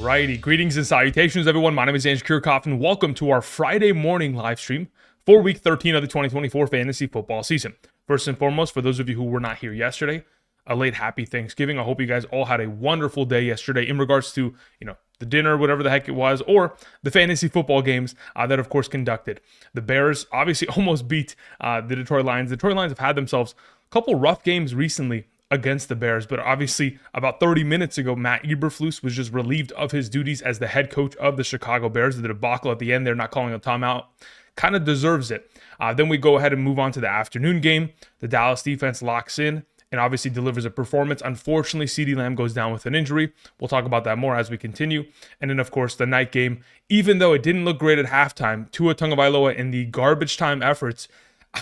Alrighty, greetings and salutations, everyone. My name is Andrew Kirchhoff, and welcome to our Friday morning live stream for Week 13 of the 2024 fantasy football season. First and foremost, for those of you who were not here yesterday, a late happy Thanksgiving. I hope you guys all had a wonderful day yesterday in regards to, the dinner, whatever the heck it was, or the fantasy football games that, of course, conducted. The Bears obviously almost beat the Detroit Lions. The Detroit Lions have had themselves a couple rough games recently against the Bears, but obviously about 30 minutes ago, Matt Eberflus was just relieved of his duties as the head coach of the Chicago Bears. The debacle at the end, they're not calling a timeout, kind of deserves it. Then we go ahead and move on to the afternoon game. The Dallas defense locks in and obviously delivers a performance. Unfortunately, CeeDee Lamb goes down with an injury. We'll talk about that more as we continue. And then, of course, the night game, even though it didn't look great at halftime, Tua Tagovailoa in the garbage time efforts,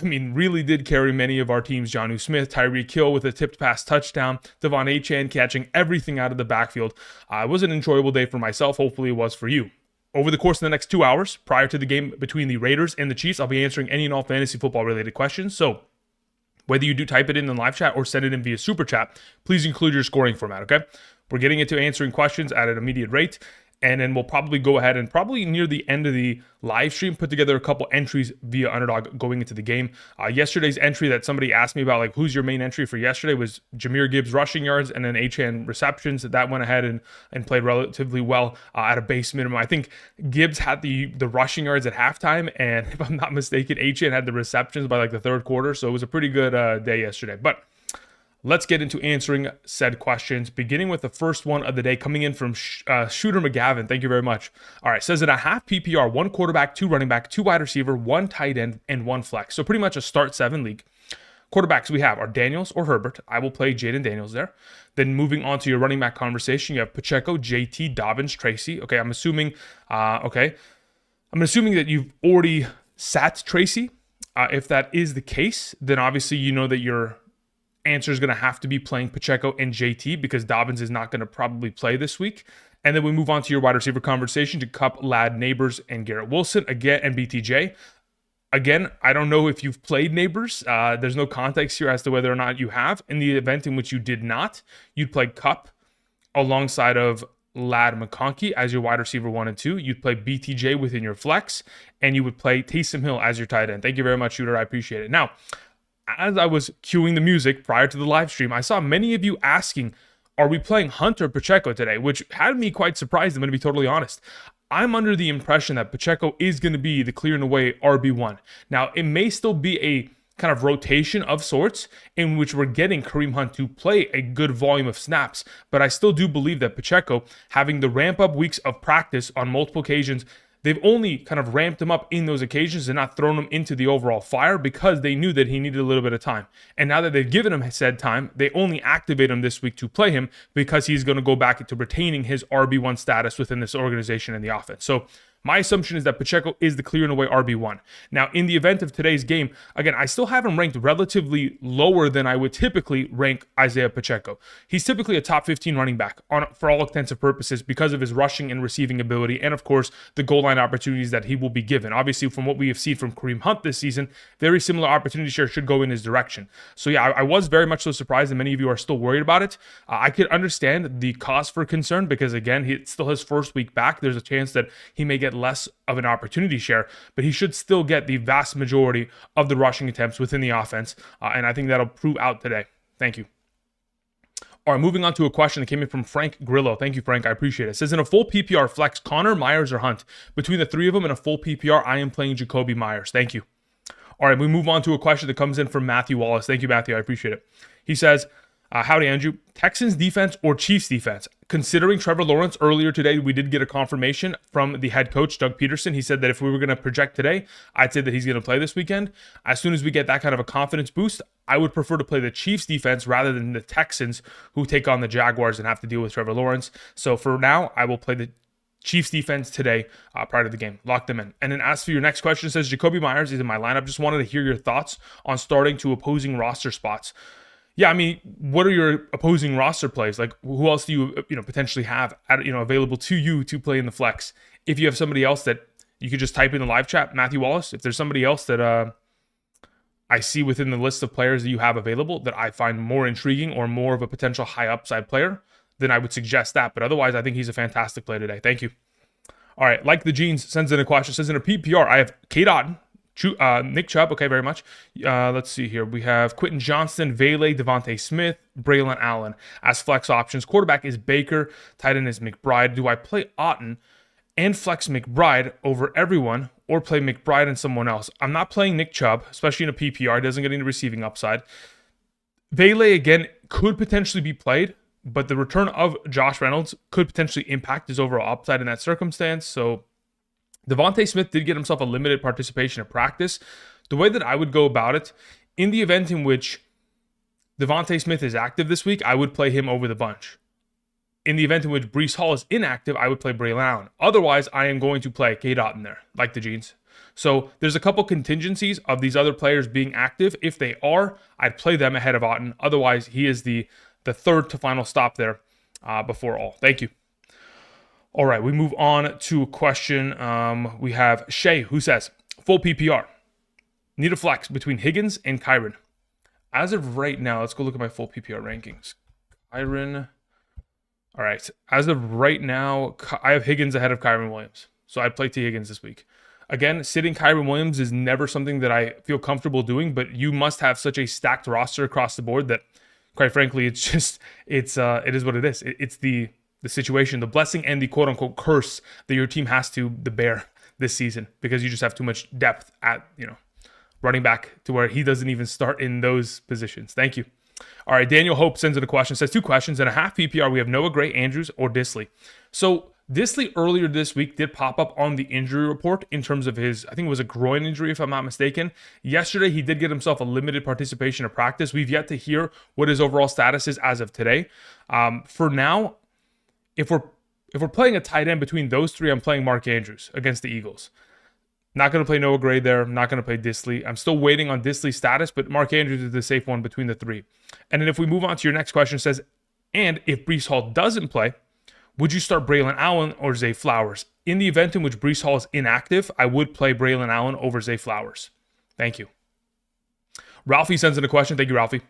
really did carry many of our teams. Jonnu Smith, Tyreek Hill with a tipped pass touchdown, Devon Achane catching everything out of the backfield. It was an enjoyable day for myself. Hopefully it was for you. Over the course of the next 2 hours, prior to the game between the Raiders and the Chiefs, I'll be answering any and all fantasy football related questions. So whether you do type it in the live chat or send it in via super chat, please include your scoring format, okay? We're getting into answering questions at an immediate rate. And then we'll probably go ahead and probably near the end of the live stream, put together a couple entries via Underdog going into the game. Yesterday's entry that somebody asked me about, like, who's your main entry for yesterday, was Jahmyr Gibbs rushing yards and then Achane receptions. That went ahead and played relatively well at a base minimum. I think Gibbs had the rushing yards at halftime, and if I'm not mistaken, Achane had the receptions by like the third quarter. So it was a pretty good day yesterday. But let's get into answering said questions, beginning with the first one of the day coming in from Shooter McGavin. Thank you very much. All right, says in a half PPR, 1 quarterback, 2 running back, 2 wide receiver, 1 tight end, and 1 flex. So pretty much a start 7 league. Quarterbacks we have are Daniels or Herbert. I will play Jaden Daniels there. Then moving on to your running back conversation, you have Pacheco, JT, Dobbins, Tracy. Okay, I'm assuming that you've already sat Tracy. If that is the case, then obviously you know that your answer is going to have to be playing Pacheco and JT because Dobbins is not going to probably play this week. And then we move on to your wide receiver conversation to Kupp, Ladd, Neighbors, and Garrett Wilson again, and BTJ. Again, I don't know if you've played Neighbors. There's no context here as to whether or not you have. In the event in which you did not, you'd play Kupp alongside of Ladd McConkey as your wide receiver 1 and 2. You'd play BTJ within your flex, and you would play Taysom Hill as your tight end. Thank you very much, Shooter. I appreciate it. Now, as I was cueing the music prior to the live stream, I saw many of you asking, are we playing Hunt or Pacheco today? Which had me quite surprised, I'm going to be totally honest. I'm under the impression that Pacheco is going to be the clear and away RB1. Now, it may still be a kind of rotation of sorts in which we're getting Kareem Hunt to play a good volume of snaps, but I still do believe that Pacheco, having the ramp-up weeks of practice on multiple occasions, they've only kind of ramped him up in those occasions and not thrown him into the overall fire because they knew that he needed a little bit of time. And now that they've given him said time, they only activate him this week to play him because he's going to go back into retaining his RB1 status within this organization and the offense. So my assumption is that Pacheco is the clear and away RB1. Now, in the event of today's game, again, I still have him ranked relatively lower than I would typically rank Isaiah Pacheco. He's typically a top 15 running back for all intents and purposes because of his rushing and receiving ability and, of course, the goal line opportunities that he will be given. Obviously, from what we have seen from Kareem Hunt this season, very similar opportunity share should go in his direction. So, yeah, I was very much so surprised that many of you are still worried about it. I could understand the cause for concern because, again, it's still his first week back. There's a chance that he may get less of an opportunity share, but he should still get the vast majority of the rushing attempts within the offense, and I think that'll prove out today. Thank you. All right, moving on to a question that came in from Frank Grillo. Thank you, Frank. I appreciate it. It says, in a full PPR flex, Connor, Myers, or Hunt? Between the 3 of them in a full PPR, I am playing Jacoby Myers. Thank you. All right, we move on to a question that comes in from Matthew Wallace. Thank you, Matthew. I appreciate it. He says, howdy, Andrew. Texans defense or Chiefs defense? Considering Trevor Lawrence earlier today, we did get a confirmation from the head coach, Doug Peterson. He said that if we were going to project today, I'd say that he's going to play this weekend. As soon as we get that kind of a confidence boost, I would prefer to play the Chiefs defense rather than the Texans who take on the Jaguars and have to deal with Trevor Lawrence. So for now, I will play the Chiefs defense today prior to the game. Lock them in. And then as for your next question, it says, Jacoby Myers is in my lineup. Just wanted to hear your thoughts on starting to opposing roster spots. Yeah, what are your opposing roster plays? Like, who else do you potentially have available to you to play in the flex? If you have somebody else that you could just type in the live chat, Matthew Wallace. If there's somebody else that I see within the list of players that you have available that I find more intriguing or more of a potential high upside player, then I would suggest that. But otherwise, I think he's a fantastic play today. Thank you. All right, like the Jeans sends in a question. Says in a PPR, I have Kate Otten, Nick Chubb. Okay, very much. Let's see here. We have Quentin Johnston, Vele, Devontae Smith, Braylon Allen as flex options. Quarterback is Baker. Tight end is McBride. Do I play Otten and flex McBride over everyone, or play McBride and someone else? I'm not playing Nick Chubb, especially in a PPR. He doesn't get any receiving upside. Vele, again, could potentially be played, but the return of Josh Reynolds could potentially impact his overall upside in that circumstance. So Devontae Smith did get himself a limited participation in practice. The way that I would go about it, in the event in which Devontae Smith is active this week, I would play him over the bunch. In the event in which Breece Hall is inactive, I would play Braylon Allen. Otherwise, I am going to play Kate Otten there, like the Jeans. So there's a couple contingencies of these other players being active. If they are, I'd play them ahead of Otten. Otherwise, he is the third to final stop there before all. Thank you. All right, we move on to a question. We have Shay, who says, full PPR. Need a flex between Higgins and Kyren. As of right now, let's go look at my full PPR rankings. Kyren. All right, as of right now, I have Higgins ahead of Kyren Williams. So I'd play T. Higgins this week. Again, sitting Kyren Williams is never something that I feel comfortable doing, but you must have such a stacked roster across the board that, quite frankly, it is what it is. It's the situation, the blessing and the quote-unquote curse that your team has to bear this season, because you just have too much depth at, running back to where he doesn't even start in those positions. Thank you. All right, Daniel Hope sends in a question. Says 2 questions. In a half PPR, we have Noah Gray, Andrews, or Disley. So Disley earlier this week did pop up on the injury report in terms of his, I think it was a groin injury, if I'm not mistaken. Yesterday, he did get himself a limited participation in practice. We've yet to hear what his overall status is as of today. For now, if we're playing a tight end between those three, I'm playing Mark Andrews against the Eagles. Not going to play Noah Gray there. I'm not going to play Disley. I'm still waiting on Disley's status, but Mark Andrews is the safe one between the three. And then if we move on to your next question, it says, and if Breece Hall doesn't play, would you start Braylon Allen or Zay Flowers? In the event in which Breece Hall is inactive, I would play Braylon Allen over Zay Flowers. Thank you. Ralphie sends in a question. Thank you, Ralphie.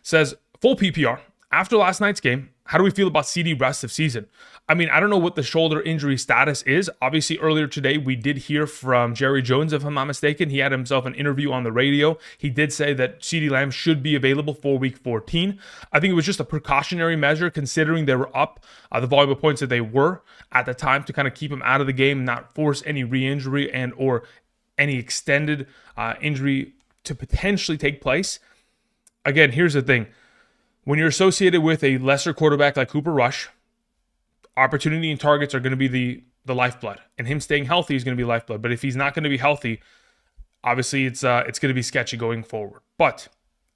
Says, full PPR. After last night's game, how do we feel about CD rest of season? I mean, I don't know what the shoulder injury status is. Obviously, earlier today, we did hear from Jerry Jones, if I'm not mistaken. He had himself an interview on the radio. He did say that CD Lamb should be available for week 14. I think it was just a precautionary measure, considering they were up the volume of points that they were at the time, to kind of keep him out of the game, not force any re-injury and or any extended injury to potentially take place. Again, here's the thing. When you're associated with a lesser quarterback like Cooper Rush, opportunity and targets are going to be the lifeblood. And him staying healthy is going to be lifeblood. But if he's not going to be healthy, obviously it's going to be sketchy going forward. But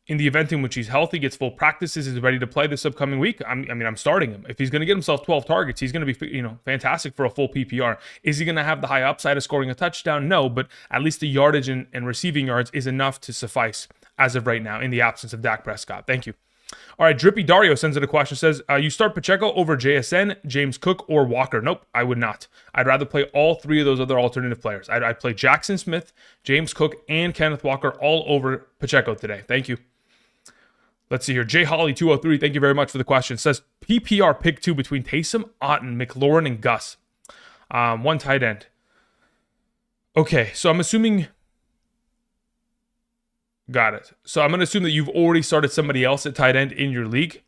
in the event in which he's healthy, gets full practices, is ready to play this upcoming week, I'm starting him. If he's going to get himself 12 targets, he's going to be fantastic for a full PPR. Is he going to have the high upside of scoring a touchdown? No, but at least the yardage and receiving yards is enough to suffice as of right now in the absence of Dak Prescott. Thank you. All right, Drippy Dario sends in a question. Says, you start Pacheco over JSN, James Cook, or Walker? Nope, I would not. I'd rather play all three of those other alternative players. I'd play Jackson Smith, James Cook, and Kenneth Walker all over Pacheco today. Thank you. Let's see here. Jay Holly 203, thank you very much for the question. Says, PPR pick 2 between Taysom, Otten, McLaurin, and Gus. One tight end. Okay, so I'm assuming... Got it. So I'm going to assume that you've already started somebody else at tight end in your league.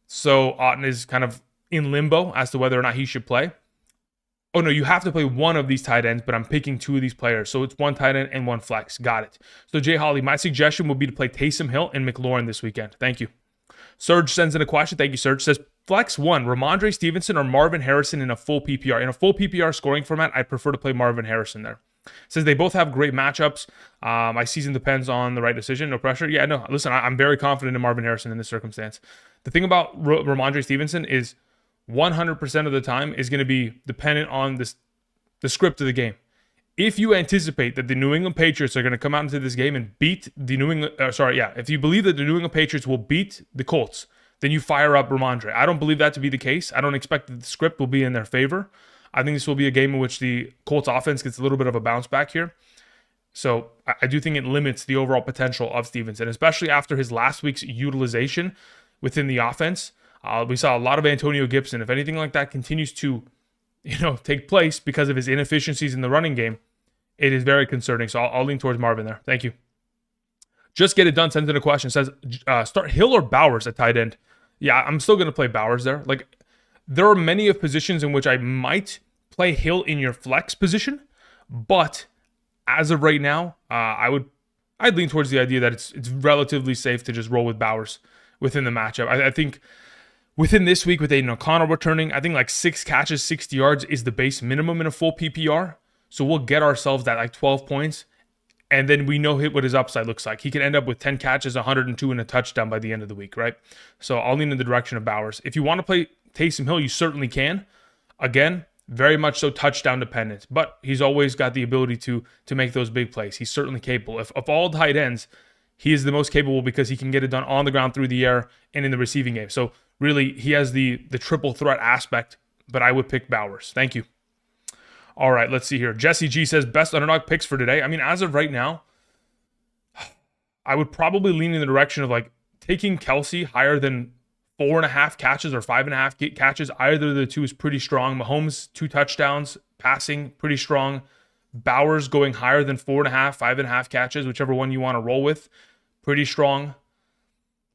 So Otten is kind of in limbo as to whether or not he should play. Oh, no, you have to play one of these tight ends, but I'm picking 2 of these players. So it's one tight end and one flex. Got it. So Jay Holly, my suggestion would be to play Taysom Hill and McLaurin this weekend. Thank you. Serge sends in a question. Thank you, Serge. Says, flex 1, Ramondre Stevenson or Marvin Harrison in a full PPR. In a full PPR scoring format, I'd prefer to play Marvin Harrison there. Says they both have great matchups. My season depends on the right decision. No pressure. Yeah, no. Listen, I'm very confident in Marvin Harrison in this circumstance. The thing about Ramondre Stevenson is 100% of the time is going to be dependent on the script of the game. If you anticipate that the New England Patriots are going to come out into this game and beat the if you believe that the New England Patriots will beat the Colts, then you fire up Ramondre. I don't believe that to be the case. I don't expect that the script will be in their favor. I think this will be a game in which the Colts offense gets a little bit of a bounce back here. So I do think it limits the overall potential of Stevenson, especially after his last week's utilization within the offense. We saw a lot of Antonio Gibson. If anything like that continues to, take place because of his inefficiencies in the running game, it is very concerning. So I'll lean towards Marvin there. Thank you. Just Get It Done sends in a question. Says, start Hill or Bowers at tight end? Yeah, I'm still going to play Bowers there. Like, there are many of positions in which I might play Hill in your flex position, but as of right now, I'd lean towards the idea that it's relatively safe to just roll with Bowers within the matchup. I think within this week with Aiden O'Connell returning, I think like 6 catches, 60 yards is the base minimum in a full PPR. So we'll get ourselves that like 12 points, and then we know what his upside looks like. He can end up with 10 catches, 102, and a touchdown by the end of the week, right? So I'll lean in the direction of Bowers. If you want to play Taysom Hill, you certainly can. Again, very much so touchdown dependent, but he's always got the ability to make those big plays. He's certainly capable. If of all tight ends, he is the most capable because he can get it done on the ground, through the air, and in the receiving game. So really, he has the triple threat aspect, but I would pick Bowers. Thank you. All right, let's see here. Jesse G says, best underdog picks for today. I mean, as of right now, I would probably lean in the direction of like taking Kelsey higher than 4.5 catches or 5.5 catches. Either of the two is pretty strong. Mahomes, 2 touchdowns, passing, pretty strong. Bowers going higher than 4.5, 5.5 catches, whichever one you want to roll with, pretty strong.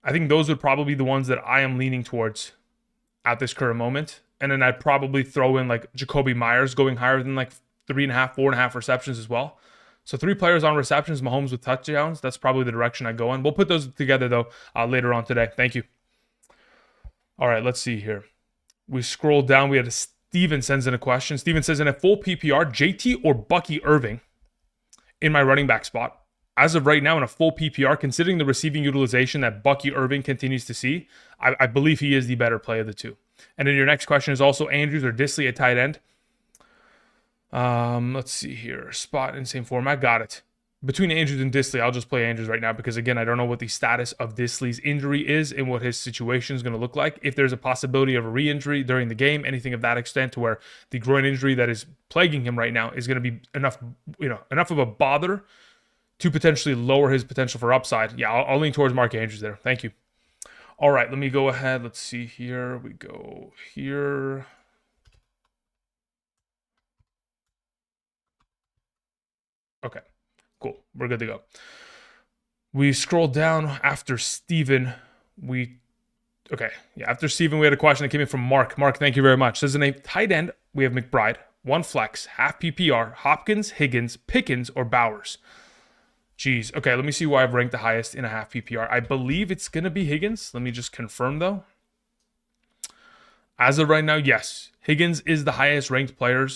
I think those would probably be the ones that I am leaning towards at this current moment. And then I'd probably throw in like Jacoby Myers going higher than like 3.5, 4.5 receptions as well. So 3 players on receptions, Mahomes with touchdowns. That's probably the direction I go in. We'll put those together though later on today. Thank you. All right, let's see here. We scroll down. We had Steven sends in a question. Steven says, in a full PPR, JT or Bucky Irving in my running back spot? As of right now, in a full PPR, considering the receiving utilization that Bucky Irving continues to see, I believe he is the better play of the two. And then your next question is also Andrews or Disley at tight end. Let's see here. Spot in same format. Got it. Between Andrews and Disley, I'll just play Andrews right now because, again, I don't know what the status of Disley's injury is and what his situation is going to look like. If there's a possibility of a re-injury during the game, anything of that extent to where the groin injury that is plaguing him right now is going to be enough of a bother to potentially lower his potential for upside. Yeah, I'll lean towards Mark Andrews there. Thank you. All right, let me go ahead. Let's see here. We go here. Okay. Cool. We're good to go. We scroll down after Steven. After Steven, we had a question that came in from Mark. Mark, thank you very much. Says in a tight end, we have McBride, 1 flex, half PPR, Hopkins, Higgins, Pickens, or Bowers. Jeez. Okay, let me see why I've ranked the highest in a half PPR. I believe it's going to be Higgins. Let me just confirm, though. As of right now, yes. Higgins is the highest ranked player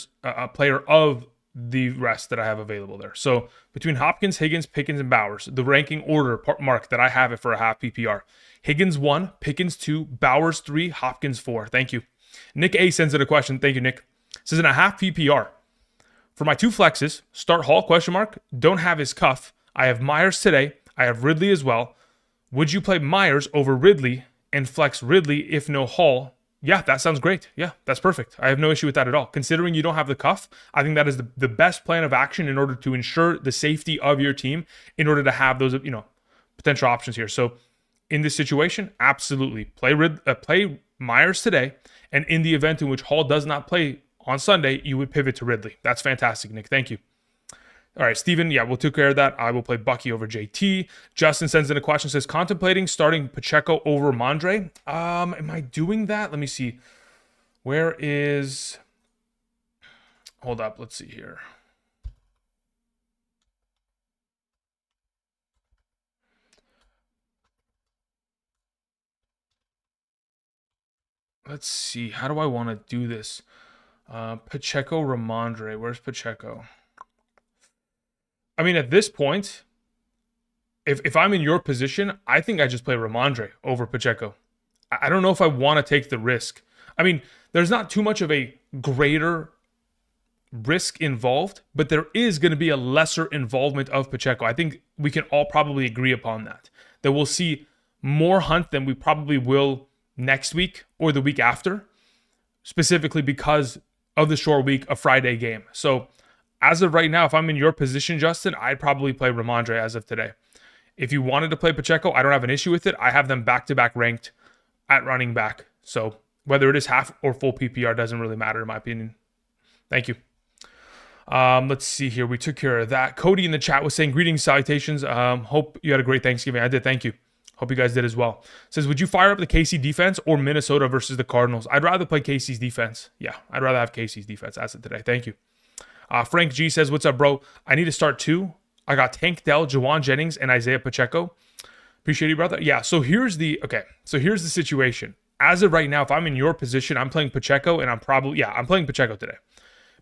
of the rest that I have available there. So between Hopkins, Higgins, Pickens, and Bowers, the ranking order, Mark, that I have it for a half PPR. Higgins 1, Pickens 2, Bowers 3, Hopkins 4. Thank you. Nick A sends in a question. Thank you, Nick. Says in a half PPR. For my 2 flexes, start Hall, ? Don't have his cuff. I have Myers today. I have Ridley as well. Would you play Myers over Ridley and flex Ridley if no Hall? Yeah, that sounds great. Yeah, that's perfect. I have no issue with that at all. Considering you don't have the cuff, I think that is the best plan of action in order to ensure the safety of your team, in order to have those, potential options here. So in this situation, absolutely. Play Myers today, and in the event in which Hall does not play on Sunday, you would pivot to Ridley. That's fantastic, Nick. Thank you. All right, Steven, yeah, we'll take care of that. I will play Bucky over JT. Justin sends in a question, says, contemplating starting Pacheco over Mondre. Am I doing that? Let me see. Where is... Hold up, let's see here. Let's see. How do I want to do this? Pacheco, Ramondre. Where's Pacheco? I mean, at this point, if I'm in your position, I think I just play Ramondre over Pacheco. I don't know if I want to take the risk. I mean, there's not too much of a greater risk involved, but there is going to be a lesser involvement of Pacheco. I think we can all probably agree upon that. That we'll see more Hunt than we probably will next week or the week after, specifically because of the short week, a Friday game. So as of right now, if I'm in your position, Justin, I'd probably play Ramondre as of today. If you wanted to play Pacheco, I don't have an issue with it. I have them back-to-back ranked at running back So whether it is half or full PPR doesn't really matter in my opinion. Thank you. Let's see here. We took care of that. Cody in the chat was saying, greetings, salutations. Hope you had a great Thanksgiving. I did. Thank you. Hope you guys did as well. Says, would you fire up the KC defense or Minnesota versus the Cardinals? I'd rather play KC's defense. Yeah, I'd rather have KC's defense as of today. Thank you. Frank G says, what's up, bro? I need to start two. I got Tank Dell, Jawan Jennings, and Isaiah Pacheco. Appreciate you, brother. Yeah, so here's the situation. As of right now, if I'm in your position, I'm playing Pacheco, and I'm playing Pacheco today.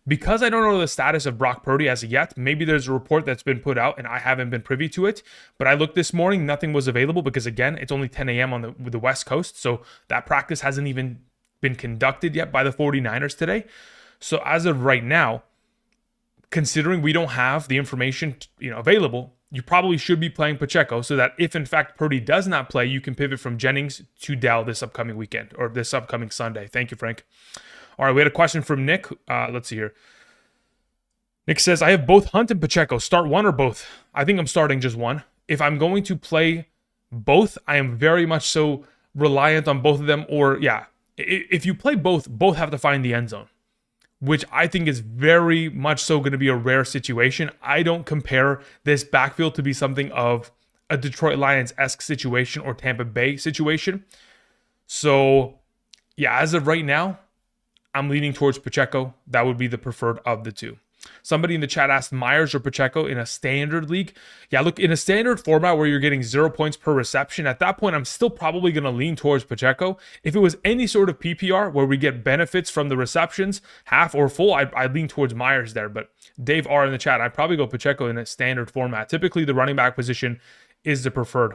Because I don't know the status of Brock Purdy as of yet, maybe there's a report that's been put out and I haven't been privy to it. But I looked this morning, nothing was available because, again, it's only 10 a.m. on the West Coast. So that practice hasn't even been conducted yet by the 49ers today. So as of right now, considering we don't have the information available, you probably should be playing Pacheco so that if, in fact, Purdy does not play, you can pivot from Jennings to Dell this upcoming weekend or this upcoming Sunday. Thank you, Frank. All right, we had a question from Nick. Let's see here. Nick says, I have both Hunt and Pacheco. Start one or both? I think I'm starting just one. If I'm going to play both, I am very much so reliant on both of them. Or, yeah, if you play both have to find the end zone, which I think is very much so going to be a rare situation. I don't compare this backfield to be something of a Detroit Lions-esque situation or Tampa Bay situation. So, yeah, as of right now, I'm leaning towards Pacheco. That would be the preferred of the two. Somebody in the chat asked Myers or Pacheco in a standard league. Yeah, look, in a standard format where you're getting 0 points per reception, at that point, I'm still probably going to lean towards Pacheco. If it was any sort of PPR where we get benefits from the receptions, half or full, I'd lean towards Myers there. But Dave R in the chat, I'd probably go Pacheco in a standard format. Typically, the running back position is the preferred.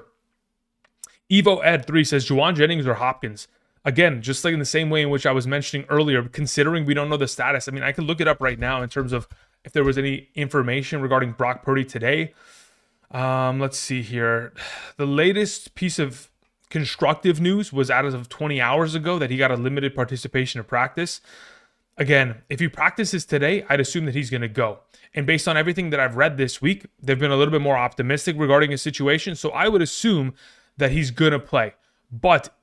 Evo Ed 3 says, Jawan Jennings or Hopkins? Again, just like in the same way in which I was mentioning earlier, considering we don't know the status. I mean, I could look it up right now in terms of if there was any information regarding Brock Purdy today. Let's see here. The latest piece of constructive news was as of 20 hours ago that he got a limited participation in practice. Again, if he practices today, I'd assume that he's going to go. And based on everything that I've read this week, they've been a little bit more optimistic regarding his situation. So I would assume that he's going to play. But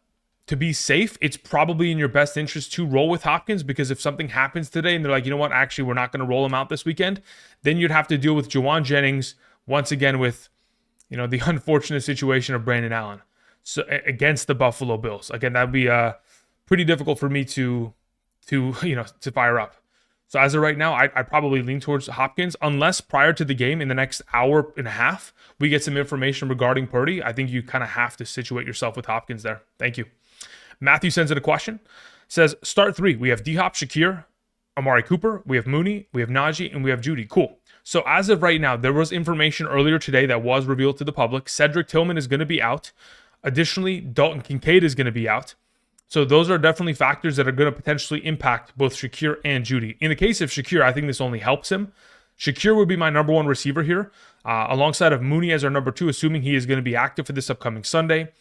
to be safe, it's probably in your best interest to roll with Hopkins, because if something happens today and they're like, you know what, actually, we're not going to roll him out this weekend, then you'd have to deal with Jawan Jennings once again with, the unfortunate situation of Brandon Allen. So against the Buffalo Bills. Again, that'd be pretty difficult for me to fire up. So as of right now, I'd probably lean towards Hopkins, unless prior to the game in the next hour and a half, we get some information regarding Purdy. I think you kind of have to situate yourself with Hopkins there. Thank you. Matthew sends in a question. Says, start three. We have D-Hop, Shakir, Amari Cooper. We have Mooney. We have Najee. And we have Judy. Cool. So as of right now, there was information earlier today that was revealed to the public. Cedric Tillman is going to be out. Additionally, Dalton Kincaid is going to be out. So those are definitely factors that are going to potentially impact both Shakir and Judy. In the case of Shakir, I think this only helps him. Shakir would be my number one receiver here, alongside of Mooney as our number two, assuming he is going to be active for this upcoming Sunday.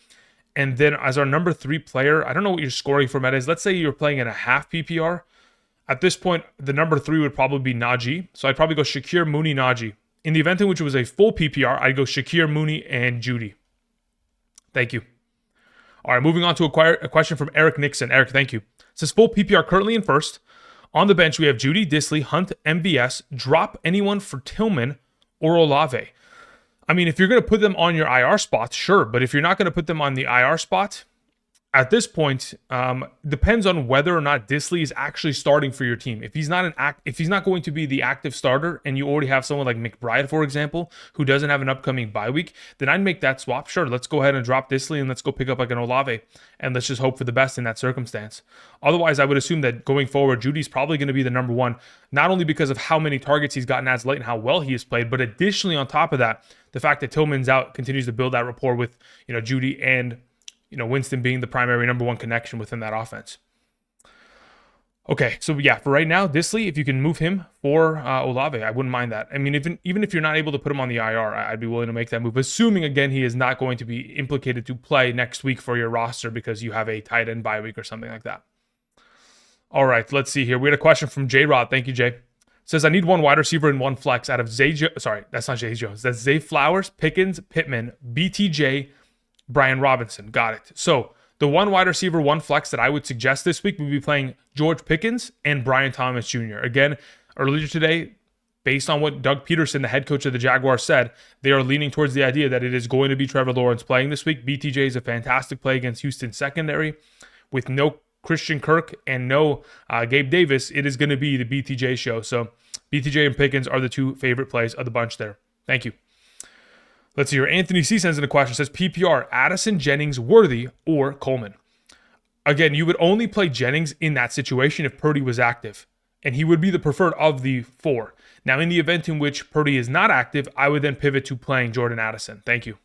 And then as our number three player, I don't know what your scoring format is. Let's say you're playing in a half PPR. At this point, the number three would probably be Najee. So I'd probably go Shakir, Mooney, Najee. In the event in which it was a full PPR, I'd go Shakir, Mooney, and Judy. Thank you. All right, moving on to a question from Eric Nixon. Eric, thank you. It says full PPR currently in first. On the bench, we have Judy, Disley, Hunt, MVS. Drop anyone for Tillman or Olave. I mean, if you're going to put them on your IR spot, sure. But if you're not going to put them on the IR spot, at this point, depends on whether or not Disley is actually starting for your team. If he's not going to be the active starter, and you already have someone like McBride, for example, who doesn't have an upcoming bye week, then I'd make that swap. Sure, let's go ahead and drop Disley and let's go pick up like an Olave, and let's just hope for the best in that circumstance. Otherwise, I would assume that going forward, Judy's probably going to be the number one, not only because of how many targets he's gotten as late and how well he has played, but additionally on top of that, the fact that Tillman's out continues to build that rapport with Judy and Winston being the primary number one connection within that offense. Okay, so yeah, for right now, Disley, if you can move him for Olave, I wouldn't mind that. I mean, even if you're not able to put him on the IR, I'd be willing to make that move, assuming, again, he is not going to be implicated to play next week for your roster because you have a tight end bye week or something like that. All right, let's see here. We had a question from J-Rod. Thank you, Jay. Says, I need one wide receiver and one flex out of sorry, that's not Zay Jones. That's Zay Flowers, Pickens, Pittman, BTJ, Brian Robinson. Got it. So The one wide receiver, one flex that I would suggest this week would be playing George Pickens and Brian Thomas Jr. Again, earlier today, based on what Doug Peterson, the head coach of the Jaguars, said, they are leaning towards the idea that it is going to be Trevor Lawrence playing this week. BTJ is a fantastic play against Houston secondary. With no Christian Kirk and no Gabe Davis, it is going to be the BTJ show. So BTJ and Pickens are the two favorite plays of the bunch there. Thank you. Let's see here. Anthony C sends in a question. Says PPR, Addison, Jennings, Worthy, or Coleman. Again, you would only play Jennings in that situation if Purdy was active, and he would be the preferred of the four. Now, in the event in which Purdy is not active, I would then pivot to playing Jordan Addison. Thank you.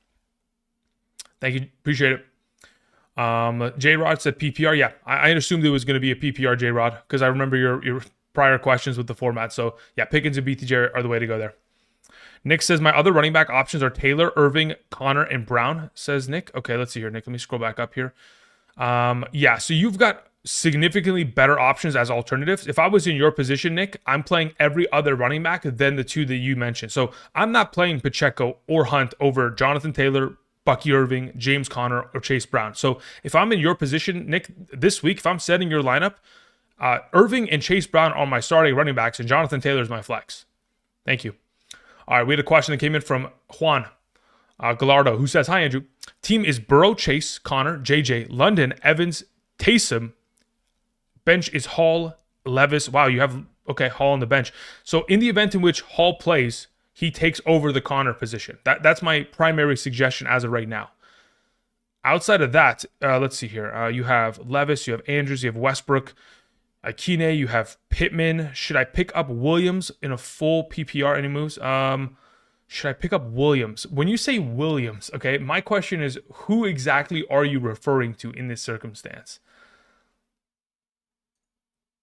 Thank you. Appreciate it. J-Rod said PPR. Yeah, I assumed it was going to be a PPR, J-Rod, because I remember your prior questions with the format. So, yeah, Pickens and BTJ are the way to go there. Nick says, my other running back options are Taylor, Irving, Connor, and Brown, says Nick. Okay, let's see here, Nick. Let me scroll back up here. Yeah, so you've got significantly better options as alternatives. If I was in your position, Nick, I'm playing every other running back than the two that you mentioned. So I'm not playing Pacheco or Hunt over Jonathan Taylor, Bucky Irving, James Conner, or Chase Brown. So if I'm in your position, Nick, this week, if I'm setting your lineup, Irving and Chase Brown are my starting running backs, and Jonathan Taylor is my flex. Thank you. All right, we had a question that came in from Juan Gallardo, who says, hi, Andrew. Team is Burrow, Chase, Connor, JJ, London, Evans, Taysom. Bench is Hall, Levis. Wow, you have, okay, Hall on the bench. So in the event in which Hall plays, he takes over the Connor position. That's my primary suggestion as of right now. Outside of that, let's see here. You have Levis, you have Andrews, you have Westbrook, Akine, you have Pittman. Should I pick up Williams in a full PPR? Any moves? Should I pick up Williams? When you say Williams, okay, my question is, who exactly are you referring to in this circumstance?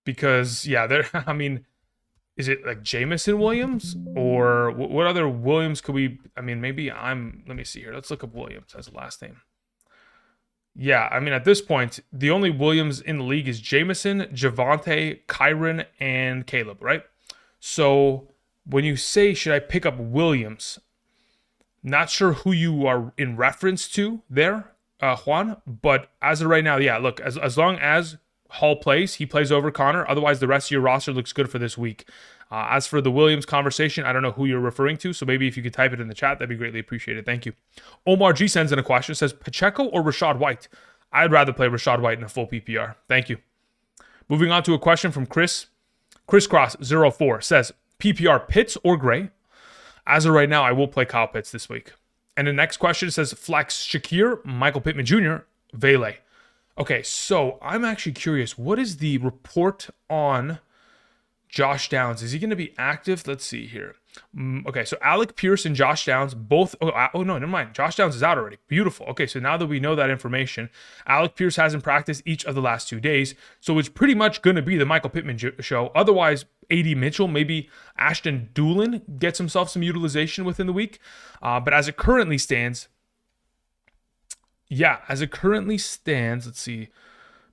Because, yeah, I mean, is it like Jamison Williams? Or what other Williams could we, I mean, maybe let me see here. Let's look up Williams as a last name. Yeah, I mean, at this point, the only Williams in the league is Jamison, Javonte, Kyron, and Caleb, right? So when you say, should I pick up Williams, not sure who you are in reference to there, Juan, but as of right now, yeah, look, as long as Hall plays, he plays over Connor. Otherwise, the rest of your roster looks good for this week. As for the Williams conversation, I don't know who you're referring to, so maybe if you could type it in the chat, that'd be greatly appreciated. Thank you. Omar G sends in a question, says Pacheco or Rachaad White? I'd rather play Rachaad White in a full PPR. Thank you. Moving on to a question from Crisscross04 says PPR Pitts or Gray? As of right now, I will play Kyle Pitts this week. And the next question says Flex Shakir, Michael Pittman Jr., Vele. Okay, so I'm actually curious. What is the report on Josh Downs? Is he going to be active? Let's see here. Okay, so Alec Pierce and Josh Downs both... Oh, no, never mind. Josh Downs is out already. Beautiful. Okay, so now that we know that information, Alec Pierce hasn't practiced each of the last 2 days, so it's pretty much going to be the Michael Pittman show. Otherwise, A.D. Mitchell, maybe Ashton Doolin gets himself some utilization within the week. But as it currently stands... Yeah, as it currently stands, let's see.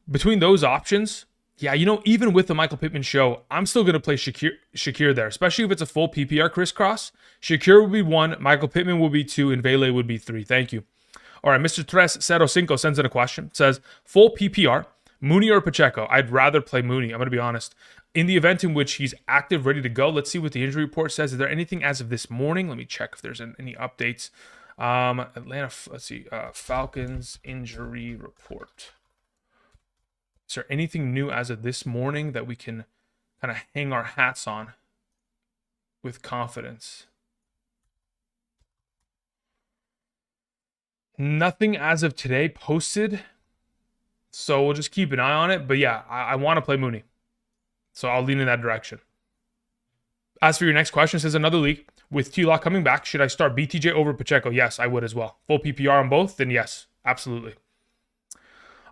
Between those options, yeah, you know, even with the Michael Pittman show, I'm still going to play Shakir there, especially if it's a full PPR crisscross. Shakir will be 1, Michael Pittman will be 2, and Vele would be 3. Thank you. All right, Mr. 305 sends in a question. Says, full PPR, Mooney or Pacheco? I'd rather play Mooney, I'm going to be honest. In the event in which he's active, ready to go, let's see what the injury report says. Is there anything as of this morning? Let me check if there's any updates. Atlanta, let's see, Falcons injury report. Is there anything new as of this morning that we can kind of hang our hats on with confidence? Nothing as of today posted, so we'll just keep an eye on it. But yeah, I want to play Mooney, so I'll lean in that direction. As for your next question, it says another league with T-Lock coming back. Should I start BTJ over Pacheco? Yes, I would as well. Full PPR on both? Then yes, absolutely.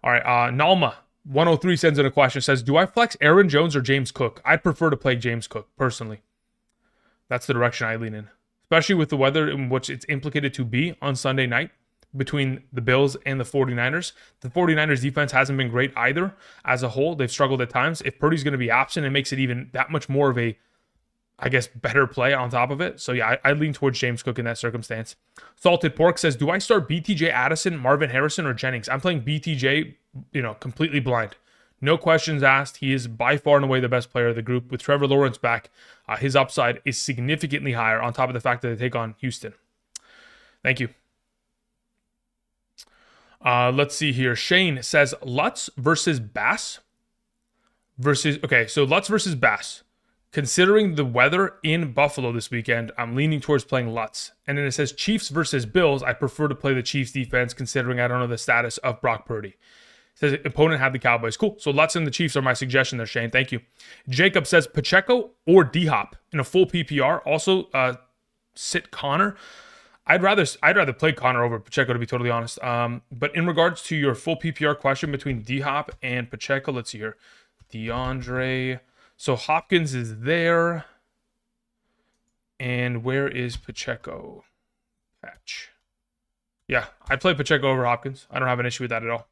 All right, Nalma 103 sends in a question. Says, do I flex Aaron Jones or James Cook? I'd prefer to play James Cook, personally. That's the direction I lean in. Especially with the weather in which it's implicated to be on Sunday night between the Bills and the 49ers. The 49ers defense hasn't been great either as a whole. They've struggled at times. If Purdy's going to be absent, it makes it even that much more of a I guess, better play on top of it. So yeah, I lean towards James Cook in that circumstance. Salted Pork says, do I start BTJ Addison, Marvin Harrison, or Jennings? I'm playing BTJ, completely blind. No questions asked. He is by far and away the best player of the group. With Trevor Lawrence back, his upside is significantly higher on top of the fact that they take on Houston. Thank you. Let's see here. Shane says Lutz versus Bass. So Lutz versus Bass. Considering the weather in Buffalo this weekend, I'm leaning towards playing Lutz. And then it says Chiefs versus Bills. I prefer to play the Chiefs defense considering I don't know the status of Brock Purdy. It says opponent had the Cowboys. Cool. So Lutz and the Chiefs are my suggestion there, Shane. Thank you. Jacob says Pacheco or D-Hop in a full PPR. Also, sit Connor. I'd rather play Connor over Pacheco, to be totally honest. But in regards to your full PPR question between D-Hop and Pacheco, let's see here. DeAndre. So Hopkins is there. And where is Pacheco? Patch. Yeah, I'd play Pacheco over Hopkins. I don't have an issue with that at all.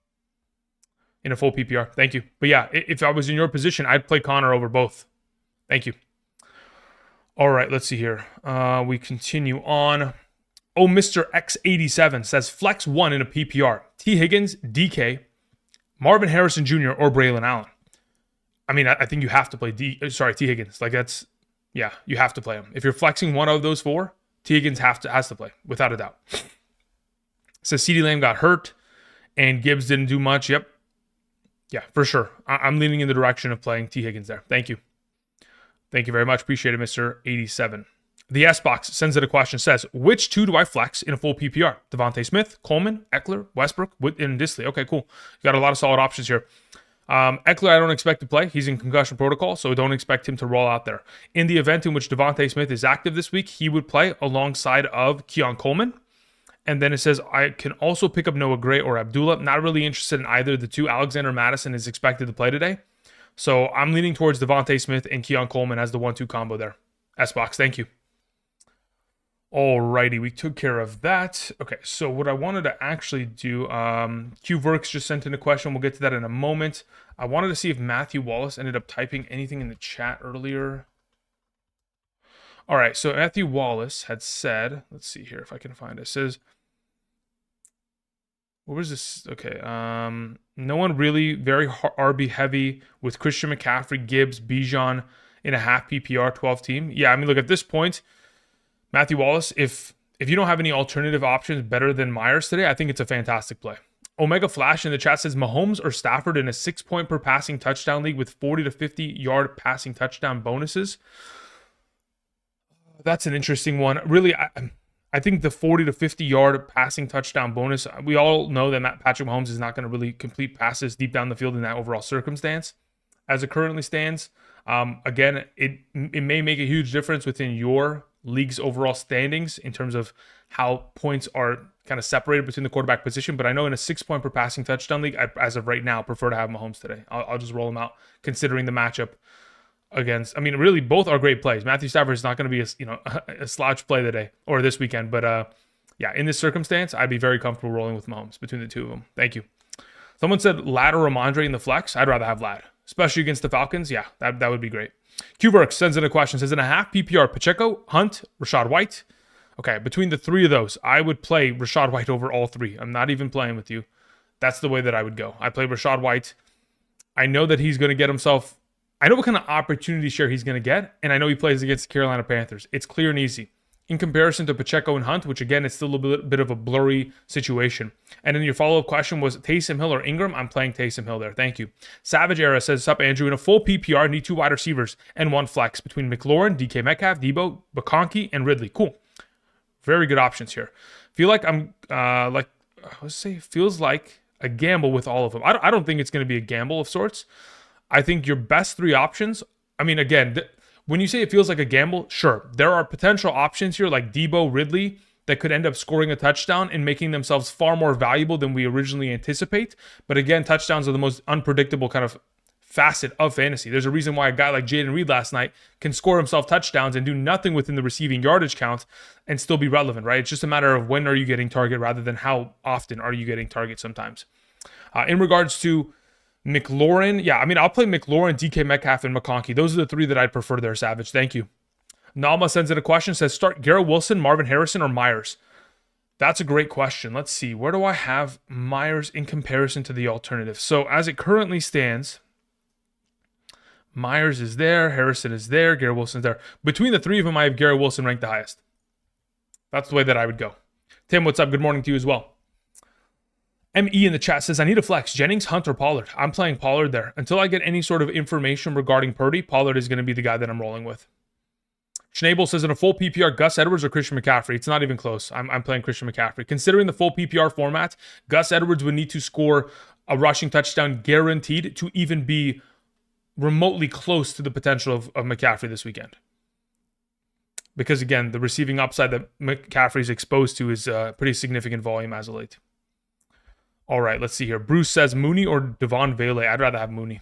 In a full PPR. Thank you. But yeah, if I was in your position, I'd play Connor over both. Thank you. All right, let's see here. We continue on. Oh, Mr. X87 says flex 1 in a PPR. T. Higgins, DK, Marvin Harrison Jr., or Braylon Allen. I mean, I think you have to play T. Higgins. You have to play him. If you're flexing one of those four, T. Higgins has to play, without a doubt. It says CeeDee Lamb got hurt, and Gibbs didn't do much. Yep. Yeah, for sure. I'm leaning in the direction of playing T. Higgins there. Thank you. Thank you very much. Appreciate it, Mr. 87. The S-Box sends it a question, says, which two do I flex in a full PPR? Devontae Smith, Coleman, Eckler, Westbrook, and Disley. Okay, cool. You got a lot of solid options here. Eckler, I don't expect to play. He's in concussion protocol, so don't expect him to roll out there. In the event in which Devontae Smith is active this week, he would play alongside of Keon Coleman. And then it says, I can also pick up Noah Gray or Abdullah. Not really interested in either of the two. Alexander Madison is expected to play today. So I'm leaning towards Devontae Smith and Keon Coleman as the 1-2 combo there. S-Box, thank you. Alrighty, we took care of that. Okay, so what I wanted to actually do, QVerks just sent in a question. We'll get to that in a moment. I wanted to see if Matthew Wallace ended up typing anything in the chat earlier. All right, so Matthew Wallace had said, let's see here if I can find it. It says, what was this? Okay, no one really very RB heavy with Christian McCaffrey, Gibbs, Bijan in a half PPR 12 team. Yeah, I mean, look, at this point, Matthew Wallace, if you don't have any alternative options better than Myers today, I think it's a fantastic play. Omega Flash in the chat says Mahomes or Stafford in a 6-point per passing touchdown league with 40 to 50 yard passing touchdown bonuses. That's an interesting one. Really, I think the 40 to 50 yard passing touchdown bonus, we all know that Patrick Mahomes is not going to really complete passes deep down the field in that overall circumstance as it currently stands. Again, it may make a huge difference within your league's overall standings in terms of how points are kind of separated between the quarterback position. But I know in a 6-point per passing touchdown league, I, as of right now, prefer to have Mahomes today. I'll just roll him out considering the matchup against. I mean, really, both are great plays. Matthew Stafford is not going to be a slouch play today or this weekend. But yeah, in this circumstance, I'd be very comfortable rolling with Mahomes between the two of them. Thank you. Someone said Ladd or Ramondre in the flex. I'd rather have Ladd, especially against the Falcons. Yeah, that would be great. QVerks sends in a question, says in a half PPR, Pacheco, Hunt, Rachaad White. Okay, between the three of those, I would play Rachaad White over all three. I'm not even playing with you. That's the way that I would go. I play Rachaad White. I know that he's going to get himself, I know what kind of opportunity share he's going to get, and I know he plays against the Carolina Panthers. It's clear and easy. In comparison to Pacheco and Hunt, which again, it's still a bit of a blurry situation. And then your follow-up question was Taysom Hill or Ingram? I'm playing Taysom Hill there. Thank you. Savage Era says, sup, Andrew. In a full PPR, need 2 wide receivers and 1 flex between McLaurin, DK Metcalf, Debo, McConkey, and Ridley. Cool. Very good options here. Feel like I'm, feels like a gamble with all of them. I don't think it's going to be a gamble of sorts. I think your best 3 options, I mean, again, when you say it feels like a gamble, sure. There are potential options here like Debo, Ridley that could end up scoring a touchdown and making themselves far more valuable than we originally anticipate. But again, touchdowns are the most unpredictable kind of facet of fantasy. There's a reason why a guy like Jaden Reed last night can score himself touchdowns and do nothing within the receiving yardage count and still be relevant, right? It's just a matter of when are you getting target rather than how often are you getting target sometimes. In regards to McLaurin, yeah, I mean, I'll play McLaurin, DK Metcalf, and McConkey. Those are the 3 that I'd prefer there, Savage. Thank you. Nalma sends in a question, says start Garrett Wilson, Marvin Harrison, or Myers? That's a great question. Let's see. Where do I have Myers in comparison to the alternative? So as it currently stands, Myers is there, Harrison is there, Garrett Wilson's there. Between the three of them, I have Garrett Wilson ranked the highest. That's the way that I would go. Tim, what's up? Good morning to you as well. ME in the chat says, I need a flex. Jennings, Hunt, or Pollard? I'm playing Pollard there. Until I get any sort of information regarding Purdy, Pollard is going to be the guy that I'm rolling with. Schnabel says, in a full PPR, Gus Edwards or Christian McCaffrey? It's not even close. I'm playing Christian McCaffrey. Considering the full PPR format, Gus Edwards would need to score a rushing touchdown guaranteed to even be remotely close to the potential of McCaffrey this weekend. Because, again, the receiving upside that McCaffrey's exposed to is pretty significant volume as of late. All right, let's see here. Bruce says Mooney or Devon Vele. I'd rather have Mooney.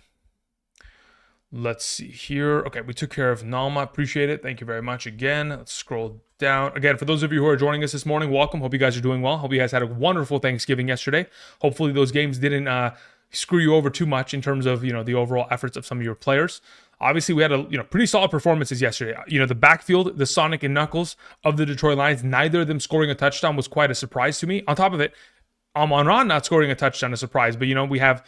Let's see here. Okay, we took care of Nalma. Appreciate it. Thank you very much again. Let's scroll down. Again, for those of you who are joining us this morning, welcome. Hope you guys are doing well. Hope you guys had a wonderful Thanksgiving yesterday. Hopefully those games didn't screw you over too much in terms of, the overall efforts of some of your players. Obviously, we had pretty solid performances yesterday. The backfield, the Sonic and Knuckles of the Detroit Lions, neither of them scoring a touchdown was quite a surprise to me. On top of it, Amon-Ra not scoring a touchdown, a surprise. But, we have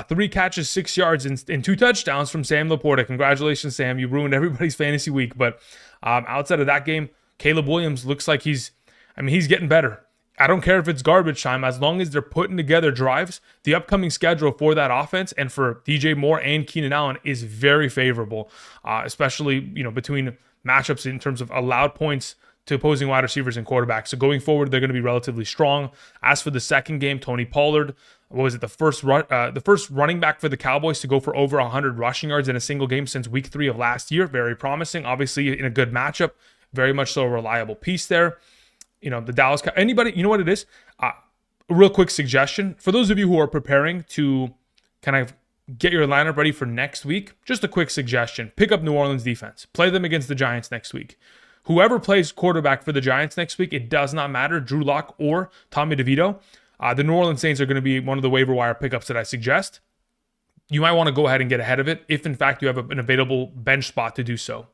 3 catches, 6 yards, and 2 touchdowns from Sam Laporta. Congratulations, Sam. You ruined everybody's fantasy week. But outside of that game, Caleb Williams looks like he's getting better. I don't care if it's garbage time. As long as they're putting together drives, the upcoming schedule for that offense and for DJ Moore and Keenan Allen is very favorable, especially, between matchups in terms of allowed points to opposing wide receivers and quarterbacks. So going forward, they're going to be relatively strong. As for the second game, Tony Pollard, the first running back for the Cowboys to go for over 100 rushing yards in a single game since week 3 of last year. Very promising. Obviously, in a good matchup, very much so a reliable piece there. The Dallas, anybody, you know what it is? A real quick suggestion for those of you who are preparing to kind of get your lineup ready for next week. Just a quick suggestion: pick up New Orleans defense. Play them against the Giants next week. Whoever plays quarterback for the Giants next week, it does not matter, Drew Lock or Tommy DeVito. The New Orleans Saints are going to be one of the waiver wire pickups that I suggest. You might want to go ahead and get ahead of it if, in fact, you have an available bench spot to do so.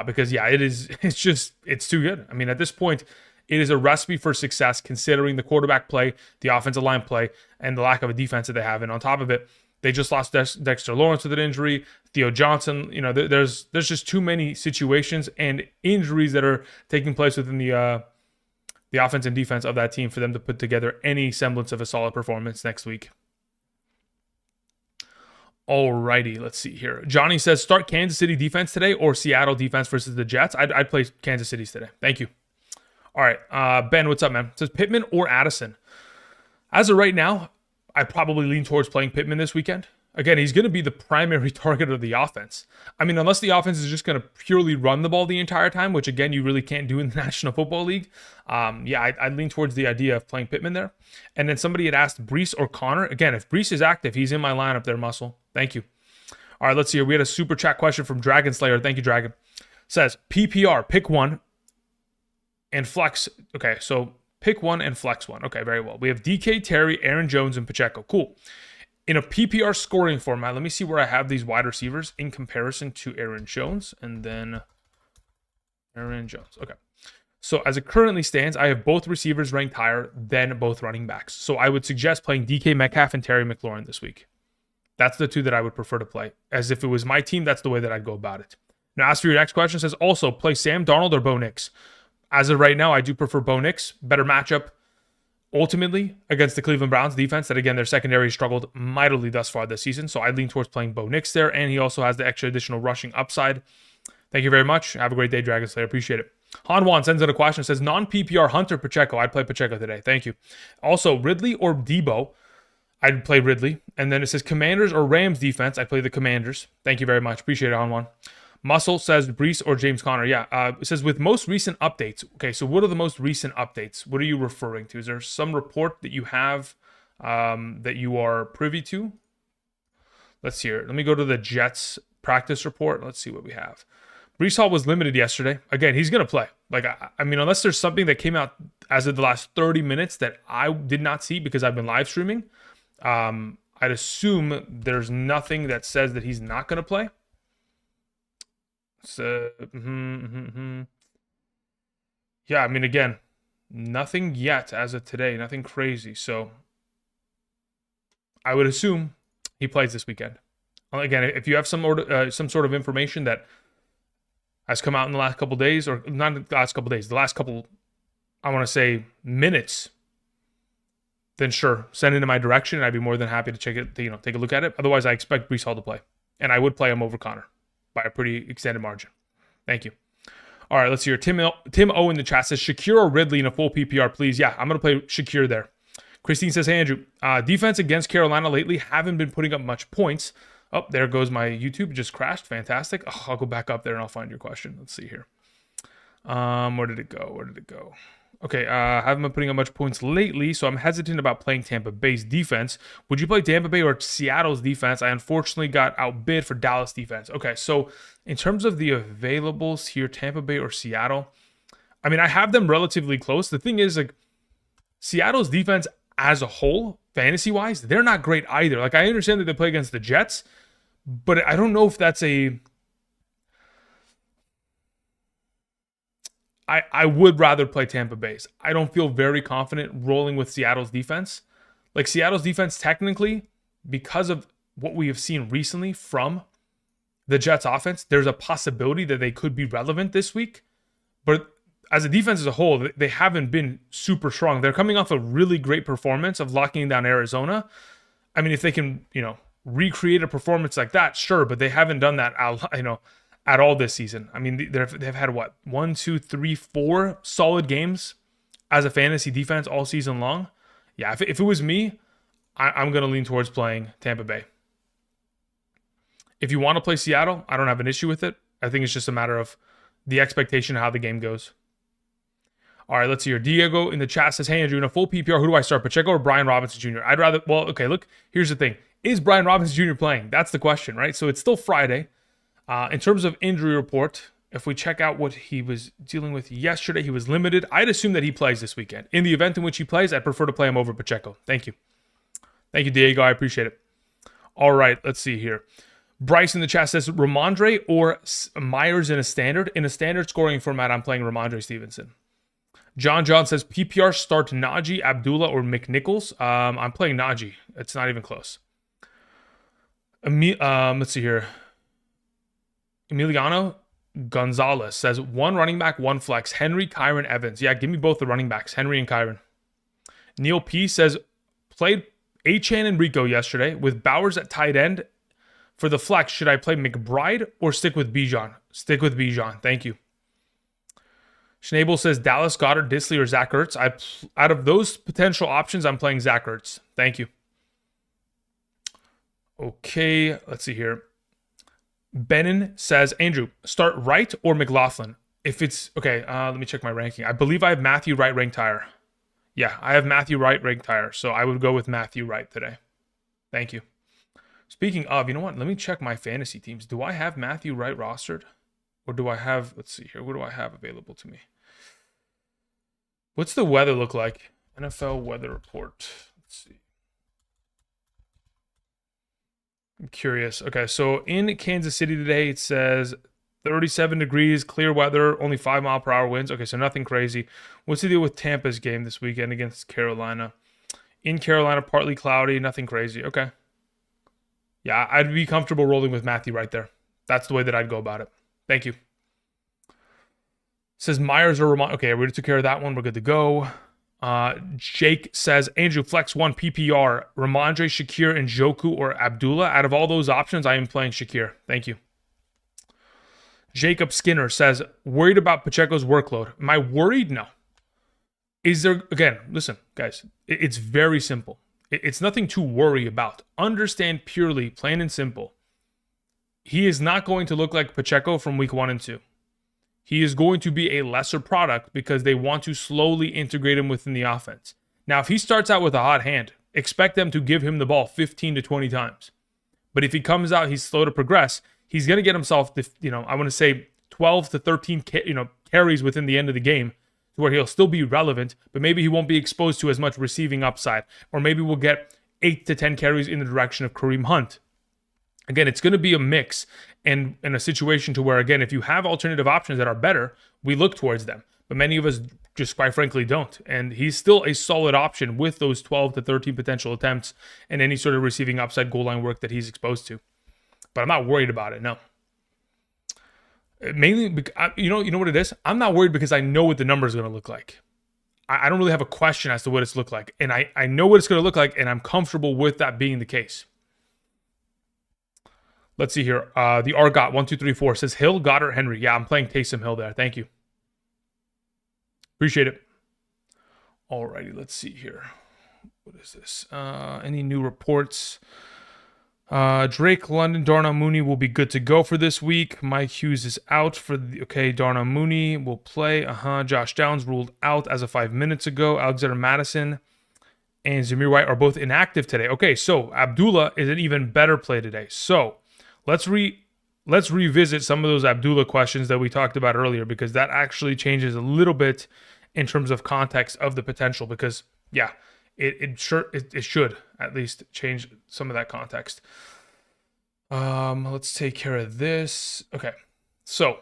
Because, it's too good. At this point, it is a recipe for success considering the quarterback play, the offensive line play, and the lack of a defense that they have. And on top of it, they just lost Dexter Lawrence with an injury. Theo Johnson, there's just too many situations and injuries that are taking place within the offense and defense of that team for them to put together any semblance of a solid performance next week. Alrighty, let's see here. Johnny says, start Kansas City defense today or Seattle defense versus the Jets. I'd play Kansas City's today. Thank you. All right, Ben, what's up, man? It says Pittman or Addison. As of right now, I probably lean towards playing Pittman this weekend. Again, he's going to be the primary target of the offense. Unless the offense is just going to purely run the ball the entire time, which, again, you really can't do in the National Football League. I'd lean towards the idea of playing Pittman there. And then somebody had asked Breece or Connor. Again, if Breece is active, he's in my lineup there, Muscle. Thank you. All right, let's see here. We had a super chat question from Dragon Slayer. Thank you, Dragon. Says, PPR, pick one and flex. Okay, so pick one and flex one. Okay, very well. We have DK, Terry, Aaron Jones, and Pacheco. Cool. In a PPR scoring format, let me see where I have these wide receivers in comparison to Aaron Jones and then Aaron Jones. Okay. So as it currently stands, I have both receivers ranked higher than both running backs. So I would suggest playing DK Metcalf and Terry McLaurin this week. That's the two that I would prefer to play. As if it was my team, that's the way that I'd go about it. Now, as for your next question, it says also play Sam Darnold or Bo Nix. As of right now, I do prefer Bo Nix. Better matchup ultimately against the Cleveland Browns defense that, again, their secondary struggled mightily thus far this season. So I lean towards playing Bo Nix there. And he also has the extra additional rushing upside. Thank you very much. Have a great day, Dragon Slayer. Appreciate it. Han Juan sends in a question. Says non-PPR Hunter Pacheco. I'd play Pacheco today. Thank you. Also, Ridley or Debo. I'd play Ridley. And then it says Commanders or Rams defense. I play the Commanders. Thank you very much. Appreciate it, Han Juan. Muscle says Breece or James Conner. Yeah, it says with most recent updates. Okay, so what are the most recent updates? What are you referring to? Is there some report that you have that you are privy to? Let's see here. Let me go to the Jets practice report. Let's see what we have. Breece Hall was limited yesterday. Again, he's going to play. Unless there's something that came out as of the last 30 minutes that I did not see because I've been live streaming, I'd assume there's nothing that says that he's not going to play. So, yeah, I mean, again, nothing yet as of today, nothing crazy. So I would assume he plays this weekend. Again, if you have some sort of information that has come out in the last couple days, or not the last couple days, the last couple, I want to say, minutes, then sure, send it in my direction, and I'd be more than happy to check it, take a look at it. Otherwise, I expect Breece Hall to play, and I would play him over Connor by a pretty extended margin. Thank you. All right, let's hear. Tim O in the chat says, Shakir or Ridley in a full PPR, please. Yeah, I'm going to play Shakir there. Christine says, hey, Andrew, defense against Carolina lately haven't been putting up much points. Oh, there goes my YouTube. Just crashed. Fantastic. Oh, I'll go back up there and I'll find your question. Let's see here. Where did it go? Okay, haven't been putting up much points lately, so I'm hesitant about playing Tampa Bay's defense. Would you play Tampa Bay or Seattle's defense? I unfortunately got outbid for Dallas defense. Okay, so in terms of the availables here, Tampa Bay or Seattle, I mean, I have them relatively close. The thing is, like, Seattle's defense as a whole, fantasy-wise, they're not great either. Like, I understand that they play against the Jets, but I don't know if that's a... I would rather play Tampa Bay's. I don't feel very confident rolling with Seattle's defense. Like, Seattle's defense, technically, because of what we have seen recently from the Jets offense, there's a possibility that they could be relevant this week. But as a defense as a whole, they haven't been super strong. They're coming off a really great performance of locking down Arizona. I mean, if they can, recreate a performance like that, sure, but they haven't done that, at all this season. I mean, they've had what, 1, 2, 3, 4 solid games as a fantasy defense all season long. Yeah, if it was me, I'm going to lean towards playing Tampa Bay. If you want to play Seattle, I don't have an issue with it. I think it's just a matter of the expectation of how the game goes. All right, let's see here. Diego in the chat says, hey, Andrew, in a full PPR, who do I start, Pacheco or Brian Robinson Jr.? I'd rather, look, here's the thing. Is Brian Robinson Jr. playing? That's the question, right? So it's still Friday. In terms of injury report, if we check out what he was dealing with yesterday, he was limited. I'd assume that he plays this weekend. In the event in which he plays, I'd prefer to play him over Pacheco. Thank you. Thank you, Diego. I appreciate it. All right, let's see here. Bryce in the chat says, Ramondre or Myers in a standard? In a standard scoring format, I'm playing Ramondre Stevenson. John says, PPR start Najee, Abdullah, or McNichols. I'm playing Najee. It's not even close. Let's see here. Emiliano Gonzalez says, one running back, one flex. Henry, Kyron, Evans. Yeah, give me both the running backs, Henry and Kyron. Neil P says, played Achane and Rico yesterday with Bowers at tight end. For the flex, should I play McBride or stick with Bijan? Stick with Bijan. Thank you. Schnabel says, Dallas, Goddard, Disley, or Zach Ertz. Out of those potential options, I'm playing Zach Ertz. Thank you. Okay, let's see here. Benin says, Andrew, start Wright or McLaughlin? If it's, okay, let me check my ranking. I believe I have Matthew Wright ranked higher. Yeah, I have Matthew Wright ranked higher, so I would go with Matthew Wright today. Thank you. Speaking of, you know what? Let me check my fantasy teams. Do I have Matthew Wright rostered? Or do I have, let's see here, what do I have available to me? What's the weather look like? NFL weather report. Let's see. I'm curious. Okay, so in Kansas City today, it says 37 degrees, clear weather, only 5-mile-per-hour winds. Okay, so nothing crazy. What's the deal with Tampa's game this weekend against Carolina? In Carolina, partly cloudy, nothing crazy. Okay. Yeah, I'd be comfortable rolling with Matthew right there. That's the way that I'd go about it. Thank you. Says Myers or Ramon. Okay, we already took care of that one. We're good to go. Jake says, Andrew, flex 1 PPR, Ramondre, Shakir, and Njoku or Abdullah. Out of all those options, I am playing Shakir. Thank you. Jacob Skinner says, worried about Pacheco's workload. Am I worried? No. Is there, again, listen, guys, it's very simple. It's nothing to worry about. Understand purely, plain and simple. He is not going to look like Pacheco from week 1 and 2. He is going to be a lesser product because they want to slowly integrate him within the offense. Now, if he starts out with a hot hand, expect them to give him the ball 15 to 20 times. But if he comes out, he's slow to progress, he's going to get himself, I want to say 12 to 13, carries within the end of the game to where he'll still be relevant, but maybe he won't be exposed to as much receiving upside. Or maybe we'll get 8 to 10 carries in the direction of Kareem Hunt. Again, it's going to be a mix and in a situation to where, again, if you have alternative options that are better, we look towards them. But many of us just quite frankly don't. And he's still a solid option with those 12 to 13 potential attempts and any sort of receiving upside goal line work that he's exposed to. But I'm not worried about it, no. Mainly, because, you know what it is? I'm not worried because I know what the number is going to look like. I don't really have a question as to what it's look like. And I know what it's going to look like, and I'm comfortable with that being the case. Let's see here. The Argot1234 says Hill, Goddard, Henry. Yeah, I'm playing Taysom Hill there. Thank you. Appreciate it. Alrighty, let's see here. What is this? Any new reports? Drake, London, Darnell Mooney will be good to go for this week. Mike Hughes is out for the... Okay, Darnell Mooney will play. Josh Downs ruled out as of 5 minutes ago. Alexander Madison and Zamir White are both inactive today. Okay, so Abdullah is an even better play today. So let's revisit some of those Abdullah questions that we talked about earlier, because that actually changes a little bit in terms of context of the potential, because yeah, it should at least change some of that context. Let's take care of this. Okay, so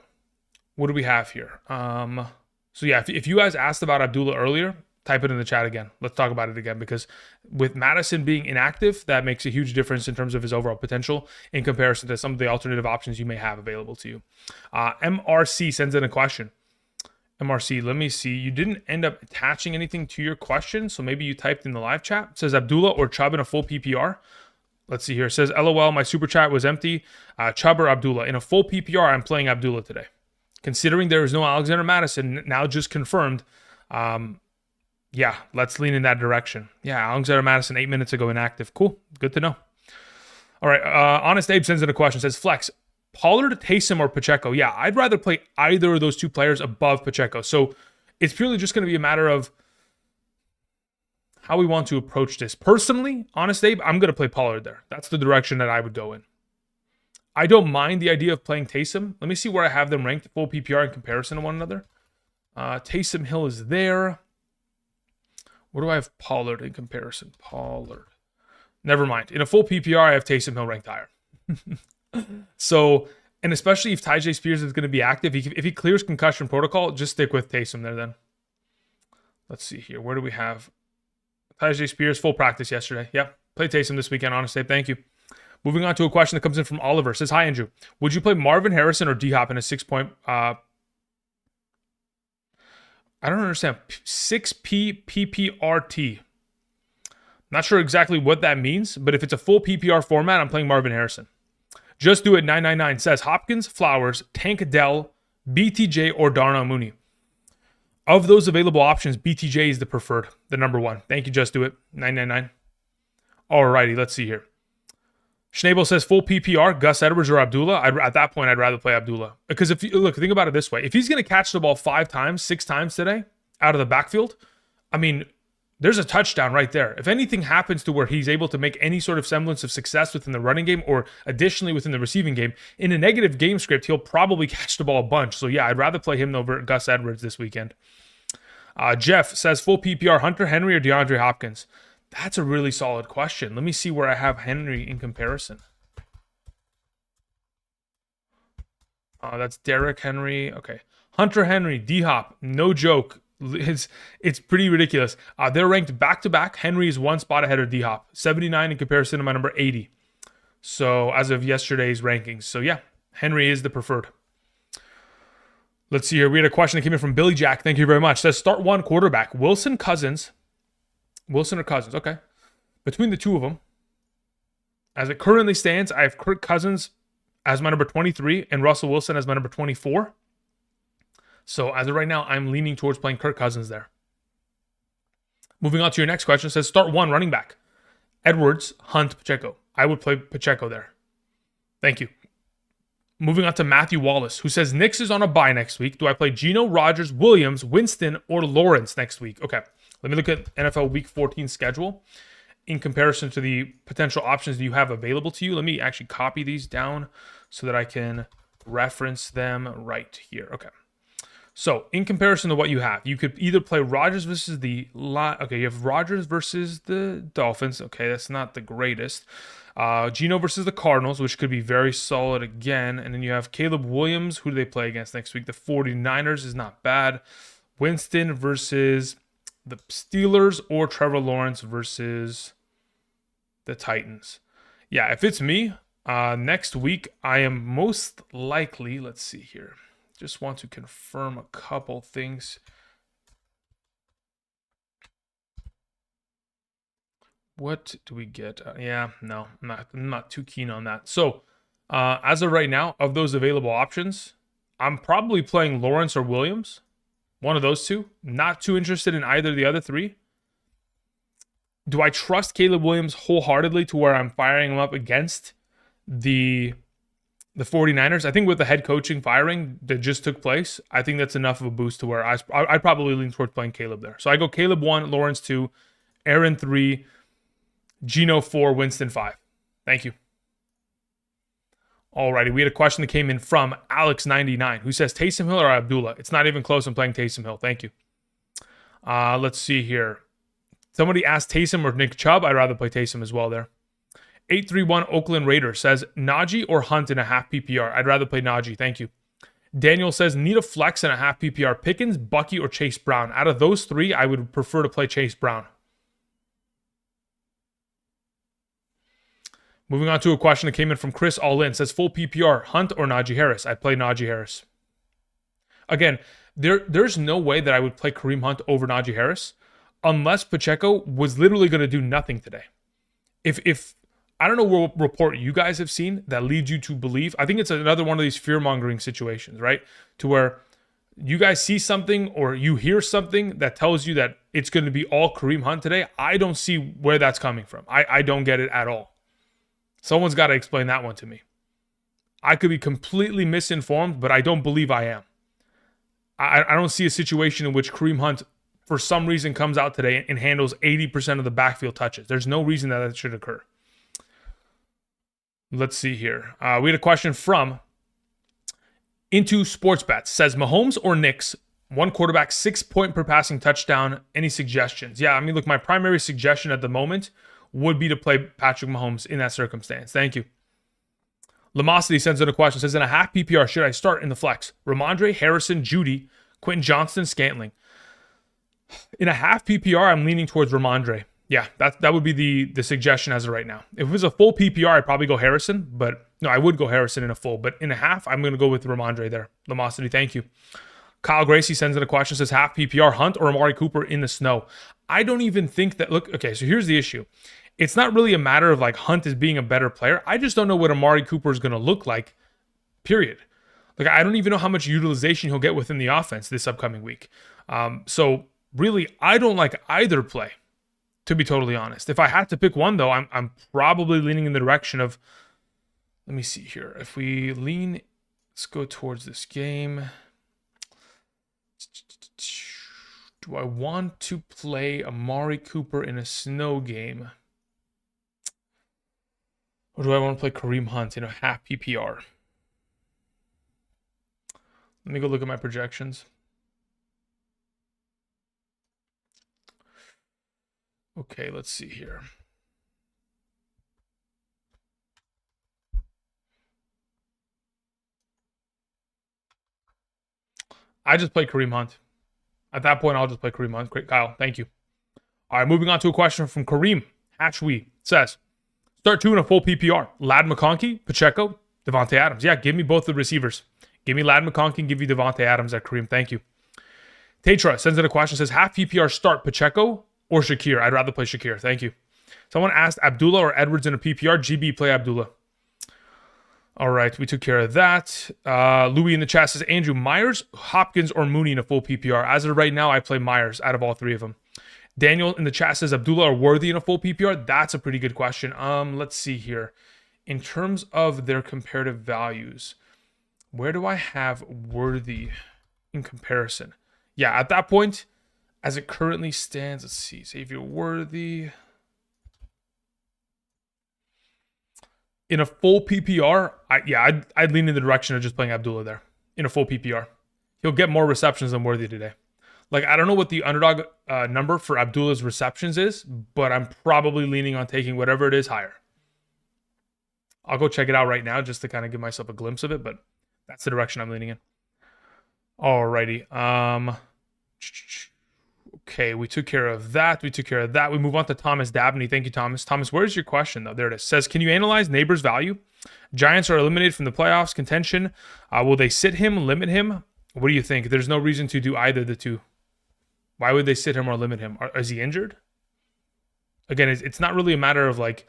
what do we have here? So yeah, if you guys asked about Abdullah earlier, type it in the chat again. Let's talk about it again, because with Madison being inactive, that makes a huge difference in terms of his overall potential in comparison to some of the alternative options you may have available to you. MRC sends in a question. MRC, let me see. You didn't end up attaching anything to your question, so maybe you typed in the live chat. It says Abdullah or Chubb in a full PPR. Let's see here. It says, LOL, my super chat was empty. Chubb or Abdullah. In a full PPR, I'm playing Abdullah today. Considering there is no Alexander Madison, now just confirmed, yeah, let's lean in that direction. Yeah, Alexander Madison 8 minutes ago inactive. Cool. Good to know. All right. Honest Abe sends in a question. Says, Flex, Pollard, Taysom, or Pacheco? Yeah, I'd rather play either of those two players above Pacheco. So it's purely just going to be a matter of how we want to approach this. Personally, Honest Abe, I'm going to play Pollard there. That's the direction that I would go in. I don't mind the idea of playing Taysom. Let me see where I have them ranked full PPR in comparison to one another. Taysom Hill is there. Where do I have Pollard in comparison? Pollard. Never mind. In a full PPR, I have Taysom Hill ranked higher. So, and especially if Tyjae Spears is going to be active, if he clears concussion protocol, just stick with Taysom there then. Let's see here. Where do we have Tyjae Spears? Full practice yesterday. Yep. Play Taysom this weekend, honestly. Thank you. Moving on to a question that comes in from Oliver. Says, hi, Andrew. Would you play Marvin Harrison or D-Hop in a 6-point... I don't understand. 6P PPRT. Not sure exactly what that means, but if it's a full PPR format, I'm playing Marvin Harrison. Just Do It 999 says Hopkins, Flowers, Tank Dell, BTJ, or Darnell Mooney. Of those available options, BTJ is the preferred, the number one. Thank you, Just Do It 999. Alrighty, let's see here. Schnabel says full PPR, Gus Edwards or Abdullah. At that point, I'd rather play Abdullah. Because if you look, think about it this way. If he's going to catch the ball 5 times, 6 times today out of the backfield, I mean, there's a touchdown right there. If anything happens to where he's able to make any sort of semblance of success within the running game or additionally within the receiving game, in a negative game script, he'll probably catch the ball a bunch. So yeah, I'd rather play him over Gus Edwards this weekend. Jeff says full PPR, Hunter Henry or DeAndre Hopkins? That's a really solid question. Let me see where I have Henry in comparison. That's Derrick Henry. Okay. Hunter Henry, D-Hop, no joke. It's pretty ridiculous. They're ranked back-to-back. Henry is 1 spot ahead of D-Hop. 79 in comparison to my number 80. So as of yesterday's rankings. So yeah, Henry is the preferred. Let's see here. We had a question that came in from Billy Jack. Thank you very much. It says start 1 quarterback. Wilson or Cousins? Okay. Between the two of them, as it currently stands, I have Kirk Cousins as my number 23 and Russell Wilson as my number 24. So as of right now, I'm leaning towards playing Kirk Cousins there. Moving on to your next question, it says start 1 running back. Edwards, Hunt, Pacheco. I would play Pacheco there. Thank you. Moving on to Matthew Wallace, who says Knicks is on a bye next week. Do I play Geno, Rodgers, Williams, Winston, or Lawrence next week? Okay, let me look at NFL Week 14 schedule in comparison to the potential options that you have available to you. Let me actually copy these down so that I can reference them right here. Okay. So, in comparison to what you have, you could either play Rodgers versus you have Rodgers versus the Dolphins. Okay, that's not the greatest. Geno versus the Cardinals, which could be very solid again. And then you have Caleb Williams. Who do they play against next week? The 49ers is not bad. Winston versus the Steelers, or Trevor Lawrence versus the Titans. Yeah, if it's me, next week I am most likely, let's see here. Just want to confirm a couple things. What do we get? Yeah, no, I'm not too keen on that. So, as of right now, of those available options, I'm probably playing Lawrence or Williams. One of those two. Not too interested in either of the other three. Do I trust Caleb Williams wholeheartedly to where I'm firing him up against the 49ers? I think with the head coaching firing that just took place, I think that's enough of a boost to where I'd probably lean towards playing Caleb there. So I go Caleb 1, Lawrence 2, Aaron 3, Geno 4, Winston 5. Thank you. Alrighty, we had a question that came in from Alex99, who says Taysom Hill or Abdullah. It's not even close. I'm playing Taysom Hill. Thank you. Let's see here. Somebody asked Taysom or Nick Chubb. I'd rather play Taysom as well there. 831 Oakland Raiders says Najee or Hunt in a half PPR. I'd rather play Najee. Thank you. Daniel says need a flex in a half PPR. Pickens, Bucky, or Chase Brown. Out of those three, I would prefer to play Chase Brown. Moving on to a question that came in from Chris All In. Says full PPR, Hunt or Najee Harris. I'd play Najee Harris. Again, there's no way that I would play Kareem Hunt over Najee Harris unless Pacheco was literally going to do nothing today. If I don't know what report you guys have seen that leads you to believe, I think it's another one of these fear-mongering situations, right? To where you guys see something or you hear something that tells you that it's going to be all Kareem Hunt today. I don't see where that's coming from. I don't get it at all. Someone's got to explain that one to me. I could be completely misinformed, but I don't believe I am. I don't see a situation in which Kareem Hunt, for some reason, comes out today and handles 80% of the backfield touches. There's no reason that should occur. Let's see here. We had a question from Into Sports Bets. Says Mahomes or Knicks, one quarterback, 6 point per passing touchdown. Any suggestions? Yeah, I mean, look, my primary suggestion at the moment would be to play Patrick Mahomes in that circumstance. Thank you. Lamosity sends in a question. Says, in a half PPR, should I start in the flex? Ramondre, Harrison, Judy, Quentin Johnston, Scantling. In a half PPR, I'm leaning towards Ramondre. Yeah, that would be the suggestion as of right now. If it was a full PPR, I'd probably go Harrison. But no, I would go Harrison in a full. But in a half, I'm going to go with Ramondre there. Lamosity, thank you. Kyle Gracie sends in a question. Says, half PPR, Hunt or Amari Cooper in the snow? I don't even think that, look, okay, so here's the issue. It's not really a matter of like Hunt is being a better player. I just don't know what Amari Cooper is going to look like, period. Like, I don't even know how much utilization he'll get within the offense this upcoming week. So really, I don't like either play, to be totally honest. If I had to pick one, though, I'm probably leaning in the direction of, let me see here. If we lean, let's go towards this game. Do I want to play Amari Cooper in a snow game? Or do I want to play Kareem Hunt in a half PPR? Let me go look at my projections. Okay, let's see here. I just play Kareem Hunt. At that point, I'll just play Kareem Hunt. Great, Kyle. Thank you. All right, moving on to a question from Kareem Hatchwe. Says, start two in a full PPR. Lad McConkey, Pacheco, Devontae Adams. Yeah, give me both the receivers. Give me Lad McConkey and give you Devontae Adams at Kareem. Thank you. Tetra sends in a question. Says, half PPR start Pacheco or Shakir? I'd rather play Shakir. Thank you. Someone asked Abdullah or Edwards in a PPR. GB, play Abdullah. All right, we took care of that. Louis in the chat says, Andrew, Myers, Hopkins, or Mooney in a full PPR? As of right now, I play Myers out of all three of them. Daniel in the chat says, Abdullah or Worthy in a full PPR? That's a pretty good question. Let's see here. In terms of their comparative values, where do I have Worthy in comparison? Yeah, at that point, as it currently stands, let's see. Xavier Worthy. In a full PPR, I'd lean in the direction of just playing Abdullah there. In a full PPR. He'll get more receptions than Worthy today. Like, I don't know what the underdog number for Abdullah's receptions is, but I'm probably leaning on taking whatever it is higher. I'll go check it out right now just to kind of give myself a glimpse of it, but that's the direction I'm leaning in. Alrighty. Okay, we took care of that. We move on to Thomas Dabney. Thank you, Thomas. Thomas, where's your question, though? There it is. Says, can you analyze Neighbor's value? Giants are eliminated from the playoffs contention. Will they sit him, limit him? What do you think? There's no reason to do either of the two. Why would they sit him or limit him? Is he injured? Again, it's not really a matter of like,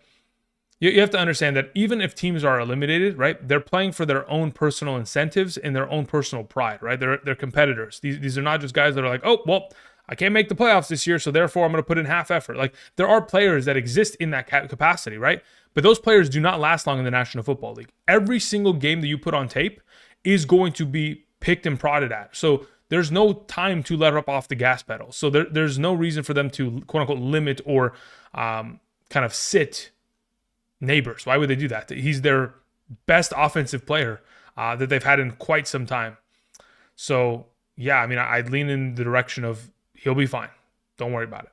you have to understand that even if teams are eliminated, right, they're playing for their own personal incentives and their own personal pride, right? They're competitors. These are not just guys that are like, oh, well, I can't make the playoffs this year, so therefore I'm going to put in half effort. Like, there are players that exist in that capacity, right? But those players do not last long in the National Football League. Every single game that you put on tape is going to be picked and prodded at. So there's no time to let up off the gas pedal. So there's no reason for them to, quote unquote, limit or kind of sit Neighbors. Why would they do that? He's their best offensive player that they've had in quite some time. So, yeah, I mean, I'd lean in the direction of he'll be fine. Don't worry about it.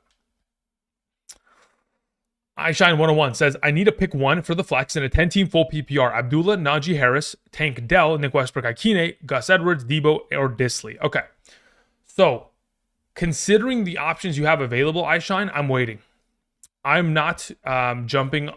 iShine101 says, I need a pick one for the flex in a 10-team full PPR. Abdullah, Najee Harris, Tank Dell, Nick Westbrook, Ikine, Gus Edwards, Debo, or Disley. Okay. So, considering the options you have available, iShine, I'm waiting. I'm not jumping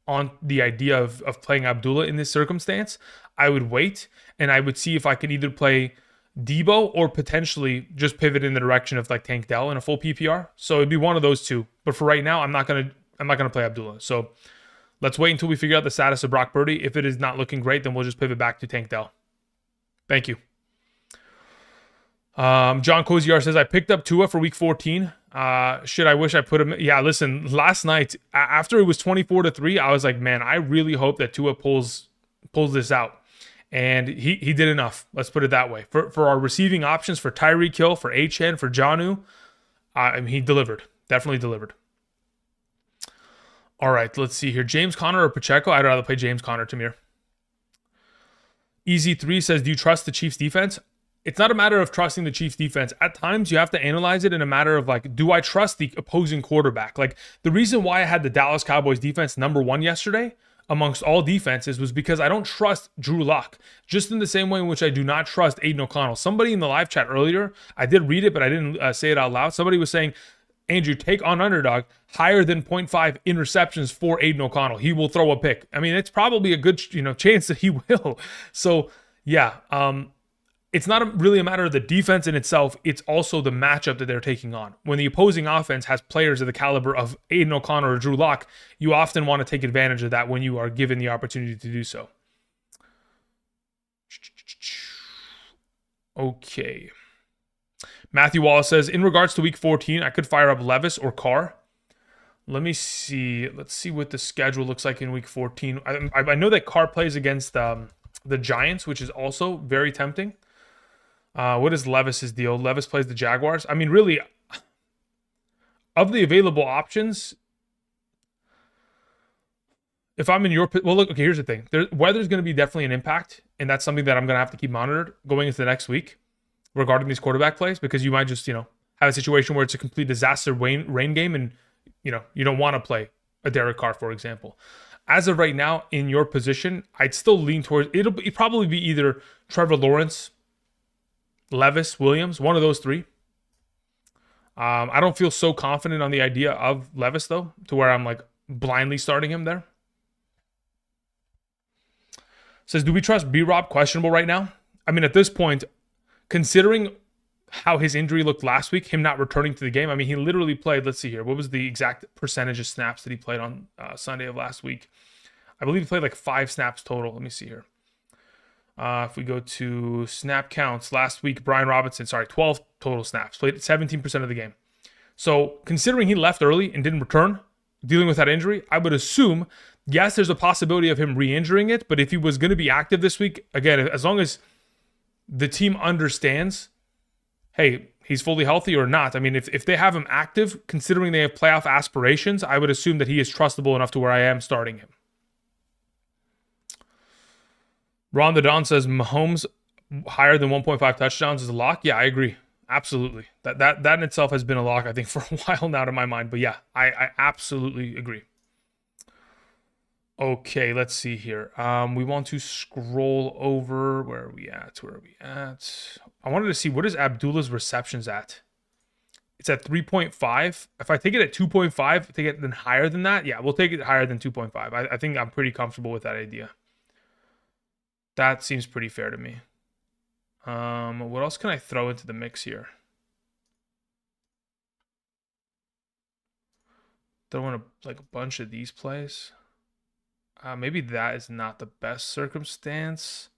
on the idea of playing Abdullah in this circumstance. I would wait, and I would see if I could either play Debo or potentially just pivot in the direction of like Tank Dell in a full PPR. So it'd be one of those two. But for right now, I'm not gonna play Abdullah. So let's wait until we figure out the status of Brock Purdy. If it is not looking great, then we'll just pivot back to Tank Dell. Thank you. John Cozier says, I picked up Tua for week 14. Shit, I wish I put him. Yeah, listen, last night, after it was 24-3, I was like, man, I really hope that Tua pulls this out. And he did enough. Let's put it that way. For our receiving options, for Tyreek Hill, for H.N., for Jonnu, he delivered. Definitely delivered. All right, let's see here. James Conner or Pacheco? I'd rather play James Conner, Tamir. Easy3 says, do you trust the Chiefs defense? It's not a matter of trusting the Chiefs defense. At times, you have to analyze it in a matter of like, do I trust the opposing quarterback? Like, the reason why I had the Dallas Cowboys defense #1 yesterday amongst all defenses was because I don't trust Drew Lock, just in the same way in which I do not trust Aiden O'Connell. Somebody in the live chat earlier, I did read it, but I didn't say it out loud. Somebody was saying, Andrew, take on Underdog higher than 0.5 interceptions for Aiden O'Connell. He will throw a pick. I mean, it's probably a good chance that he will. So, yeah, it's not really a matter of the defense in itself. It's also the matchup that they're taking on. When the opposing offense has players of the caliber of Aiden O'Connell or Drew Lock, you often want to take advantage of that when you are given the opportunity to do so. Okay. Matthew Wallace says, in regards to week 14, I could fire up Levis or Carr. Let me see. Let's see what the schedule looks like in week 14. I know that Carr plays against the Giants, which is also very tempting. What is Levis's deal? Levis plays the Jaguars. I mean, really, of the available options, if I'm in your... Well, look, okay, here's the thing. Weather's going to be definitely an impact, and that's something that I'm going to have to keep monitored going into the next week regarding these quarterback plays, because you might just, have a situation where it's a complete disaster rain game, and, you don't want to play a Derek Carr, for example. As of right now, in your position, I'd still lean towards... It'd probably be either Trevor Lawrence, Levis, Williams, one of those three. I don't feel so confident on the idea of Levis, though, to where I'm like blindly starting him there. Says, do we trust B-Rob? Questionable right now. I mean, at this point, considering how his injury looked last week, him not returning to the game, I mean, he literally played, let's see here, what was the exact percentage of snaps that he played on Sunday of last week? I believe he played like 5 snaps total. Let me see here. If we go to snap counts, last week, Brian Robinson, 12 total snaps, played 17% of the game. So considering he left early and didn't return, dealing with that injury, I would assume, yes, there's a possibility of him re-injuring it, but if he was going to be active this week, again, as long as the team understands, hey, he's fully healthy or not. I mean, if they have him active, considering they have playoff aspirations, I would assume that he is trustable enough to where I am starting him. Ron the Don says Mahomes higher than 1.5 touchdowns is a lock. Yeah, I agree. Absolutely. That in itself has been a lock, I think, for a while now to my mind. But yeah, I absolutely agree. Okay, let's see here. We want to scroll over. Where are we at? Where are we at? I wanted to see, what is Abdullah's receptions at? It's at 3.5. If I take it at 2.5, take it then higher than that. Yeah, we'll take it higher than 2.5. I think I'm pretty comfortable with that idea. That seems pretty fair to me. What else can I throw into the mix here? Throw in like a bunch of these plays. Maybe that is not the best circumstance.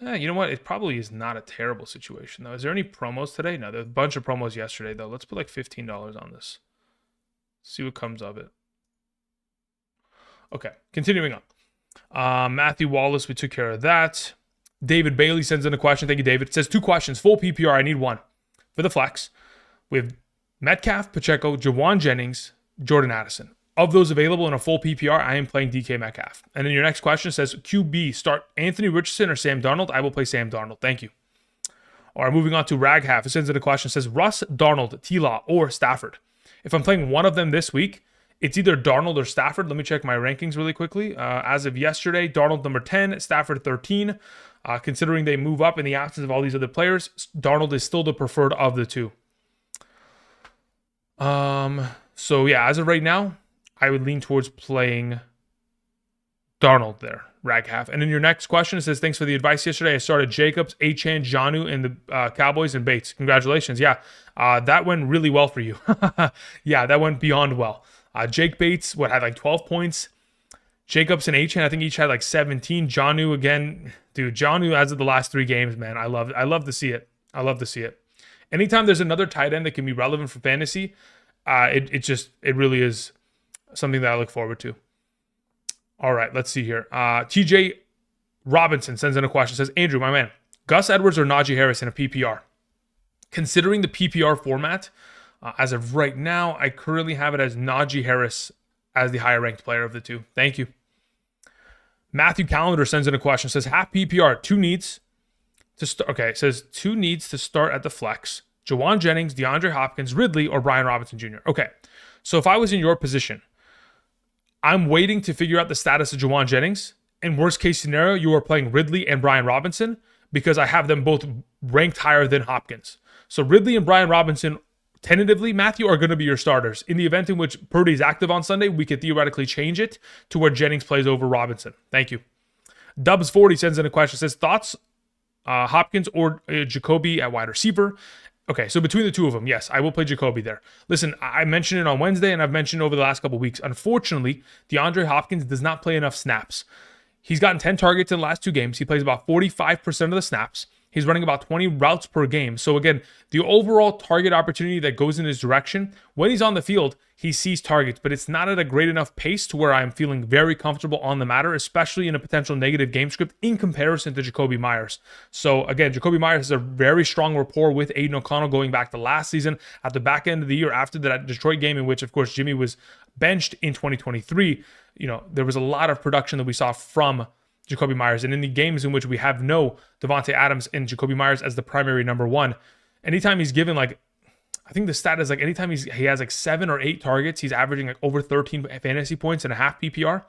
You know what? It probably is not a terrible situation, though. Is there any promos today? No, there's a bunch of promos yesterday, though. Let's put like $15 on this. See what comes of it. Okay, continuing on. Matthew Wallace, we took care of that. David Bailey sends in a question. Thank you, David. It says 2 questions. Full PPR. I need 1 for the flex. We have Metcalf, Pacheco, Jawan Jennings, Jordan Addison. Of those available in a full PPR, I am playing DK Metcalf. And then your next question says, QB, start Anthony Richardson or Sam Darnold? I will play Sam Darnold. Thank you. All right, moving on to Raghalf. It sends in a question. It says, Russ, Darnold, T-Law, or Stafford. If I'm playing one of them this week, it's either Darnold or Stafford. Let me check my rankings really quickly. As of yesterday, Darnold number 10, Stafford 13. Considering they move up in the absence of all these other players, Darnold is still the preferred of the two. So yeah, as of right now, I would lean towards playing Darnold there, Raghalf. And then your next question, it says, thanks for the advice yesterday. I started Jacobs, Achane, Jonnu, and the Cowboys and Bates. Congratulations. Yeah, that went really well for you. Yeah, that went beyond well. Jake Bates, had like 12 points. Jacobs and Achane, I think each had like 17. Jonnu again, dude, Jonnu as of the last 3 games, man, I love to see it. I love to see it. Anytime there's another tight end that can be relevant for fantasy, it really is something that I look forward to. All right, let's see here. TJ Robinson sends in a question. Says, Andrew, my man, Gus Edwards or Najee Harris in a PPR? Considering the PPR format, as of right now, I currently have it as Najee Harris as the higher ranked player of the two. Thank you. Matthew Callender sends in a question. Says, half PPR, 2 needs to start. Okay, it says 2 needs to start at the flex. Jawan Jennings, DeAndre Hopkins, Ridley, or Brian Robinson Jr. Okay, so if I was in your position, I'm waiting to figure out the status of Jawan Jennings. In worst case scenario, you are playing Ridley and Brian Robinson because I have them both ranked higher than Hopkins. So Ridley and Brian Robinson, tentatively, Matthew, are going to be your starters. In the event in which Purdy is active on Sunday, we could theoretically change it to where Jennings plays over Robinson. Thank you. Dubs40 sends in a question. Says, thoughts, Hopkins or Jacoby at wide receiver? Okay, so between the two of them, yes, I will play Jacoby there. Listen, I mentioned it on Wednesday, and I've mentioned over the last couple of weeks. Unfortunately, DeAndre Hopkins does not play enough snaps. He's gotten 10 targets in the last 2 games. He plays about 45% of the snaps. He's running about 20 routes per game. So again, the overall target opportunity that goes in his direction, when he's on the field, he sees targets, but it's not at a great enough pace to where I'm feeling very comfortable on the matter, especially in a potential negative game script in comparison to Jacoby Myers. So again, Jacoby Myers has a very strong rapport with Aiden O'Connell going back to last season at the back end of the year after that Detroit game in which, of course, Jimmy was benched in 2023. There was a lot of production that we saw from Jacoby Myers. And in the games in which we have no Devontae Adams and Jacoby Myers as the primary number 1, anytime he's given I think the stat is anytime he has 7 or 8 targets, he's averaging over 13 fantasy points and a half PPR.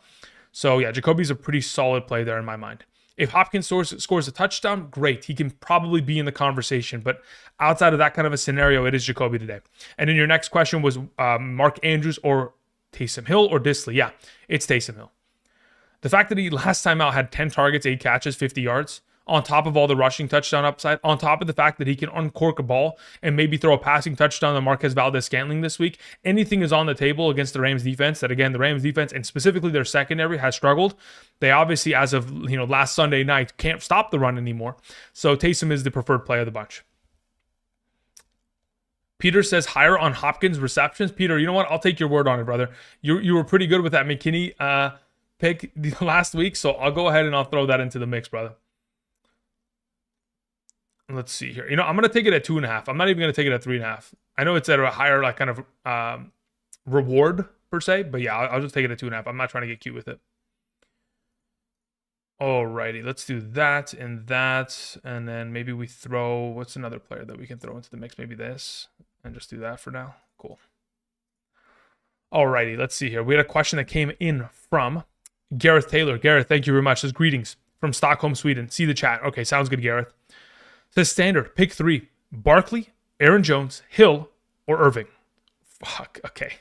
So yeah, Jacoby's a pretty solid play there in my mind. If Hopkins scores a touchdown, great. He can probably be in the conversation. But outside of that kind of a scenario, it is Jacoby today. And then your next question was Mark Andrews or Taysom Hill or Disley. Yeah, it's Taysom Hill. The fact that he last time out had 10 targets, 8 catches, 50 yards, on top of all the rushing touchdown upside, on top of the fact that he can uncork a ball and maybe throw a passing touchdown to Marquez Valdez-Scantling this week, anything is on the table against the Rams defense. That again, the Rams defense and specifically their secondary has struggled. They obviously, as of last Sunday night, can't stop the run anymore. So Taysom is the preferred play of the bunch. Peter says higher on Hopkins receptions. Peter, you know what? I'll take your word on it, brother. You were pretty good with that McKinney pick last week, so I'll go ahead and I'll throw that into the mix, brother. Let's see here. I'm going to take it at 2.5. I'm not even going to take it at 3.5. I know it's at a higher kind of reward per se, but yeah, I'll just take it at 2.5. I'm not trying to get cute with it. Alrighty, let's do that, and then maybe we throw, what's another player that we can throw into the mix? Maybe this, and just do that for now. Cool. Alrighty, let's see here. We had a question that came in from Gareth Taylor. Gareth, thank you very much. Says greetings from Stockholm, Sweden. See the chat. Okay, sounds good, Gareth. Says standard, pick 3. Barkley, Aaron Jones, Hill, or Irving. Fuck, okay.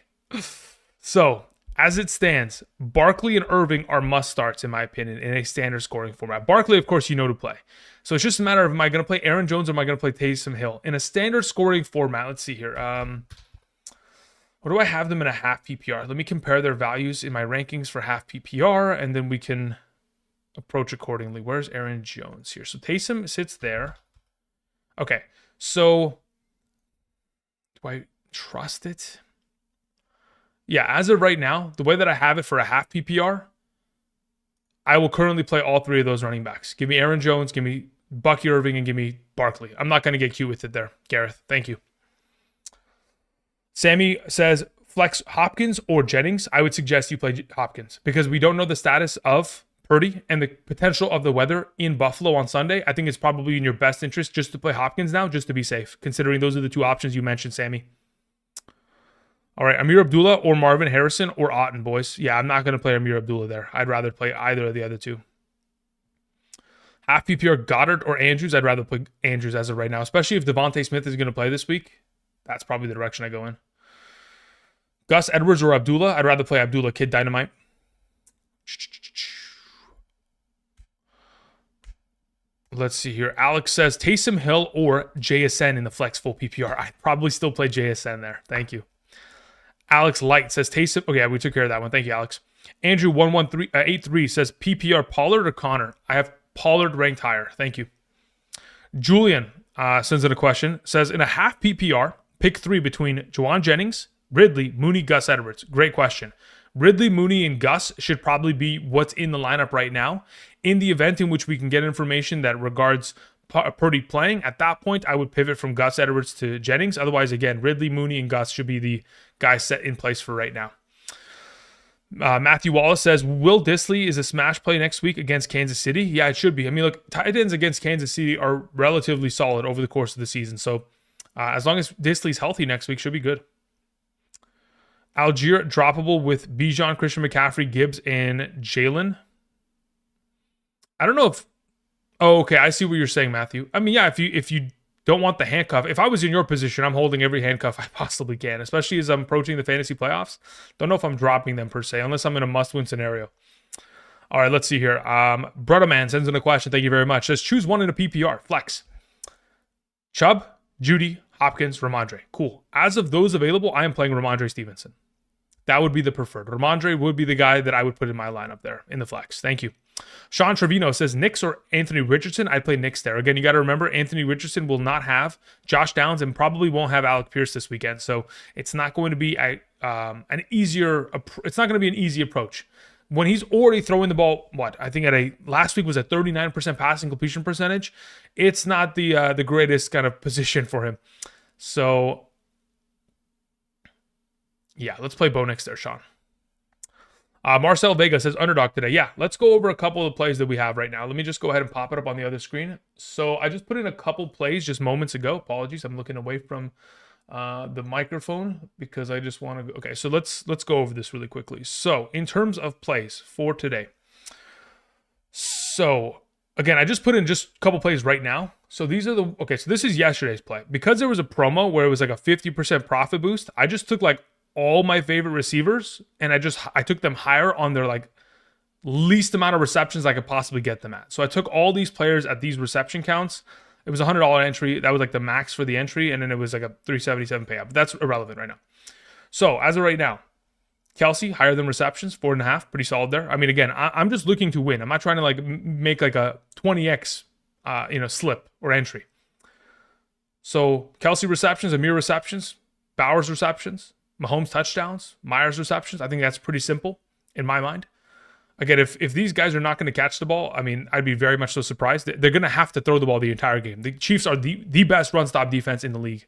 So, as it stands, Barkley and Irving are must-starts, in my opinion, in a standard scoring format. Barkley, of course, you know to play. So it's just a matter of, am I going to play Aaron Jones or am I going to play Taysom Hill? In a standard scoring format, let's see here. What do I have them in a half PPR? Let me compare their values in my rankings for half PPR, and then we can approach accordingly. Where's Aaron Jones here? So Taysom sits there. Okay, so do I trust it? Yeah, as of right now, the way that I have it for a half PPR, I will currently play all 3 of those running backs. Give me Aaron Jones, give me Bucky Irving, and give me Barkley. I'm not going to get cute with it there, Gareth. Thank you. Sammy says, flex Hopkins or Jennings. I would suggest you play Hopkins because we don't know the status of Purdy and the potential of the weather in Buffalo on Sunday. I think it's probably in your best interest just to play Hopkins now, just to be safe, considering those are the 2 options you mentioned, Sammy. All right, Amir Abdullah or Marvin Harrison or Otten, boys. Yeah, I'm not going to play Amir Abdullah there. I'd rather play either of the other 2. Half PPR, Goddard or Andrews. I'd rather play Andrews as of right now, especially if Devontae Smith is going to play this week. That's probably the direction I go in. Gus Edwards or Abdullah. I'd rather play Abdullah, Kid Dynamite. Let's see here. Alex says Taysom Hill or JSN in the flex full PPR. I'd probably still play JSN there. Thank you. Alex Light says Taysom. Okay, we took care of that one. Thank you, Alex. Andrew 11383 says PPR Pollard or Connor. I have Pollard ranked higher. Thank you. Julian sends in a question. Says in a half PPR, pick 3 between Juwan Jennings, Ridley, Mooney, Gus Edwards. Great question. Ridley, Mooney, and Gus should probably be what's in the lineup right now. In the event in which we can get information that regards Purdy playing, at that point, I would pivot from Gus Edwards to Jennings. Otherwise, again, Ridley, Mooney, and Gus should be the guys set in place for right now. Matthew Wallace says, Will Disley is a smash play next week against Kansas City? Yeah, it should be. I mean, look, tight ends against Kansas City are relatively solid over the course of the season. So as long as Disley's healthy next week, should be good. Algier droppable with Bijan, Christian McCaffrey, Gibbs, and Jalen. I don't know if... Oh, okay. I see what you're saying, Matthew. I mean, yeah, if you don't want the handcuff. If I was in your position, I'm holding every handcuff I possibly can, especially as I'm approaching the fantasy playoffs. Don't know if I'm dropping them per se, unless I'm in a must-win scenario. All right, let's see here. Brotherman sends in a question. Thank you very much. Says, choose one in a PPR. Flex. Chubb, Judy, Hopkins, Ramondre. Cool. As of those available, I am playing Ramondre Stevenson. That would be the preferred. Ramondre would be the guy that I would put in my lineup there in the flex. Thank you. Sean Trevino says Knicks or Anthony Richardson. I'd play Knicks there. Again, you got to remember Anthony Richardson will not have Josh Downs and probably won't have Alec Pierce this weekend. So it's not going to be an easy approach. When he's already throwing the ball, I think last week was a 39% passing completion percentage. It's not the greatest kind of position for him. So yeah, let's play Bo Nix there, Sean. Marcel Vega says Underdog today. Yeah, let's go over a couple of the plays that we have right now. Let me just go ahead and pop it up on the other screen. So I just put in a couple plays just moments ago. Apologies, I'm looking away from the microphone because I just want to. Okay, so let's go over this really quickly. So in terms of plays for today. So again, I just put in just a couple plays right now. So these are so this is yesterday's play. Because there was a promo where it was like a 50% profit boost, I just took like all my favorite receivers and I took them higher on their like least amount of receptions I could possibly get them at. So I took all these players at these reception counts. It was a $100 entry. That was like the max for the entry. And then it was like a $377 payout. But that's irrelevant right now. So as of right now, Kelsey, higher than receptions, 4.5, pretty solid there. I mean, again, I'm just looking to win. I'm not trying to like make like a 20x, slip or entry. So Kelsey receptions, Amir receptions, Bowers receptions, Mahomes touchdowns, Myers receptions. I think that's pretty simple in my mind. Again, if these guys are not going to catch the ball, I mean, I'd be very much so surprised. They're going to have to throw the ball the entire game. The Chiefs are the best run-stop defense in the league.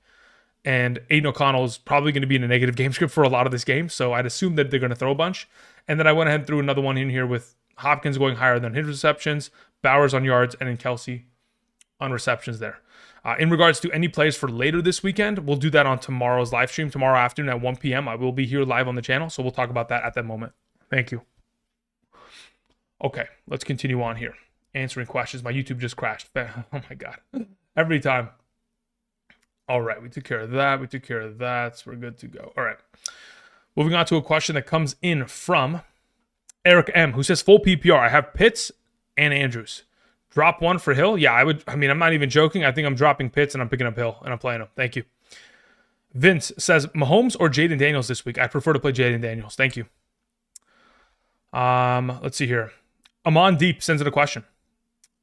And Aiden O'Connell is probably going to be in a negative game script for a lot of this game. So I'd assume that they're going to throw a bunch. And then I went ahead and threw another one in here with Hopkins going higher than his receptions, Bowers on yards, and then Kelsey on receptions there. In regards to any plays for later this weekend, we'll do that on tomorrow's live stream, tomorrow afternoon at 1 p.m. I will be here live on the channel, so we'll talk about that at that moment. Thank you. Okay, let's continue on here. Answering questions. My YouTube just crashed. Oh my God. Every time. All right, we took care of that. We took care of that. So we're good to go. All right. Moving on to a question that comes in from Eric M, who says, full PPR. I have Pitts and Andrews. Drop one for Hill? Yeah, I would. I mean, I'm not even joking. I think I'm dropping Pitts and I'm picking up Hill and I'm playing him. Thank you. Vince says, Mahomes or Jaden Daniels this week? I prefer to play Jaden Daniels. Thank you. Let's see here. Amon Deep sends in a question.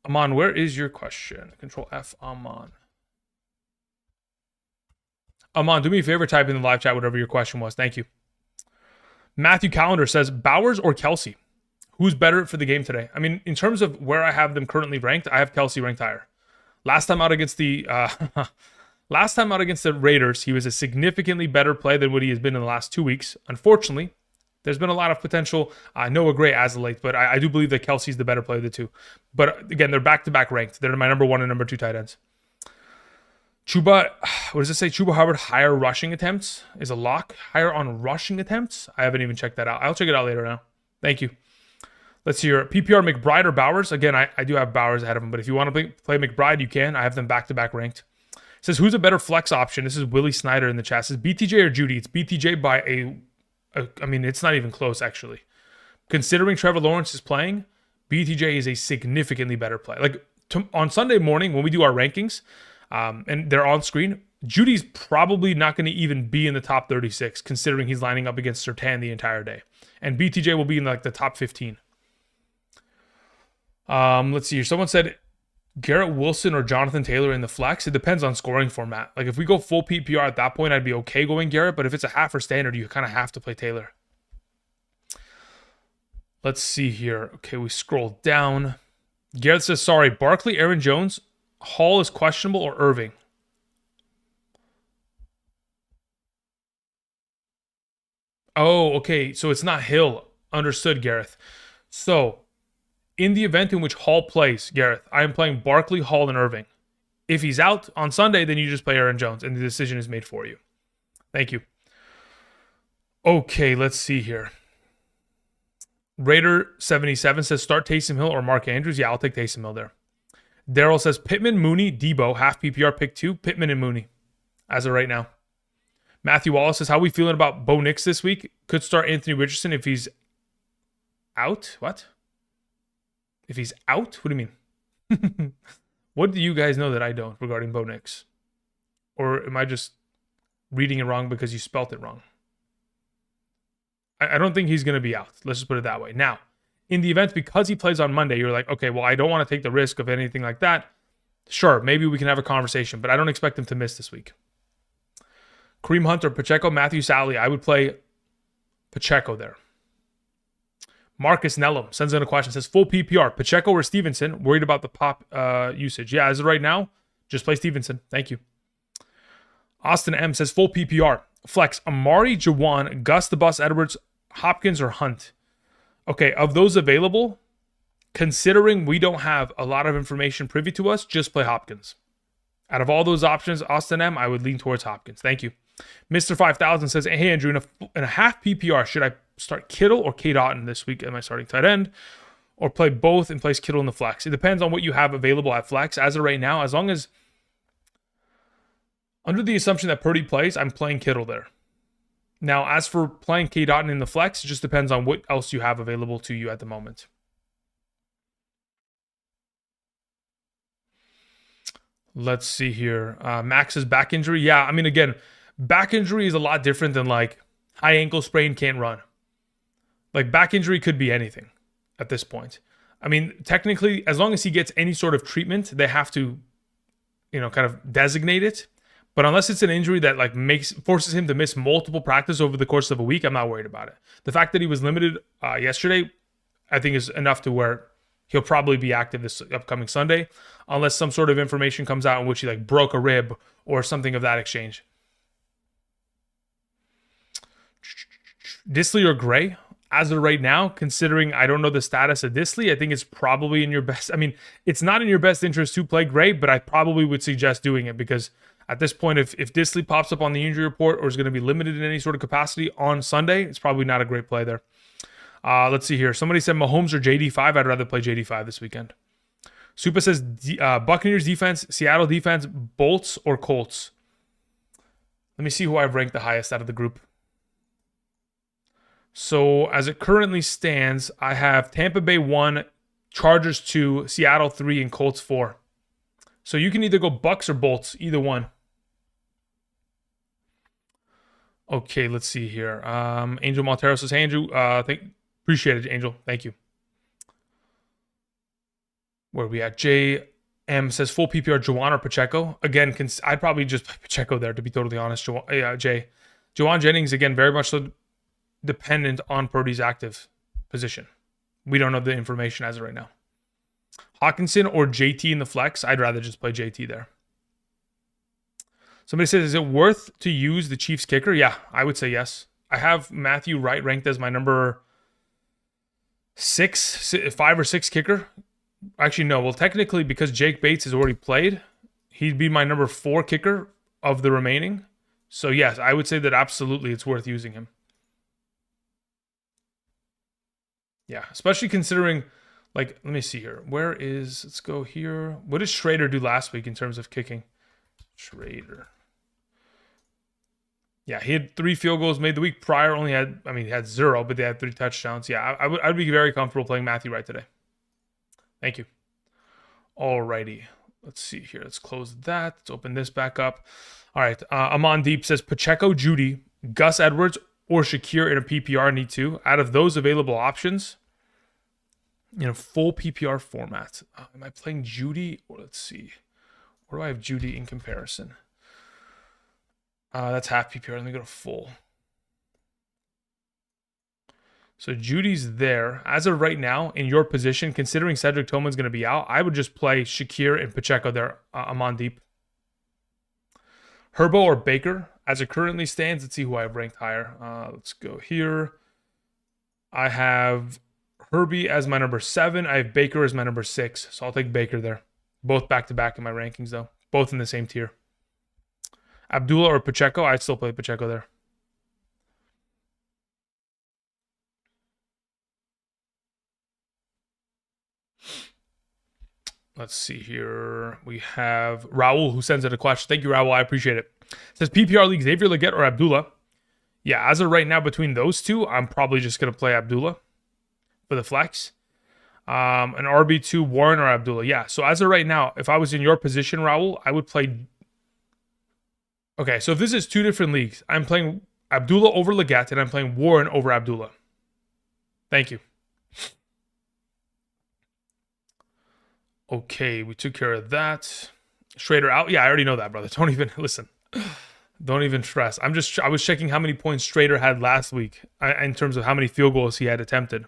Amon, where is your question? Control F, Amon. Amon, do me a favor, type in the live chat whatever your question was. Thank you. Matthew Callender says, Bowers or Kelsey? Who's better for the game today? I mean, in terms of where I have them currently ranked, I have Kelsey ranked higher. Last time out against the Raiders, he was a significantly better play than what he has been in the last 2 weeks. Unfortunately, there's been a lot of potential Noah Gray as of late, but I do believe that Kelsey's the better play of the two. But again, they're back-to-back ranked. They're my number 1 and number 2 tight ends. Chuba, what does it say? Chuba Hubbard, higher rushing attempts is a lock. Higher on rushing attempts? I haven't even checked that out. I'll check it out later now. Thank you. Let's see here. PPR McBride or Bowers? Again, I do have Bowers ahead of him, but if you want to play McBride, you can. I have them back-to-back ranked. It says, who's a better flex option? This is Willie Snyder in the chat. It says BTJ or Judy? It's BTJ by I mean, it's not even close, actually. Considering Trevor Lawrence is playing, BTJ is a significantly better play. Like, on Sunday morning, when we do our rankings, and they're on screen, Judy's probably not going to even be in the top 36, considering he's lining up against Surtain the entire day. And BTJ will be in like the top 15. Let's see here. Someone said Garrett Wilson or Jonathan Taylor in the flex. It depends on scoring format. Like if we go full PPR at that point, I'd be okay going Garrett. But if it's a half or standard, you kind of have to play Taylor. Let's see here. Okay, we scroll down. Garrett says, sorry, Barkley, Aaron Jones, Hall is questionable or Irving? Oh, okay. So it's not Hill. Understood, Gareth. So in the event in which Hall plays, Gareth, I am playing Barkley, Hall, and Irving. If he's out on Sunday, then you just play Aaron Jones, and the decision is made for you. Thank you. Okay, let's see here. Raider77 says, start Taysom Hill or Mark Andrews. Yeah, I'll take Taysom Hill there. Daryl says, Pittman, Mooney, Debo, half PPR, pick 2. Pittman and Mooney, as of right now. Matthew Wallace says, how are we feeling about Bo Nix this week? Could start Anthony Richardson if he's out. What? If he's out? What do you mean? What do you guys know that I don't regarding Bo Nix? Or am I just reading it wrong because you spelt it wrong? I don't think he's going to be out. Let's just put it that way. Now, in the event, because he plays on Monday, you're like, okay, well, I don't want to take the risk of anything like that. Sure, maybe we can have a conversation, but I don't expect him to miss this week. Kareem Hunt or Pacheco, Matthew Sally. I would play Pacheco there. Marcus Nellum sends in a question. Says, full PPR. Pacheco or Stevenson? Worried about the pop usage. Yeah, as of right now, just play Stevenson. Thank you. Austin M says, full PPR. Flex, Amari, Jawan, Gus the Bus Edwards, Hopkins, or Hunt. Okay, of those available, considering we don't have a lot of information privy to us, just play Hopkins. Out of all those options, Austin M, I would lean towards Hopkins. Thank you. Mr. 5000 says, hey, Andrew, in a half PPR, should I start Kittle or Kate Otten this week? Am I starting tight end? Or play both and place Kittle in the flex? It depends on what you have available at flex. As of right now, as long as, under the assumption that Purdy plays, I'm playing Kittle there. Now, as for playing Kate Otten in the flex, it just depends on what else you have available to you at the moment. Let's see here. Max's back injury. Yeah, I mean, again, back injury is a lot different than like high ankle sprain, can't run. Like back injury could be anything at this point. I mean, technically, as long as he gets any sort of treatment, they have to, kind of designate it. But unless it's an injury that like forces him to miss multiple practice over the course of a week, I'm not worried about it. The fact that he was limited yesterday, I think is enough to where he'll probably be active this upcoming Sunday, unless some sort of information comes out in which he like broke a rib or something of that exchange. Disley or Gray? as of right now, considering I don't know the status of Disley, I think it's probably in your best. I mean, it's not in your best interest to play Gray, but I probably would suggest doing it because at this point, if Disley pops up on the injury report or is going to be limited in any sort of capacity on Sunday, it's probably not a great play there. Let's see here. Somebody said Mahomes or JD5. I'd rather play JD5 this weekend. Supa says Buccaneers defense, Seattle defense, Bolts or Colts. Let me see who I've ranked the highest out of the group. So as it currently stands, I have Tampa Bay 1, Chargers 2, Seattle 3, and Colts 4. So you can either go Bucks or Bolts, either one. Okay, let's see here. Angel Montero says, hey, Andrew, appreciate it, Angel. Thank you. Where are we at? JM says, full PPR, Juwan or Pacheco? Again, I'd probably just play Pacheco there, to be totally honest. Jay. Juwan Jennings, again, very much so dependent on Purdy's active position. We don't know the information as of right now. Hawkinson or JT in the flex? I'd rather just play JT there. Somebody says, is it worth to use the Chiefs kicker? Yeah, I would say yes. I have Matthew Wright ranked as my number 5 or 6 kicker. Actually, no. Well, technically, because Jake Bates has already played, he'd be my number 4 kicker of the remaining. So yes, I would say that absolutely it's worth using him. Yeah, especially considering, like, let me see here. Let's go here. What did Schrader do last week in terms of kicking? Schrader. Yeah, he had 3 field goals made. The week prior he had 0, but they had 3 touchdowns. Yeah, I'd be very comfortable playing Matthew Wright today. Thank you. Alrighty. Let's see here. Let's close that. Let's open this back up. All right. Amon Deep says Pacheco, Judy, Gus Edwards, or Shakir in a PPR need to. Out of those available options, in a full PPR format, am I playing Judy? Or let's see. Where do I have Judy in comparison? That's half PPR. Let me go to full. So Judy's there. As of right now, in your position, considering Cedric Tillman's going to be out, I would just play Shakir and Pacheco there, Amon Deep. Herbo or Baker? As it currently stands, let's see who I have ranked higher. Let's go here. I have Herbie as my number 7. I have Baker as my number 6. So I'll take Baker there. Both back-to-back in my rankings, though. Both in the same tier. Abdullah or Pacheco? I'd still play Pacheco there. Let's see here. We have Raul who sends in a question. Thank you, Raul. I appreciate it. It says PPR League, Xavier Legette or Abdullah? Yeah, as of right now, between those two, I'm probably just going to play Abdullah for the flex. An RB2, Warren or Abdullah. Yeah, so as of right now, if I was in your position, Raul, I would play... Okay, so if this is 2 different leagues, I'm playing Abdullah over Legette, and I'm playing Warren over Abdullah. Thank you. Okay, we took care of that. Schrader out. Yeah, I already know that, brother. Don't even listen. Don't even stress. I was checking how many points Schrader had last week in terms of how many field goals he had attempted.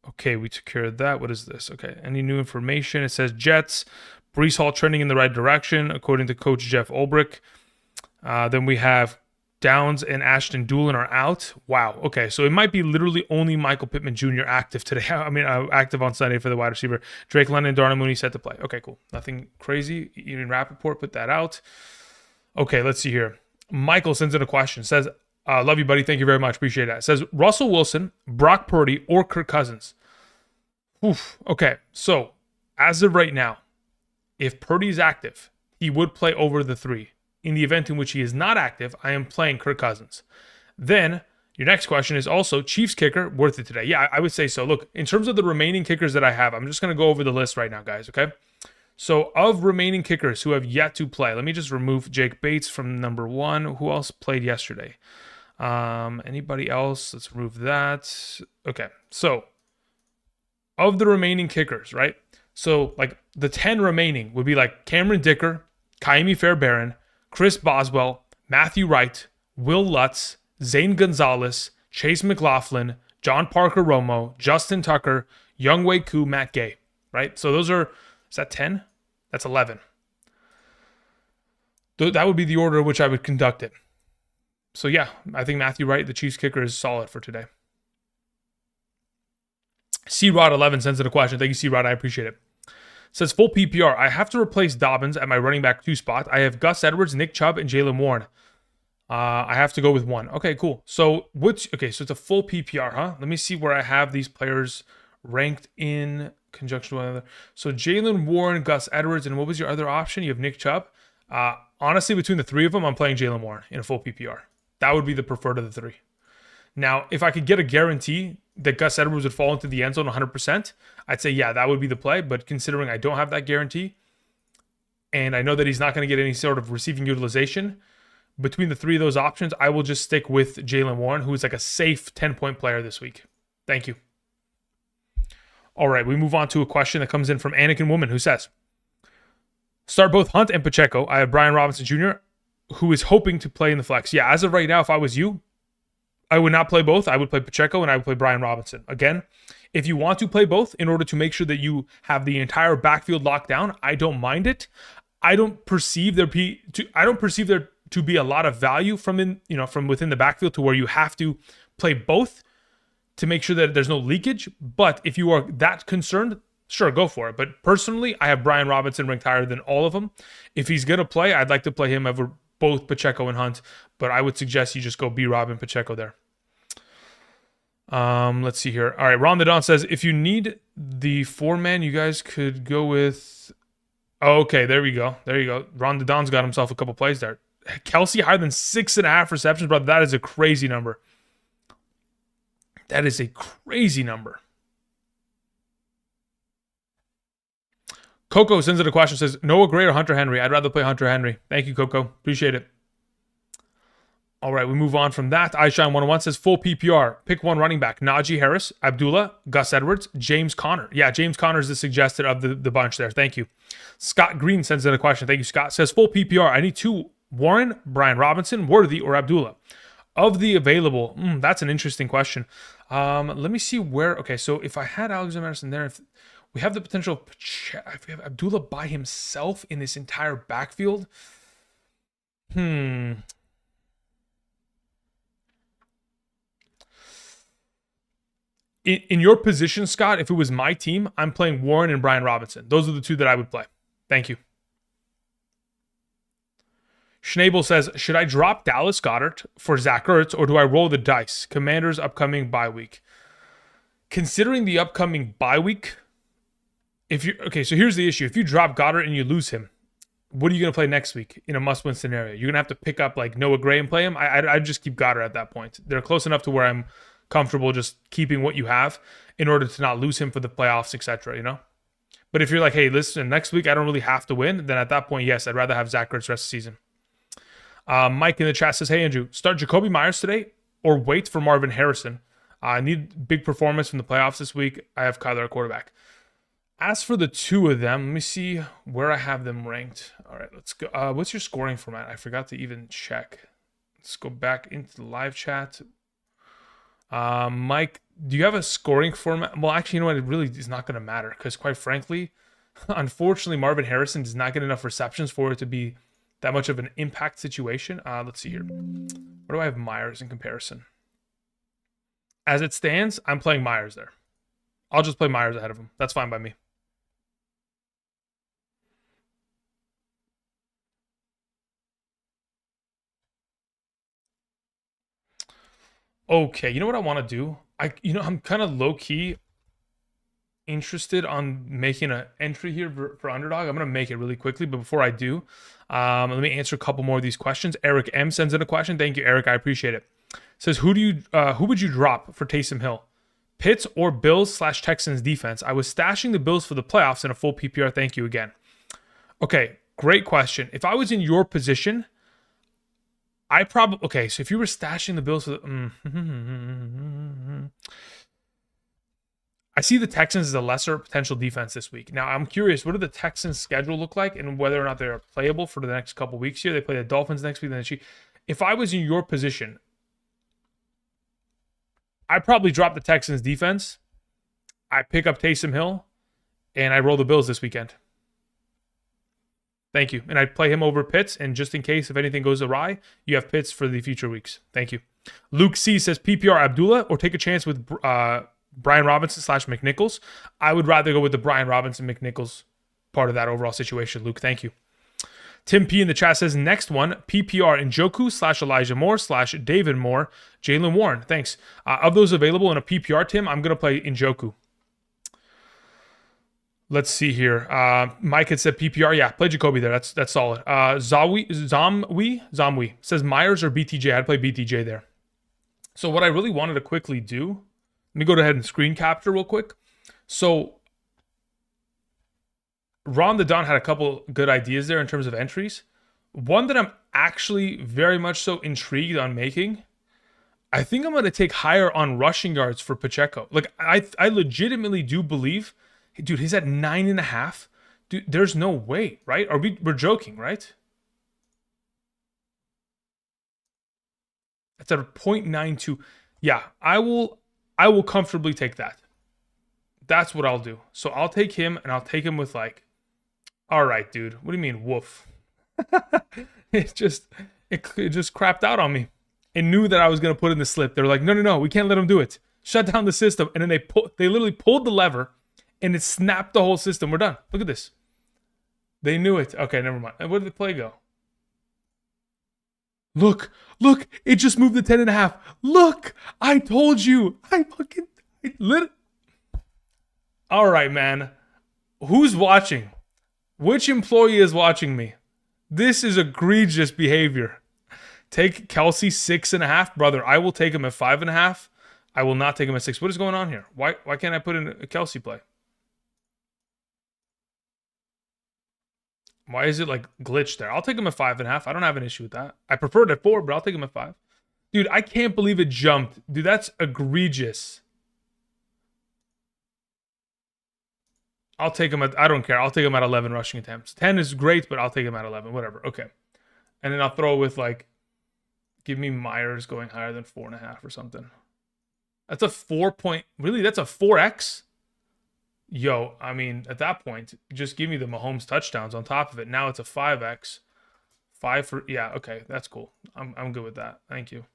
Okay, we took care of that. What is this? Okay, any new information? It says Jets. Breece Hall trending in the right direction, according to Coach Jeff Ulbrich. Then we have Downs and Ashton Doolin are out. Wow. Okay, so it might be literally only Michael Pittman Jr. active today. Active on Sunday for the wide receiver. Drake London, Darnell Mooney set to play. Okay, cool. Nothing crazy. Even Rappaport put that out. Okay, let's see here. Michael sends in a question. Says, love you, buddy. Thank you very much. Appreciate that. Says, Russell Wilson, Brock Purdy, or Kirk Cousins? Oof. Okay, so as of right now, if Purdy's active, he would play over the 3. In the event in which he is not active, I am playing Kirk Cousins. Then, your next question is also, Chiefs kicker, worth it today? Yeah, I would say so. Look, in terms of the remaining kickers that I have, I'm just going to go over the list right now, guys, okay? So, of remaining kickers who have yet to play, let me just remove Jake Bates from number 1. Who else played yesterday? Anybody else? Let's remove that. Okay, so, of the remaining kickers, right? So, like, the 10 remaining would be like Cameron Dicker, Kaimi Fairbairn, Chris Boswell, Matthew Wright, Will Lutz, Zane Gonzalez, Chase McLaughlin, John Parker Romo, Justin Tucker, Younghoe Koo, Matt Gay, right? So those are, is that 10? That's 11. That would be the order in which I would conduct it. So yeah, I think Matthew Wright, the Chiefs kicker, is solid for today. C-Rod11 sends in a question. Thank you, C-Rod. I appreciate it. Says full PPR. I have to replace Dobbins at my running back 2 spot. I have Gus Edwards, Nick Chubb, and Jaylen Warren. I have to go with one. Okay, cool. So so it's a full PPR, huh? Let me see where I have these players ranked in conjunction with one another. So Jaylen Warren, Gus Edwards, and what was your other option? You have Nick Chubb. Honestly, between the 3 of them, I'm playing Jaylen Warren in a full PPR. That would be the preferred of the 3. Now, if I could get a guarantee that Gus Edwards would fall into the end zone 100%, I'd say, yeah, that would be the play. But considering I don't have that guarantee, and I know that he's not going to get any sort of receiving utilization, between the 3 of those options, I will just stick with Jaylen Warren, who is like a safe 10-point player this week. Thank you. All right, we move on to a question that comes in from Anakin Woman, who says, start both Hunt and Pacheco. I have Brian Robinson Jr., who is hoping to play in the flex. Yeah, as of right now, if I was you, I would not play both. I would play Pacheco and I would play Brian Robinson. Again, if you want to play both in order to make sure that you have the entire backfield locked down, I don't mind it. I don't perceive there to be a lot of value from within the backfield to where you have to play both to make sure that there's no leakage. But if you are that concerned, sure, go for it. But personally, I have Brian Robinson ranked higher than all of them. If he's going to play, I'd like to play him over both Pacheco and Hunt, but I would suggest you just go B-Rob and Pacheco there. Let's see here. All right, Ron the Don says, if you need the 4-man, you guys could go with... Oh, okay, there we go. There you go. Ron the Don's got himself a couple plays there. Kelsey higher than 6.5 receptions, brother. That is a crazy number. That is a crazy number. Coco sends in a question, says, Noah Gray or Hunter Henry? I'd rather play Hunter Henry. Thank you, Coco. Appreciate it. All right, we move on from that. iShine101 says, full PPR. Pick one running back. Najee Harris, Abdullah, Gus Edwards, James Conner. Yeah, James Conner is the suggested of the bunch there. Thank you. Scott Green sends in a question. Thank you, Scott. Says, full PPR. I need 2. Warren, Brian Robinson, Worthy, or Abdullah. Of the available, that's an interesting question. Let me see where... Okay, so if I had Alexander Madison there... We have the potential of if we have Abdullah by himself in this entire backfield. In your position, Scott, if it was my team, I'm playing Warren and Brian Robinson. Those are the 2 that I would play. Thank you. Schnabel says, should I drop Dallas Goedert for Zach Ertz or do I roll the dice? Commanders' upcoming bye week. Considering the upcoming bye week... so here's the issue. If you drop Goddard and you lose him, what are you going to play next week in a must-win scenario? You're going to have to pick up like Noah Gray and play him. I'd just keep Goddard at that point. They're close enough to where I'm comfortable just keeping what you have in order to not lose him for the playoffs, etc. But if you're like, hey, listen, next week I don't really have to win, then at that point, yes, I'd rather have Zach Ertz rest of the season. Mike in the chat says, hey, Andrew, start Jacoby Myers today or wait for Marvin Harrison. I need big performance from the playoffs this week. I have Kyler at quarterback. As for the 2 of them, let me see where I have them ranked. All right, let's go. What's your scoring format? I forgot to even check. Let's go back into the live chat. Mike, do you have a scoring format? Well, actually, you know what? It really is not going to matter because, quite frankly, unfortunately, Marvin Harrison does not get enough receptions for it to be that much of an impact situation. Let's see here. Where do I have Myers in comparison? As it stands, I'm playing Myers there. I'll just play Myers ahead of him. That's fine by me. Okay, you know what I want to do? I'm kind of low-key interested on making an entry here for Underdog. I'm going to make it really quickly, but before I do, let me answer a couple more of these questions. Eric M sends in a question. Thank you, Eric. I appreciate it. Says, who would you drop for Taysom Hill? Pitts or Bills/Texans defense? I was stashing the Bills for the playoffs in a full PPR. Thank you again. Okay, great question. If I was in your position... so if you were stashing the Bills for the... I see the Texans as a lesser potential defense this week. Now, I'm curious, what do the Texans' schedule look like and whether or not they're playable for the next couple weeks here? They play the Dolphins next week, then the Chiefs. If I was in your position, I'd probably drop the Texans' defense. I pick up Taysom Hill, and I roll the Bills this weekend. Thank you. And I'd play him over Pitts. And just in case if anything goes awry, you have Pitts for the future weeks. Thank you. Luke C says PPR Abdullah or take a chance with Brian Robinson / McNichols. I would rather go with the Brian Robinson McNichols part of that overall situation. Luke, thank you. Tim P in the chat says next one PPR Njoku / Elijah Moore / David Moore, Jalen Warren. Thanks. Of those available in a PPR, Tim, I'm gonna play Njoku. Let's see here. Mike had said PPR. Yeah, play Jacoby there. That's solid. Zamwi says Myers or BTJ. I'd play BTJ there. So what I really wanted to quickly do, let me go ahead and screen capture real quick. So Ron the Don had a couple good ideas there in terms of entries. One that I'm actually very much so intrigued on making. I think I'm going to take higher on rushing yards for Pacheco. Like I legitimately do believe, dude, he's at 9.5. Dude, there's no way, right? We're joking, right? That's at a 0.92. Yeah, I will comfortably take that. That's what I'll do. So I'll take him, and I'll take him with like, all right, dude. What do you mean, woof? it just crapped out on me. It knew that I was gonna put in the slip. They were like, no, we can't let him do it. Shut down the system. And then they literally pulled the lever, and it snapped the whole system. We're done. Look at this. They knew it. Okay, never mind. And where did the play go? Look, it just moved to 10.5. Look, I told you. All right, man. Who's watching? Which employee is watching me? This is egregious behavior. Take Kelsey 6.5, brother. I will take him at 5.5. I will not take him at 6. What is going on here? Why can't I put in a Kelsey play? Why is it like glitched there? I'll take him at 5.5. I don't have an issue with that. I prefer it at 4, but I'll take him at 5. Dude, I can't believe it jumped. Dude, that's egregious. I'll take him at, I don't care. I'll take him at 11 rushing attempts. 10 is great, but I'll take him at 11. Whatever. Okay. And then I'll throw with like, give me Myers going higher than 4.5 or something. That's a 4 point. Really? That's a 4x? Yo, I mean, at that point, just give me the Mahomes touchdowns on top of it. Now it's a 5x. 5 for, yeah, okay. That's cool. I'm good with that. Thank you.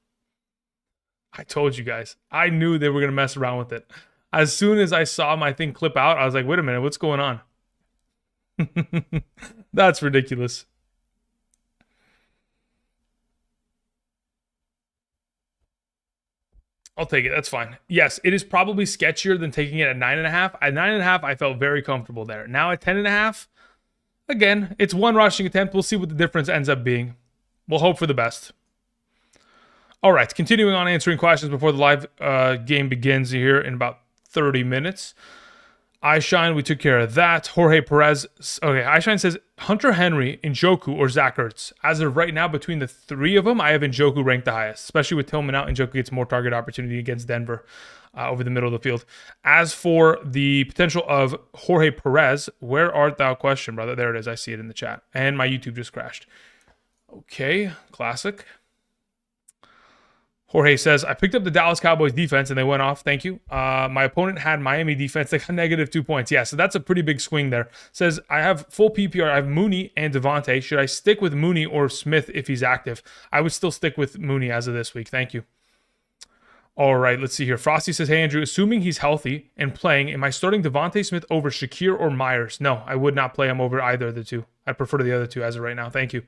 I told you guys. I knew they were going to mess around with it. As soon as I saw my thing clip out, I was like, wait a minute, what's going on? That's ridiculous. I'll take it. That's fine. Yes, it is probably sketchier than taking it at 9.5. At 9.5, I felt very comfortable there. Now at 10.5, again, it's one rushing attempt. We'll see what the difference ends up being. We'll hope for the best. All right, continuing on answering questions before the live game begins here in about 30 minutes. iShine, we took care of that. Jorge Perez. Okay, iShine says Hunter Henry, Njoku, or Zach Ertz. As of right now, between the three of them, I have Njoku ranked the highest. Especially with Tillman out, Njoku gets more target opportunity against Denver over the middle of the field. As for the potential of Jorge Perez, where art thou? Question, brother. There it is. I see it in the chat. And my YouTube just crashed. Okay, classic. Jorge says, I picked up the Dallas Cowboys defense and they went off. Thank you. My opponent had Miami defense. They got negative -2 points. Yeah, so that's a pretty big swing there. Says, I have full PPR. I have Mooney and Devontae. Should I stick with Mooney or Smith if he's active? I would still stick with Mooney as of this week. Thank you. All right, let's see here. Frosty says, hey, Andrew, assuming he's healthy and playing, am I starting Devontae Smith over Shakir or Myers? No, I would not play him over either of the two. I prefer the other two as of right now. Thank you.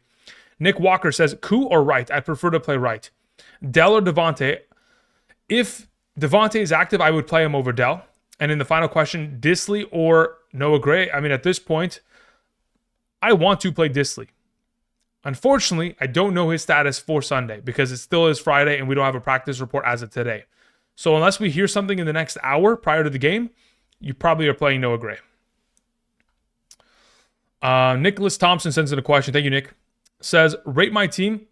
Nick Walker says, Koo or Wright? I'd prefer to play Wright. Dell or Devontae? If Devontae is active, I would play him over Dell. And in the final question, Disley or Noah Gray? I mean, at this point, I want to play Disley. Unfortunately, I don't know his status for Sunday because it still is Friday and we don't have a practice report as of today. So unless we hear something in the next hour prior to the game, you probably are playing Noah Gray. Nicholas Thompson sends in a question. Thank you, Nick. Says, rate my team.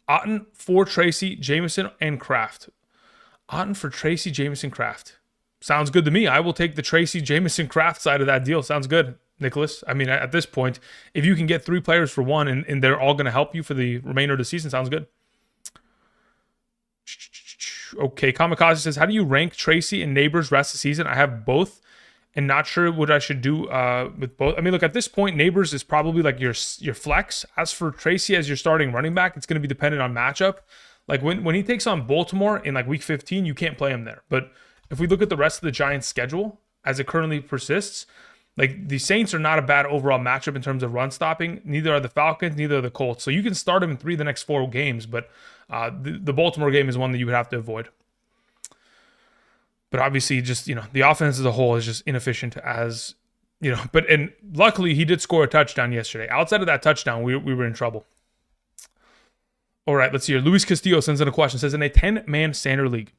Otten for Tracy, Jameson, and Kraft. Otten for Tracy, Jameson, Kraft. Sounds good to me. I will take the Tracy, Jameson, Kraft side of that deal. Sounds good, Nicholas. I mean, at this point, if you can get 3 players for 1 and they're all going to help you for the remainder of the season, sounds good. Okay, Kamikaze says, how do you rank Tracy and Neighbors rest of the season? I have both and not sure what I should do with both. I mean, look, at this point, Neighbors is probably like your flex. As for Tracy as your starting running back, it's going to be dependent on matchup. Like when he takes on Baltimore in like week 15, you can't play him there. But if we look at the rest of the Giants' schedule as it currently persists, like the Saints are not a bad overall matchup in terms of run stopping. Neither are the Falcons, neither are the Colts. So you can start him in 3 of the next 4 games, but the Baltimore game is one that you would have to avoid. But obviously, just, the offense as a whole is just inefficient as, and luckily he did score a touchdown yesterday. Outside of that touchdown, we were in trouble. All right, let's see here. Luis Castillo sends in a question. Says, in a 10-man standard league,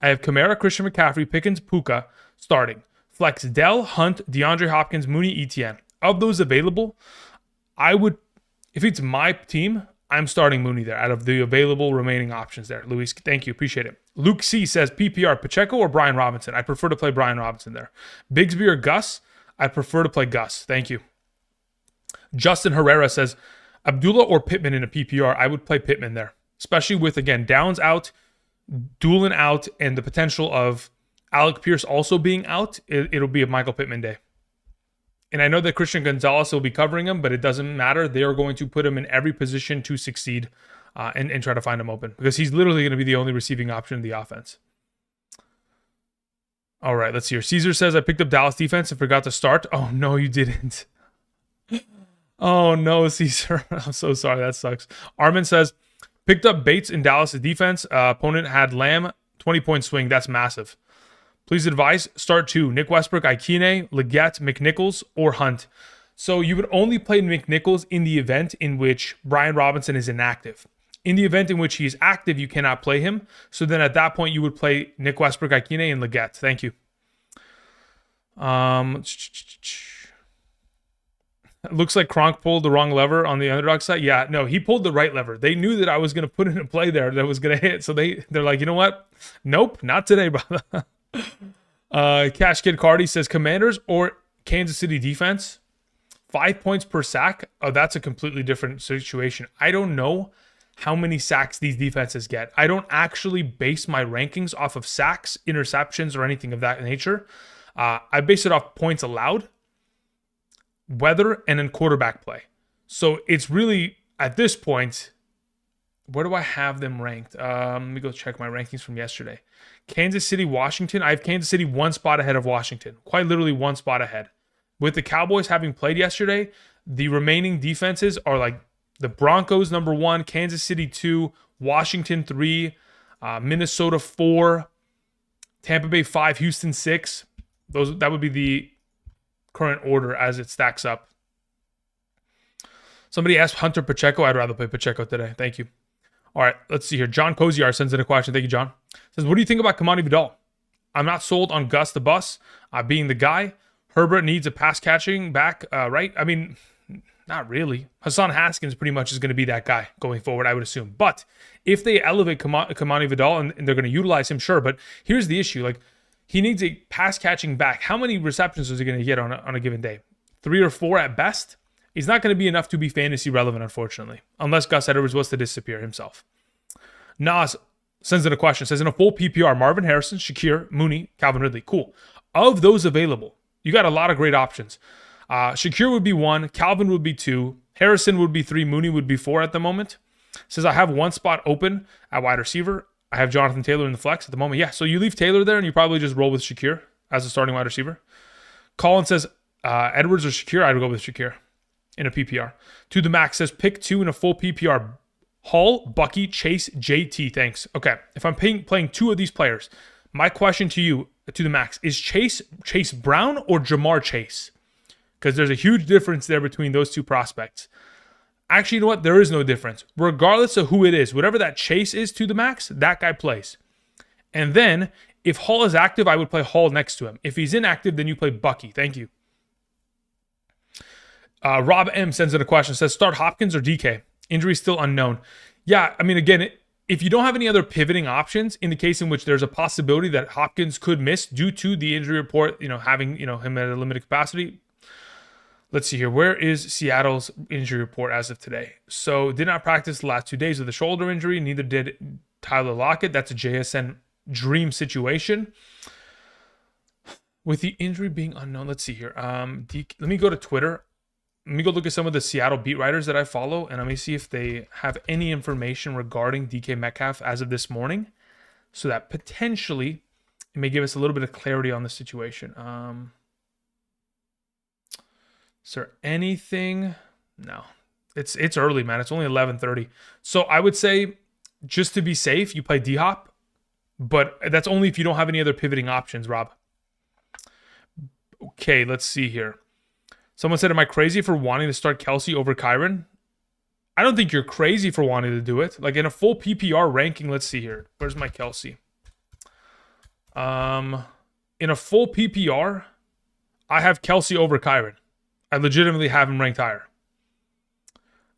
I have Kamara, Christian McCaffrey, Pickens, Puka starting. Flex Dell, Hunt, DeAndre Hopkins, Mooney, Etienne. Of those available, I would, if it's my team, I'm starting Mooney there out of the available remaining options there. Luis, thank you. Appreciate it. Luke C says, PPR, Pacheco or Brian Robinson? I prefer to play Brian Robinson there. Bigsby or Gus? I prefer to play Gus. Thank you. Justin Herrera says, Abdullah or Pittman in a PPR? I would play Pittman there, especially with, again, Downs out, Doolin out, and the potential of Alec Pierce also being out. It'll be a Michael Pittman day. And I know that Christian Gonzalez will be covering him, but it doesn't matter. They are going to put him in every position to succeed and try to find him open, because he's literally going to be the only receiving option in the offense. All right, let's see here. Caesar says, I picked up Dallas defense and forgot to start. Oh, no, you didn't. Oh, no, Caesar. I'm so sorry. That sucks. Armin says, picked up Bates in Dallas' defense. Opponent had Lamb, 20-point swing. That's massive. Please advise, start 2. Nick Westbrook, Ikine, Leggett, McNichols, or Hunt. So you would only play McNichols in the event in which Brian Robinson is inactive. In the event in which he is active, you cannot play him. So then at that point, you would play Nick Westbrook, Ikine, and Leggett. Thank you. It looks like Kronk pulled the wrong lever on the Underdog side. Yeah, no, he pulled the right lever. They knew that I was going to put in a play there that was going to hit. So they're like, you know what? Nope, not today, brother. Cash Kid Cardi says, Commanders or Kansas City defense? 5 points per sack? Oh, that's a completely different situation. I don't know how many sacks these defenses get. I don't actually base my rankings off of sacks, interceptions, or anything of that nature. I base it off points allowed, weather, and then quarterback play. So it's really, at this point, where do I have them ranked? Let me go check my rankings from yesterday. Kansas City, Washington. I have Kansas City 1 spot ahead of Washington. Quite literally 1 spot ahead. With the Cowboys having played yesterday, the remaining defenses are like the Broncos number 1, Kansas City 2, Washington 3, Minnesota 4, Tampa Bay 5, Houston 6. That would be the current order as it stacks up. Somebody asked Hunter Pacheco. I'd rather play Pacheco today. Thank you. All right, let's see here. John Koziar sends in a question. Thank you, John. Says, what do you think about Kamani Vidal? I'm not sold on Gus the Bus being the guy. Herbert needs a pass catching back, right? I mean, not really. Hassan Haskins pretty much is going to be that guy going forward, I would assume. But if they elevate Kamani Vidal and they're going to utilize him, sure. But here's the issue. Like, he needs a pass catching back. How many receptions is he going to get on a given day? 3 or 4 at best? He's not going to be enough to be fantasy relevant, unfortunately, unless Gus Edwards was to disappear himself. Nas sends in a question. Says, in a full PPR, Marvin Harrison, Shakir, Mooney, Calvin Ridley. Cool. Of those available, you got a lot of great options. Shakir would be 1. Calvin would be 2. Harrison would be 3. Mooney would be 4 at the moment. Says, I have 1 spot open at wide receiver. I have Jonathan Taylor in the flex at the moment. Yeah, so you leave Taylor there and you probably just roll with Shakir as a starting wide receiver. Colin says, Edwards or Shakir? I'd go with Shakir in a PPR. To the max says, pick 2 in a full PPR. Hall, Bucky, Chase, JT. Thanks. Okay, if I'm playing 2 of these players, my question to you, to the max, is Chase Brown or Jamar Chase? Because there's a huge difference there between those 2 prospects. Actually, you know what? There is no difference. Regardless of who it is, whatever that Chase is to the max, that guy plays. And then, if Hall is active, I would play Hall next to him. If he's inactive, then you play Bucky. Thank you. Rob M sends in a question. Says, start Hopkins or DK? Injury still unknown. Yeah, I mean, again, if you don't have any other pivoting options, in the case in which there's a possibility that Hopkins could miss due to the injury report, having, him at a limited capacity. Let's see here. Where is Seattle's injury report as of today? So, did not practice the last 2 days with a shoulder injury. Neither did Tyler Lockett. That's a JSN dream situation. With the injury being unknown, let's see here. Let me go to Twitter. Let me go look at some of the Seattle beat writers that I follow, and let me see if they have any information regarding DK Metcalf as of this morning, so that potentially it may give us a little bit of clarity on the situation. Is there anything? No. It's early, man. It's only 11:30. So I would say, just to be safe, you play D-Hop, but that's only if you don't have any other pivoting options, Rob. Okay, let's see here. Someone said, am I crazy for wanting to start Kelsey over Kyron? I don't think you're crazy for wanting to do it. Like in a full PPR ranking, let's see here. Where's my Kelsey? In a full PPR, I have Kelsey over Kyron. I legitimately have him ranked higher.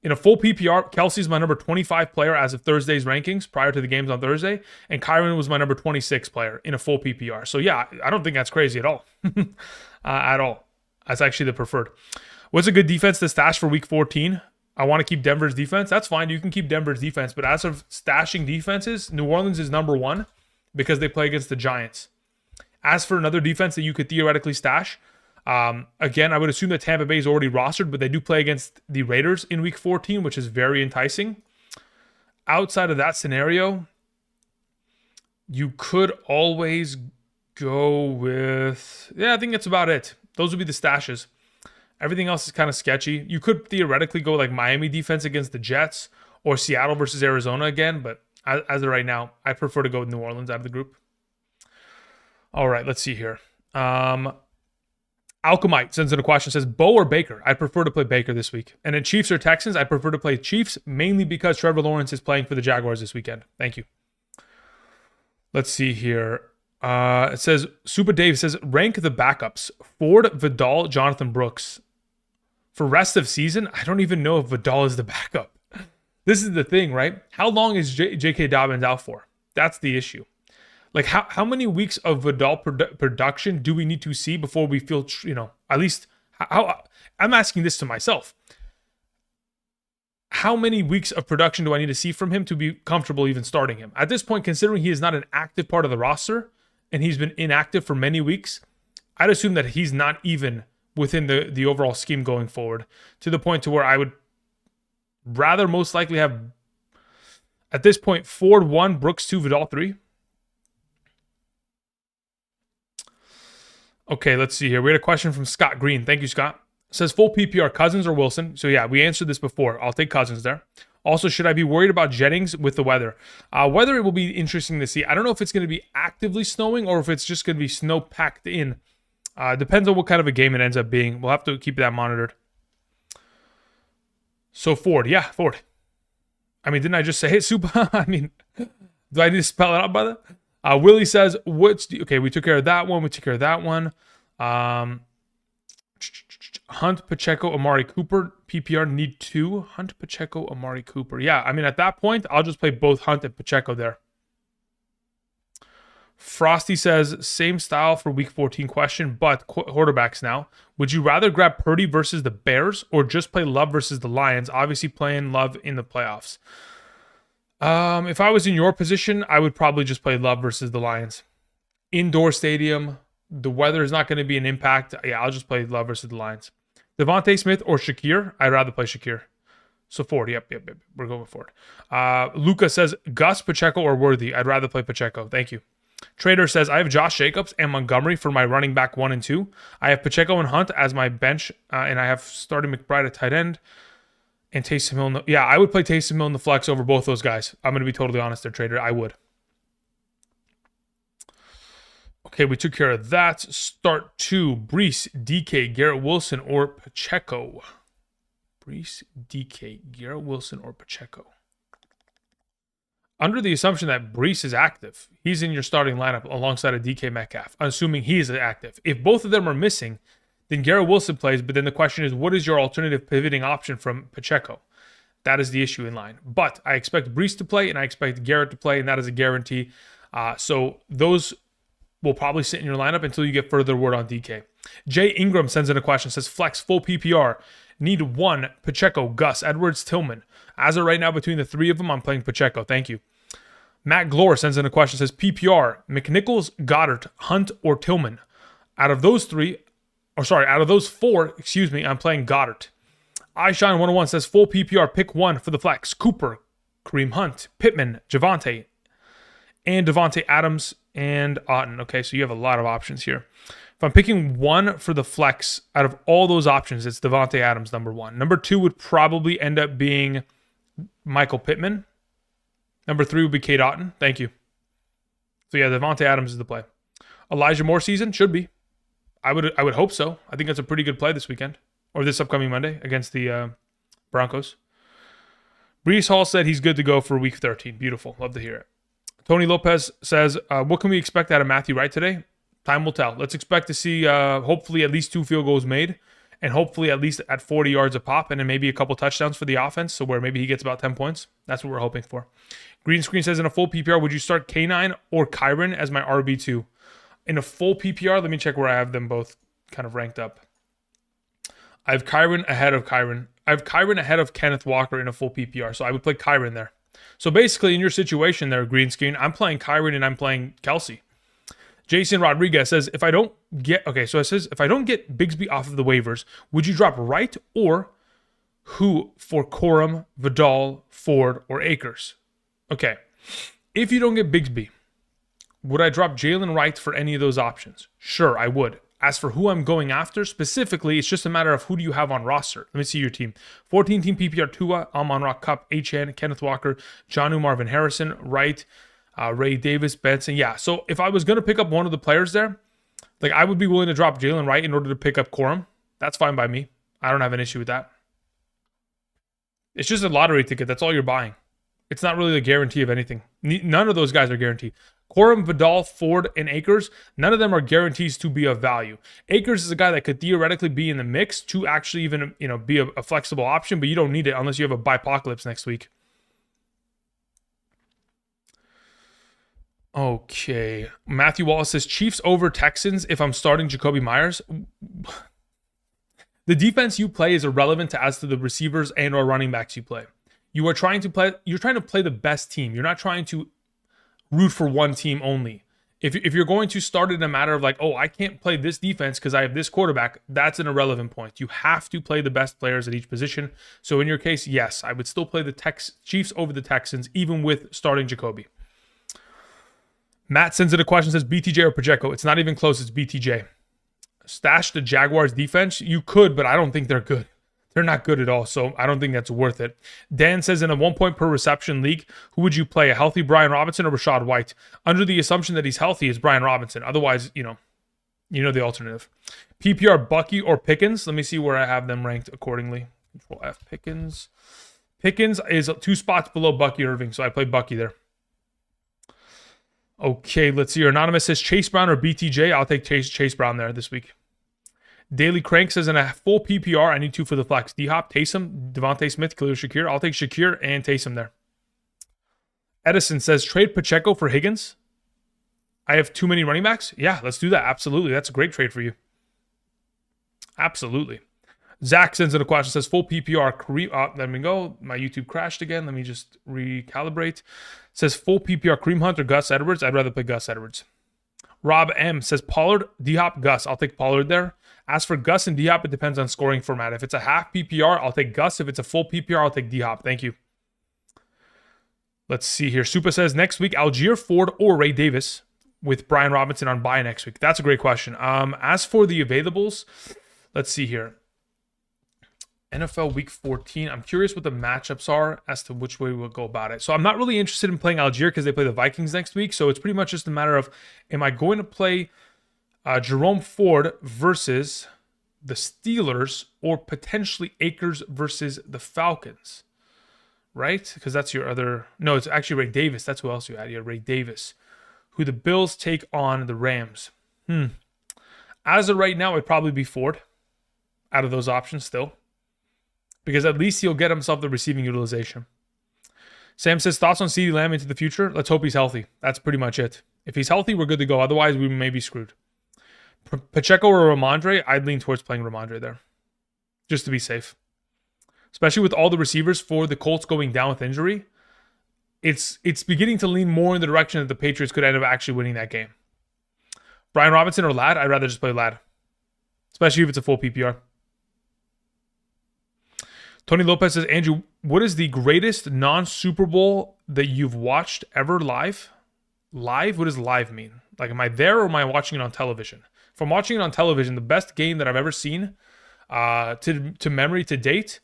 In a full PPR, Kelsey's my number 25 player as of Thursday's rankings prior to the games on Thursday, and Kyron was my number 26 player in a full PPR. So yeah, I don't think that's crazy at all. At all. That's actually the preferred. What's a good defense to stash for week 14? I want to keep Denver's defense. That's fine. You can keep Denver's defense. But as of stashing defenses, New Orleans is number one because they play against the Giants. As for another defense that you could theoretically stash, again, I would assume that Tampa Bay is already rostered, but they do play against the Raiders in week 14, which is very enticing. Outside of that scenario, you could always go with... Yeah, I think that's about it. Those would be the stashes. Everything else is kind of sketchy. You could theoretically go like Miami defense against the Jets or Seattle versus Arizona again, but as of right now, I prefer to go with New Orleans out of the group. All right, let's see here. Alchemite sends in a question, says, Bo or Baker? I prefer to play Baker this week. And in Chiefs or Texans, I prefer to play Chiefs, mainly because Trevor Lawrence is playing for the Jaguars this weekend. Thank you. Let's see here. It says, Super Dave says, rank the backups. Ford, Vidal, Jonathan Brooks. For rest of season, I don't even know if Vidal is the backup. This is the thing, right? How long is J.K. Dobbins out for? That's the issue. Like, how many weeks of Vidal production do we need to see before we feel, at least, I'm asking this to myself. How many weeks of production do I need to see from him to be comfortable even starting him? At this point, considering he is not an active part of the roster, and he's been inactive for many weeks, I'd assume that he's not even within the overall scheme going forward, to the point to where I would rather most likely have, at this point, Ford 1, Brooks 2, Vidal 3. Okay, let's see here. We had a question from Scott Green. Thank you, Scott. It says full PPR, Cousins or Wilson? So yeah, we answered this before. I'll take Cousins there. Also, should I be worried about Jennings with the weather? Weather, it will be interesting to see. I don't know if it's going to be actively snowing or if it's just going to be snow packed in. Depends on what kind of a game it ends up being. We'll have to keep that monitored. So Ford. Yeah, Ford. I mean, didn't I just say it, Super? I mean, do I need to spell it out, brother? Willie says, okay, we took care of that one. We took care of that one. Hunt, Pacheco, Amari Cooper. PPR need 2. Hunt, Pacheco, Amari Cooper. Yeah, I mean, at that point, I'll just play both Hunt and Pacheco there. Frosty says, same style for week 14 question, but quarterbacks now. Would you rather grab Purdy versus the Bears or just play Love versus the Lions? Obviously playing Love in the playoffs. If I was in your position, I would probably just play Love versus the Lions. Indoor stadium. The weather is not going to be an impact. Yeah, I'll just play Love versus the Lions. Devontae Smith or Shakir? I'd rather play Shakir. So Ford. Yep. We're going Ford. Luca says, Gus, Pacheco, or Worthy? I'd rather play Pacheco. Thank you. Trader says, I have Josh Jacobs and Montgomery for my running back 1 and 2. I have Pacheco and Hunt as my bench, and I have started McBride at tight end. And Taysom Hill. Yeah, I would play Taysom Hill in the flex over both those guys. I'm going to be totally honest there, Trader. I would. Okay, we took care of that. Start 2. Brees, DK, Garrett Wilson, or Pacheco. Brees, DK, Garrett Wilson, or Pacheco. Under the assumption that Brees is active, he's in your starting lineup alongside of DK Metcalf, assuming he is active. If both of them are missing, then Garrett Wilson plays, but then the question is, what is your alternative pivoting option from Pacheco? That is the issue in line. But I expect Brees to play, and I expect Garrett to play, and that is a guarantee. So those will probably sit in your lineup until you get further word on DK. Jay Ingram sends in a question, says, flex full PPR. Need 1, Pacheco, Gus, Edwards, Tillman. As of right now, between the 3 of them, I'm playing Pacheco. Thank you. Matt Glore sends in a question, says, PPR, McNichols, Goddard, Hunt, or Tillman. Out of those four, I'm playing Goddard. iShine101 says full PPR, pick one for the flex. Cooper, Kareem Hunt, Pittman, Javonte, and Devontae Adams, and Otton. Okay, so you have a lot of options here. If I'm picking one for the flex out of all those options, it's Devontae Adams, number one. Number two would probably end up being Michael Pittman. Number three would be Kate Otton. Thank you. So yeah, Devontae Adams is the play. Elijah Moore season should be. I would hope so. I think that's a pretty good play this weekend or this upcoming Monday against the Broncos. Brees Hall said he's good to go for week 13. Beautiful. Love to hear it. Tony Lopez says, what can we expect out of Matthew Wright today? Time will tell. Let's expect to see hopefully at least 2 field goals made and hopefully at least at 40 yards a pop and then maybe a couple touchdowns for the offense, so where maybe he gets about 10 points. That's what we're hoping for. Green Screen says, in a full PPR, would you start K9 or Kyron as my RB2? In a full PPR, let me check where I have them both kind of ranked up. I have Kyron ahead of Kyron. I have Kyron ahead of Kenneth Walker in a full PPR, so I would play Kyron there. So basically, in your situation there, Green Screen, I'm playing Kyron and I'm playing Kelsey. Jason Rodriguez says, if I don't get Bigsby off of the waivers, would you drop Wright or who for Corum, Vidal, Ford, or Akers? Okay, if you don't get Bigsby, would I drop Jalen Wright for any of those options? Sure, I would. As for who I'm going after, specifically, it's just a matter of who do you have on roster. Let me see your team. 14-team PPR, Tua, Amon-Ra, Cup, HN, Kenneth Walker, Jonnu, Marvin Harrison, Wright, Ray Davis, Benson. Yeah, so if I was going to pick up one of the players there, like I would be willing to drop Jalen Wright in order to pick up Corum. That's fine by me. I don't have an issue with that. It's just a lottery ticket. That's all you're buying. It's not really a guarantee of anything. None of those guys are guaranteed. Corum, Vidal, Ford, and Akers, none of them are guarantees to be of value. Akers is a guy that could theoretically be in the mix to actually even, be a flexible option, but you don't need it unless you have a bipocalypse next week. Okay. Matthew Wallace says, Chiefs over Texans if I'm starting Jacoby Myers. The defense you play is irrelevant as to the receivers and or running backs you play. You're trying to play the best team. You're not trying to root for one team only. If you're going to start in a matter of like, oh, I can't play this defense because I have this quarterback, that's an irrelevant point. You have to play the best players at each position. So in your case, yes, I would still play the Chiefs over the Texans, even with starting Jacoby. Matt sends in a question, says BTJ or Pacheco. It's not even close, it's BTJ. Stash the Jaguars defense? You could, but I don't think they're good. They're not good at all, so I don't think that's worth it. Dan says, in a 1 point per reception league, who would you play, a healthy Brian Robinson or Rachaad White? Under the assumption that he's healthy, is Brian Robinson. Otherwise, you know the alternative. PPR, Bucky or Pickens? Let me see where I have them ranked accordingly. Control F, Pickens. Pickens is 2 spots below Bucky Irving, so I play Bucky there. Okay, let's see. Anonymous says Chase Brown or BTJ. I'll take Chase Brown there this week. Daily Crank says, in a full PPR, I need 2 for the flex. D-Hop, Taysom, Devontae Smith, Khalil Shakir. I'll take Shakir and Taysom there. Edison says, trade Pacheco for Higgins. I have too many running backs? Yeah, let's do that. Absolutely. That's a great trade for you. Absolutely. Zach sends in a question, says, full PPR. Let me go. My YouTube crashed again. Let me just recalibrate. Says, full PPR, Kareem Hunt or Gus Edwards? I'd rather play Gus Edwards. Rob M says, Pollard, D-Hop, Gus. I'll take Pollard there. As for Gus and D-Hop, it depends on scoring format. If it's a half PPR, I'll take Gus. If it's a full PPR, I'll take D-Hop. Thank you. Let's see here. Supa says, next week, Algier, Ford, or Ray Davis with Brian Robinson on bye next week. That's a great question. As for the availables, let's see here. NFL Week 14. I'm curious what the matchups are as to which way we'll go about it. So I'm not really interested in playing Algier because they play the Vikings next week. So it's pretty much just a matter of, am I going to play Jerome Ford versus the Steelers or potentially Akers versus the Falcons, right? Because that's your other... No, it's actually Ray Davis. That's who else you had here, Ray Davis, who the Bills take on the Rams. As of right now, it'd probably be Ford out of those options still, because at least he'll get himself the receiving utilization. Sam says, thoughts on CeeDee Lamb into the future? Let's hope he's healthy. That's pretty much it. If he's healthy, we're good to go. Otherwise, we may be screwed. Pacheco or Ramondre? I'd lean towards playing Ramondre there, just to be safe. Especially with all the receivers for the Colts going down with injury, it's beginning to lean more in the direction that the Patriots could end up actually winning that game. Brian Robinson or Lad? I'd rather just play Lad, especially if it's a full PPR. Tony Lopez says, Andrew, what is the greatest non-Super Bowl that you've watched ever live? Live? What does live mean? Like, am I there or am I watching it on television? If I'm watching it on television, the best game that I've ever seen to memory to date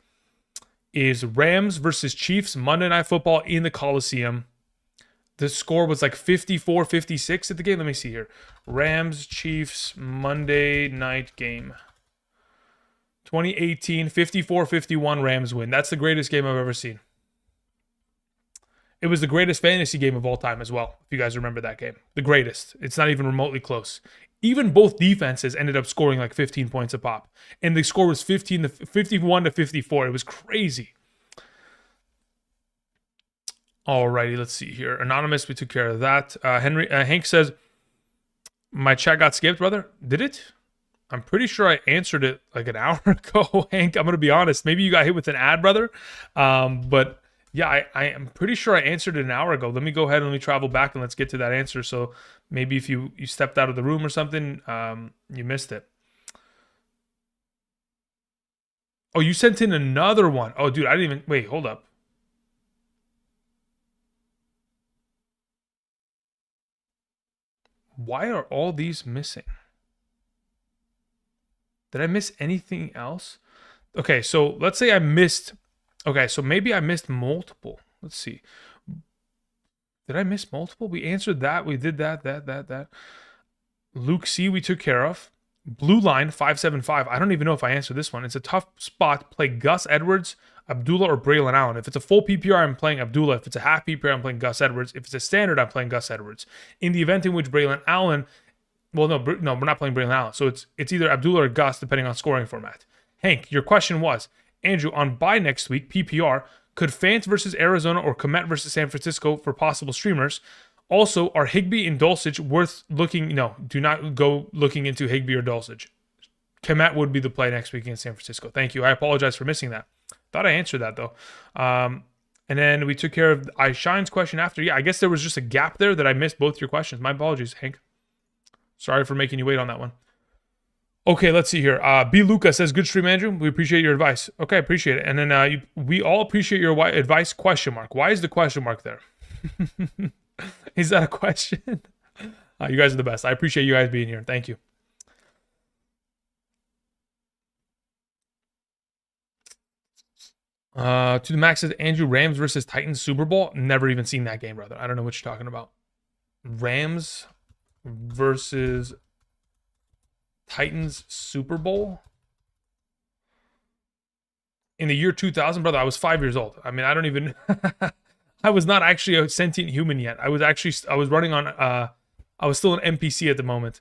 is Rams versus Chiefs Monday Night Football in the Coliseum. The score was like 54-56 at the game. Let me see here. Rams Chiefs Monday night game. 2018, 54-51 Rams win. That's the greatest game I've ever seen. It was the greatest fantasy game of all time as well, if you guys remember that game. The greatest. It's not even remotely close. Even both defenses ended up scoring like 15 points a pop. And the score was 51-54. It was crazy. Alrighty, let's see here. Anonymous, we took care of that. Hank says, my chat got skipped, brother. Did it? I'm pretty sure I answered it like an hour ago, Hank. I'm going to be honest. Maybe you got hit with an ad, brother. But yeah, I am pretty sure I answered it an hour ago. Let me go ahead and let me travel back and let's get to that answer. So maybe if you stepped out of the room or something, you missed it. Oh, you sent in another one. Oh, dude, I didn't even... Wait, hold up. Why are all these missing? Did I miss anything else? Okay, so let's say I missed... Okay, so maybe I missed multiple. Let's see. Did I miss multiple? We answered that. We did that. Luke C, we took care of. Blue Line, 575. I don't even know if I answered this one. It's a tough spot. Play Gus Edwards, Abdullah, or Braylon Allen. If it's a full PPR, I'm playing Abdullah. If it's a half PPR, I'm playing Gus Edwards. If it's a standard, I'm playing Gus Edwards. In the event in which Braylon Allen... Well, no, we're not playing Braylon Allen. So it's either Abdullah or Gus, depending on scoring format. Hank, your question was, Andrew, on bye next week, PPR, could Fant versus Arizona or Komet versus San Francisco for possible streamers? Also, are Higbee and Dulcich worth looking? No, do not go looking into Higbee or Dulcich. Komet would be the play next week against San Francisco. Thank you. I apologize for missing that. Thought I answered that, though. And then we took care of iShine's question after. Yeah, I guess there was just a gap there that I missed both your questions. My apologies, Hank. Sorry for making you wait on that one. Okay, let's see here. B. Luca says, good stream, Andrew. We appreciate your advice. Okay, appreciate it. And then we all appreciate your advice, question mark. Why is the question mark there? Is that a question? You guys are the best. I appreciate you guys being here. Thank you. To the max says, Andrew, Rams versus Titans Super Bowl. Never even seen that game, brother. I don't know what you're talking about. Rams versus Titans Super Bowl in the year 2000, brother. I was 5 years old. I mean, I don't even I was not actually a sentient human yet. I was running on I was still an NPC at the moment.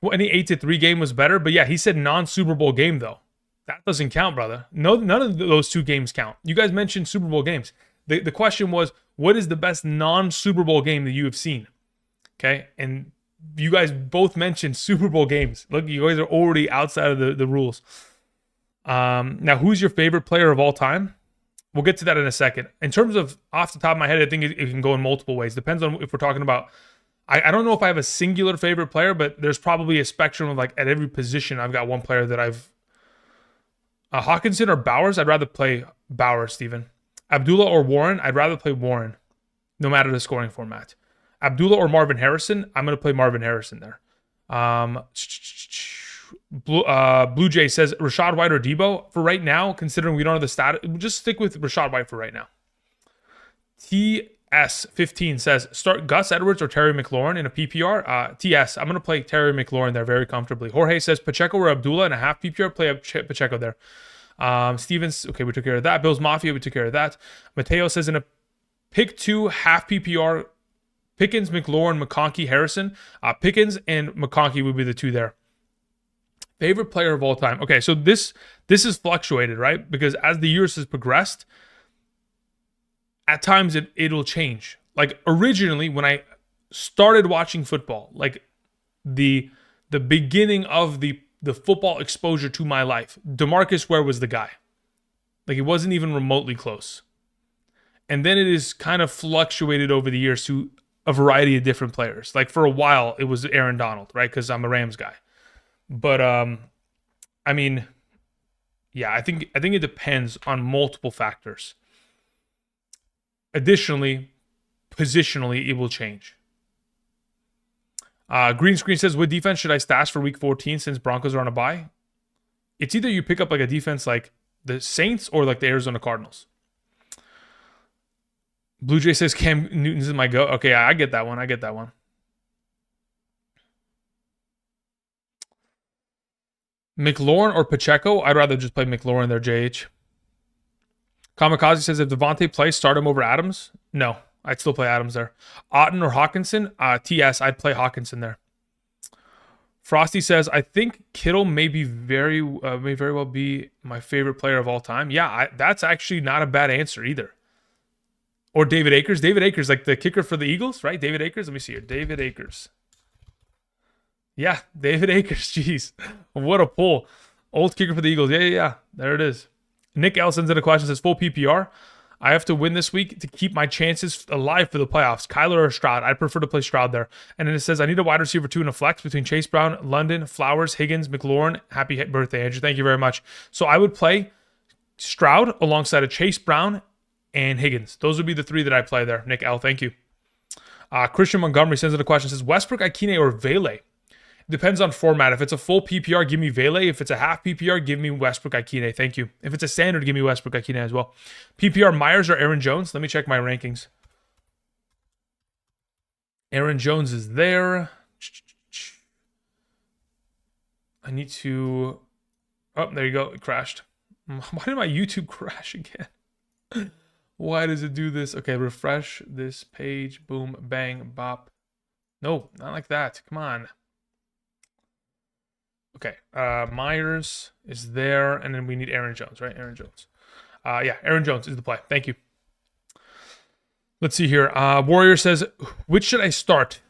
28-3 game was better, but yeah, he said non-Super Bowl game though. That doesn't count, brother. No, none of those two games count. You guys mentioned Super Bowl games. The question was, what is the best non-Super Bowl game that you have seen? Okay, and you guys both mentioned Super Bowl games. Look, you guys are already outside of the rules. Now, who's your favorite player of all time? We'll get to that in a second. In terms of off the top of my head, I think it can go in multiple ways. Depends on if we're talking about... I don't know if I have a singular favorite player, but there's probably a spectrum of like at every position, I've got one player that I've... Hawkinson or Bowers? I'd rather play Bowers, Steven. Abdullah or Warren? I'd rather play Warren, no matter the scoring format. Abdullah or Marvin Harrison? I'm going to play Marvin Harrison there. Blue Jay says Rachaad White or Debo. For right now, considering we don't have the stat, we'll just stick with Rachaad White for right now. TS15 says start Gus Edwards or Terry McLaurin in a PPR. TS, I'm going to play Terry McLaurin there very comfortably. Jorge says Pacheco or Abdullah in a half PPR. Play Pacheco there. Stevens, okay, we took care of that. Bills Mafia, we took care of that. Mateo says in a pick 2 half PPR, Pickens, McLaurin, McConkey, Harrison. Pickens and McConkey would be the two there. Favorite player of all time. Okay, so this has fluctuated, right? Because as the years has progressed, at times it'll change. Like originally, when I started watching football, like the beginning of the football exposure to my life, DeMarcus Ware was the guy. Like it wasn't even remotely close. And then it is kind of fluctuated over the years to a variety of different players. Like for a while, it was Aaron Donald, right? Because I'm a Rams guy. But I mean, yeah, I think it depends on multiple factors. Additionally, positionally, it will change. Green Screen says, what defense should I stash for week 14 since Broncos are on a bye? It's either you pick up like a defense like the Saints or like the Arizona Cardinals. Blue Jay says Cam Newton's in my go. Okay, I get that one. McLaurin or Pacheco? I'd rather just play McLaurin there, JH. Kamikaze says, if Devontae plays, start him over Adams? No, I'd still play Adams there. Otten or Hawkinson? TS, I'd play Hawkinson there. Frosty says, I think Kittle may very well be my favorite player of all time. Yeah, that's actually not a bad answer either. Or David Akers. David Akers, like the kicker for the Eagles, right? David Akers. Let me see here. David Akers. Yeah, David Akers. Jeez. What a pull. Old kicker for the Eagles. Yeah. There it is. Nick L sends in a question, says, full PPR. I have to win this week to keep my chances alive for the playoffs. Kyler or Stroud? I'd prefer to play Stroud there. And then it says, I need a wide receiver 2 in a flex between Chase Brown, London, Flowers, Higgins, McLaurin. Happy birthday, Andrew. Thank you very much. So I would play Stroud alongside of Chase Brown and Higgins. Those would be the 3 that I play there. Nick L, thank you. Christian Montgomery sends in a question, says, Westbrook, Ikine, or Vele? Depends on format. If it's a full PPR, give me Vele. If it's a half PPR, give me Westbrook Ikine. Thank you. If it's a standard, give me Westbrook Ikine as well. PPR, Myers or Aaron Jones? Let me check my rankings. Aaron Jones is there. I need to... Oh, there you go. It crashed. Why did my YouTube crash again? Why does it do this? Okay, refresh this page. Boom, bang, bop. No, not like that. Come on. Okay, Myers is there, and then we need Aaron Jones, right? Aaron Jones. Yeah, Aaron Jones is the play. Thank you. Let's see here. Warrior says, which should I start?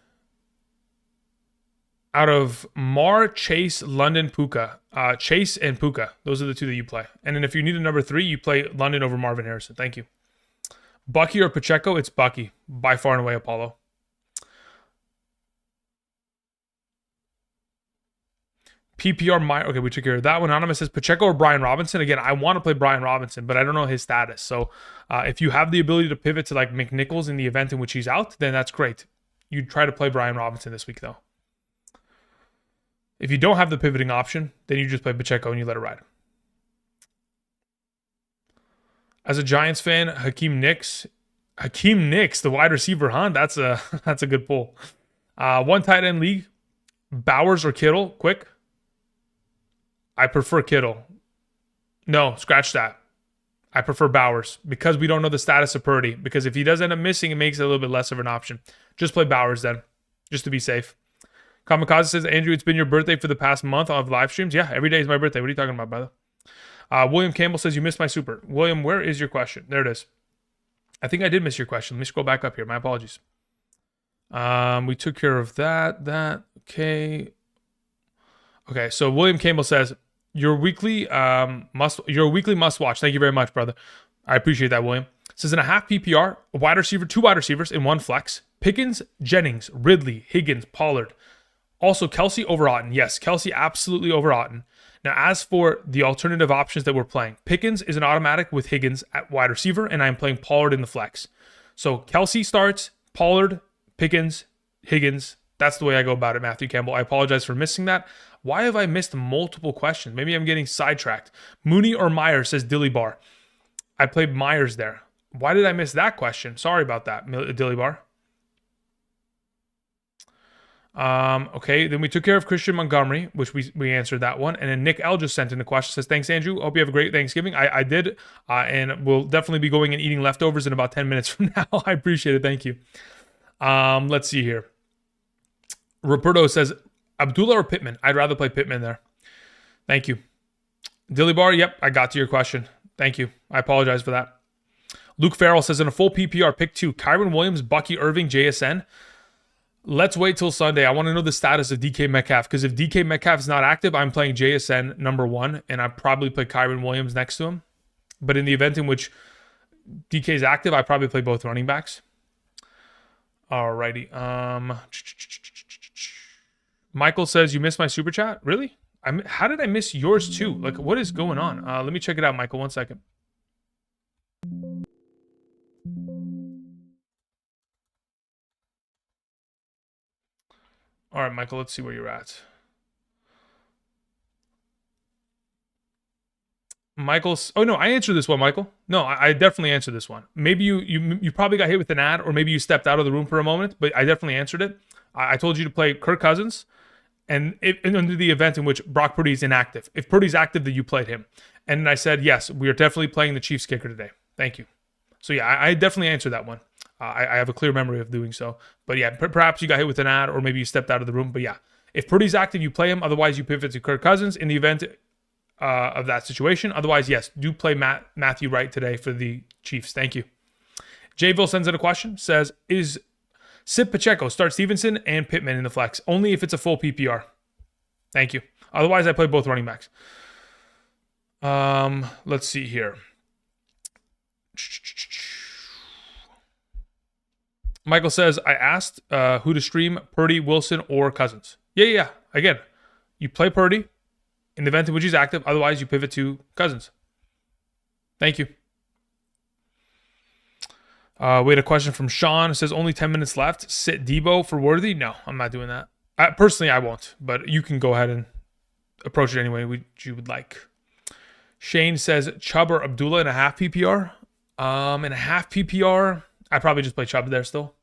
Out of Mar, Chase, London, Puka. Chase and Puka. Those are the 2 that you play. And then if you need a number 3, you play London over Marvin Harrison. Thank you. Bucky or Pacheco? It's Bucky. By far and away, Apollo. PPR, okay, we took care of that one. Anonymous says Pacheco or Brian Robinson. Again, I want to play Brian Robinson, but I don't know his status. So if you have the ability to pivot to like McNichols in the event in which he's out, then that's great. You try to play Brian Robinson this week, though. If you don't have the pivoting option, then you just play Pacheco and you let it ride. As a Giants fan, Hakeem Nicks, the wide receiver, huh? That's a good pull. One tight end league, Bowers or Kittle, quick. I prefer Kittle. No, scratch that. I prefer Bowers because we don't know the status of Purdy. Because if he does end up missing, it makes it a little bit less of an option. Just play Bowers then, just to be safe. Kamikaze says, Andrew, it's been your birthday for the past month of live streams. Yeah, every day is my birthday. What are you talking about, brother? William Campbell says, you missed my super. William, where is your question? There it is. I think I did miss your question. Let me scroll back up here. My apologies. We took care of that. Okay. Okay, so William Campbell says, your weekly must watch. Thank you very much, brother. I appreciate that, William. Says in a half PPR, a wide receiver, 2 wide receivers in 1 flex. Pickens, Jennings, Ridley, Higgins, Pollard. Also, Kelsey over Otten. Yes, Kelsey absolutely over Otten. Now, as for the alternative options that we're playing, Pickens is an automatic with Higgins at wide receiver, and I'm playing Pollard in the flex. So Kelsey starts, Pollard, Pickens, Higgins. That's the way I go about it, Matthew Campbell. I apologize for missing that. Why have I missed multiple questions? Maybe I'm getting sidetracked. Mooney or Myers, says Dilly Bar. I played Myers there. Why did I miss that question? Sorry about that, Dilly Bar. Okay, then we took care of Christian Montgomery, which we answered that one. And then Nick L just sent in a question, says, thanks, Andrew. Hope you have a great Thanksgiving. I did, and we'll definitely be going and eating leftovers in about 10 minutes from now. I appreciate it. Thank you. Let's see here. Roberto says, Abdullah or Pittman? I'd rather play Pittman there. Thank you. Dilly Bar, yep, I got to your question. Thank you. I apologize for that. Luke Farrell says, in a full PPR, pick 2, Kyron Williams, Bucky Irving, JSN. Let's wait till Sunday. I want to know the status of DK Metcalf, because if DK Metcalf is not active, I'm playing JSN number 1, and I probably play Kyron Williams next to him. But in the event in which DK is active, I probably play both running backs. Alrighty. Michael says you missed my super chat. Really? How did I miss yours too? Like, what is going on? Let me check it out, Michael. 1 second. All right, Michael. Let's see where you're at. Michael's. Oh no, I answered this one, Michael. No, I definitely answered this one. Maybe you probably got hit with an ad, or maybe you stepped out of the room for a moment, but I definitely answered it. I told you to play Kirk Cousins, and under the event in which Brock Purdy is inactive. If Purdy's active, then you played him. And I said yes, we are definitely playing the Chiefs kicker today. Thank you. So yeah, I definitely answered that one. I have a clear memory of doing so. But yeah, perhaps you got hit with an ad, or maybe you stepped out of the room. But yeah, if Purdy's active, you play him. Otherwise, you pivot to Kirk Cousins in the event of that situation. Otherwise, yes, do play Matthew Wright today for the Chiefs. Thank you. Jayville sends in a question. Says, is Sip Pacheco start Stevenson and Pittman in the flex? Only if it's a full PPR. Thank you. Otherwise, I play both running backs. Let's see here. Michael says, I asked who to stream, Purdy, Wilson, or Cousins. Yeah. Again, you play Purdy in the event in which he's active. Otherwise, you pivot to Cousins. Thank you. We had a question from Sean. It says, only 10 minutes left. Sit Debo for Worthy? No, I'm not doing that. Personally, I won't. But you can go ahead and approach it anyway you would like. Shane says, Chubb or Abdullah in a half PPR? In a half PPR, I'd probably just play Chubb there still.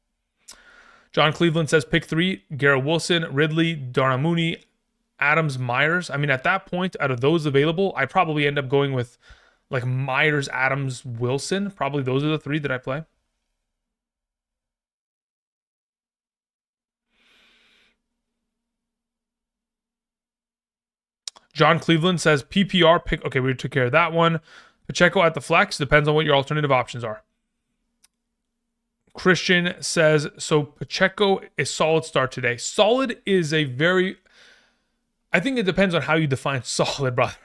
John Cleveland says, pick 3. Garrett Wilson, Ridley, Darnell Mooney, Adams, Myers. I mean, at that point, out of those available, I probably end up going with like Myers, Adams, Wilson. Probably those are the 3 that I play. John Cleveland says PPR pick. Okay, we took care of that one. Pacheco at the flex. Depends on what your alternative options are. Christian says, so Pacheco is solid start today. Solid is a very... I think it depends on how you define solid, brother.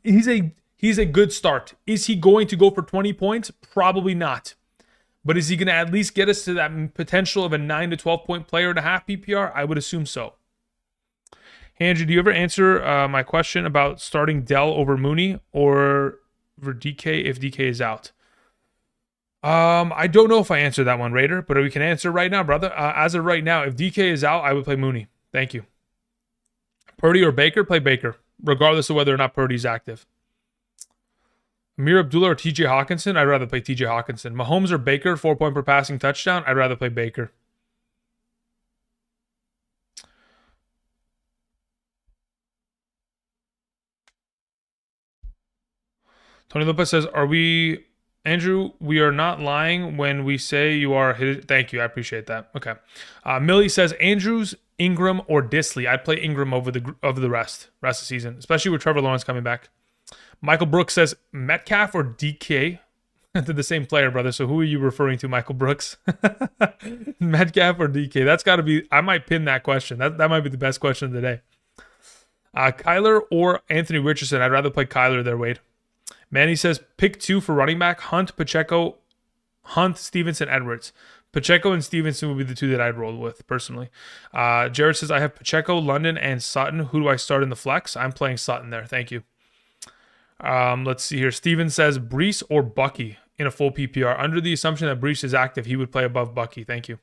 He's a good start. Is he going to go for 20 points? Probably not. But is he going to at least get us to that potential of a 9 to 12 point player and a half PPR? I would assume so. Andrew, do you ever answer my question about starting Dell over Mooney or for DK if DK is out? I don't know if I answered that one, Raider, but we can answer right now, brother. As of right now, if DK is out, I would play Mooney. Thank you. Purdy or Baker? Play Baker, regardless of whether or not Purdy's active. Amir Abdullah or TJ Hawkinson? I'd rather play TJ Hawkinson. Mahomes or Baker, 4 point per passing touchdown? I'd rather play Baker. Tony Lopez says, Andrew, we are not lying when we say you are hit. Thank you. I appreciate that. Okay. Millie says, Andrews, Ingram, or Disley. I'd play Ingram over the rest of the season, especially with Trevor Lawrence coming back. Michael Brooks says, Metcalf or DK? They're the same player, brother. So who are you referring to, Michael Brooks? Metcalf or DK? That's got to be... I might pin that question. That might be the best question of the day. Kyler or Anthony Richardson? I'd rather play Kyler there, Wade. Manny says, pick 2 for running back, Hunt, Pacheco, Hunt, Stevenson, Edwards. Pacheco and Stevenson would be the 2 that I'd roll with, personally. Jared says, I have Pacheco, London, and Sutton. Who do I start in the flex? I'm playing Sutton there. Thank you. Let's see here. Steven says, Brees or Bucky in a full PPR. Under the assumption that Brees is active, he would play above Bucky. Thank you.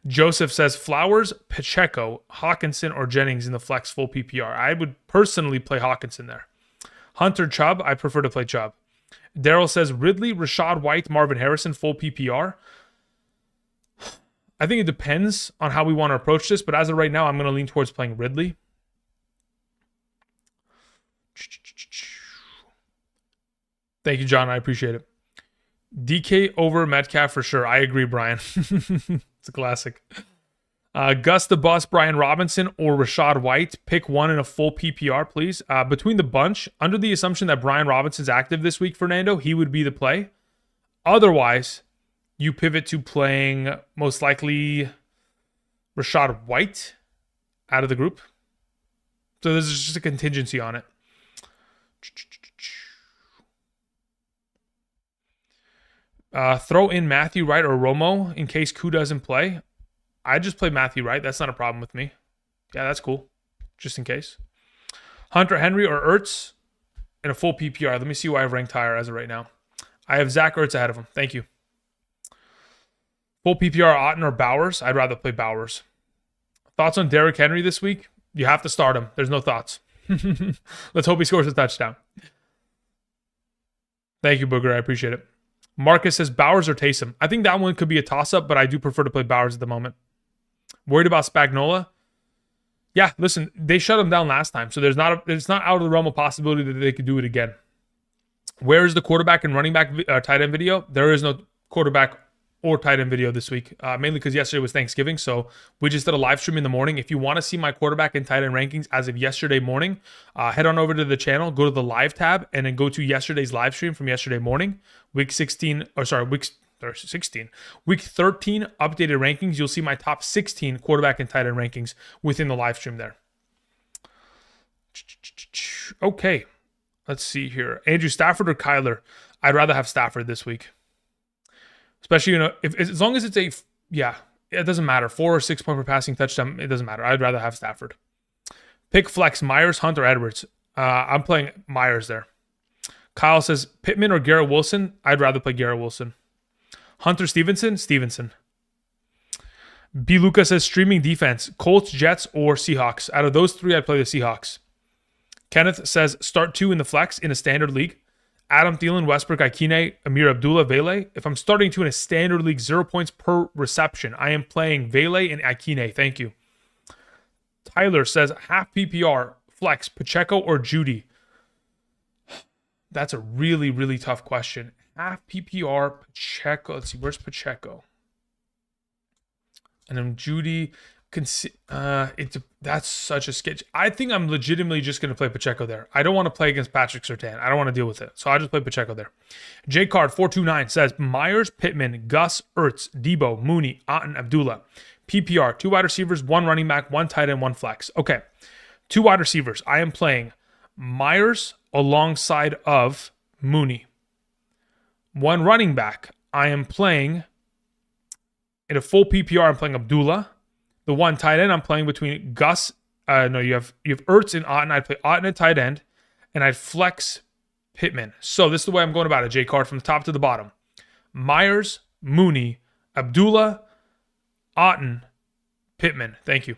Joseph says, Flowers, Pacheco, Hawkinson, or Jennings in the flex full PPR. I would personally play Hawkinson there. Hunter, Chubb, I prefer to play Chubb. Daryl says Ridley, Rashad White, Marvin Harrison, full PPR. I think it depends on how we want to approach this, but as of right now, I'm going to lean towards playing Ridley. Thank you, John. I appreciate it. DK over Metcalf for sure. I agree, Brian. It's a classic. Gus the Bus, Brian Robinson, or Rashad White. Pick one in a full PPR, please. Between the bunch, under the assumption that Brian Robinson's active this week, Fernando, he would be the play. Otherwise, you pivot to playing most likely Rashad White out of the group. So there's just a contingency on it. Throw in Matthew Wright or Romo in case Koo doesn't play. I just play Matthew Wright. That's not a problem with me. Yeah, that's cool. Just in case. Hunter Henry or Ertz in a full PPR. Let me see who I have ranked higher as of right now. I have Zach Ertz ahead of him. Thank you. Full PPR, Otten or Bowers? I'd rather play Bowers. Thoughts on Derrick Henry this week? You have to start him. There's no thoughts. Let's hope he scores a touchdown. Thank you, Booger. I appreciate it. Marcus says Bowers or Taysom. I think that one could be a toss-up, but I do prefer to play Bowers at the moment. Worried about Spagnuolo? Yeah, listen, they shut him down last time, so it's not out of the realm of possibility that they could do it again. Where is the quarterback and running back tight end video? There is no quarterback or tight end video this week, mainly because yesterday was Thanksgiving, so we just did a live stream in the morning. If you want to see my quarterback and tight end rankings as of yesterday morning, head on over to the channel, go to the live tab, and then go to yesterday's live stream from yesterday morning, week 13 updated rankings. You'll see my top 16 quarterback and tight end rankings within the live stream there. Okay, let's see here. Andrew, Stafford or Kyler? I'd rather have Stafford this week. Especially, as long as it's it doesn't matter. 4 or 6 point per passing touchdown, it doesn't matter. I'd rather have Stafford. Pick flex, Myers, Hunt, or Edwards. I'm playing Myers there. Kyle says, Pittman or Garrett Wilson? I'd rather play Garrett Wilson. Hunter Stevenson? Stevenson. B. Luca says, streaming defense, Colts, Jets, or Seahawks. Out of those 3, I'd play the Seahawks. Kenneth says, start 2 in the flex in a standard league. Adam Thielen, Westbrook, Ikine, Amir Abdullah, Vele. If I'm starting 2 in a standard league, 0 points per reception, I am playing Vele and Ikine. Thank you. Tyler says, half PPR, flex, Pacheco or Judy? That's a really, really tough question. Half PPR, Pacheco. Let's see, where's Pacheco? And then Judy. That's such a sketch. I think I'm legitimately just going to play Pacheco there. I don't want to play against Patrick Surtain. I don't want to deal with it. So I'll just play Pacheco there. JCard429 says Myers, Pittman, Gus, Ertz, Debo, Mooney, Otten, Abdullah. PPR, 2 wide receivers, 1 running back, 1 tight end, 1 flex. Okay, 2 wide receivers. I am playing Myers alongside of Mooney. 1 running back. I am playing in a full PPR. I'm playing Abdullah. The 1 tight end, I'm playing between Gus. You have Ertz and Otten. I'd play Otten at tight end, and I'd flex Pittman. So this is the way I'm going about it, J Card, from the top to the bottom. Myers, Mooney, Abdullah, Otten, Pittman. Thank you.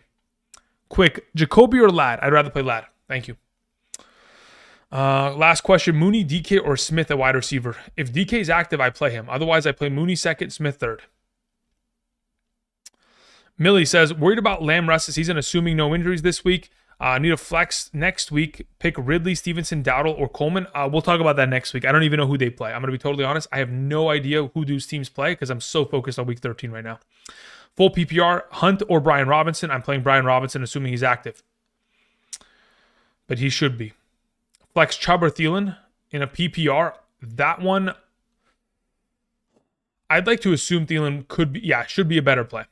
Quick, Jacoby or Ladd? I'd rather play Ladd. Thank you. Last question, Mooney, DK, or Smith at wide receiver? If DK is active, I play him. Otherwise, I play Mooney second, Smith third. Millie says, worried about Lamb rest this season, assuming no injuries this week. Need a flex next week. Pick Ridley, Stevenson, Dowdle, or Coleman. We'll talk about that next week. I don't even know who they play. I'm going to be totally honest. I have no idea who those teams play because I'm so focused on week 13 right now. Full PPR, Hunt or Brian Robinson. I'm playing Brian Robinson, assuming he's active. But he should be. Flex Chubb or Thielen in a PPR. That one, I'd like to assume Thielen should be a better play.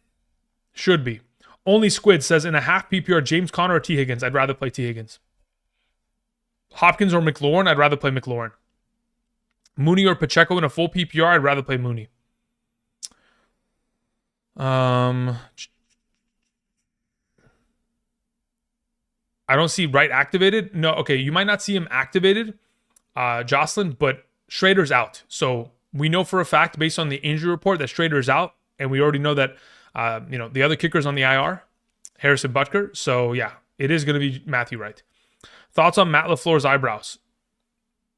Should be. Only Squid says in a half PPR, James Conner or T. Higgins. I'd rather play T. Higgins. Hopkins or McLaurin. I'd rather play McLaurin. Mooney or Pacheco in a full PPR. I'd rather play Mooney. I don't see Wright activated. No, okay. You might not see him activated, Jocelyn, but Schrader's out. So we know for a fact, based on the injury report, that Schrader's out. And we already know that the other kicker's on the IR, Harrison Butker. So, yeah, it is going to be Matthew Wright. Thoughts on Matt LaFleur's eyebrows?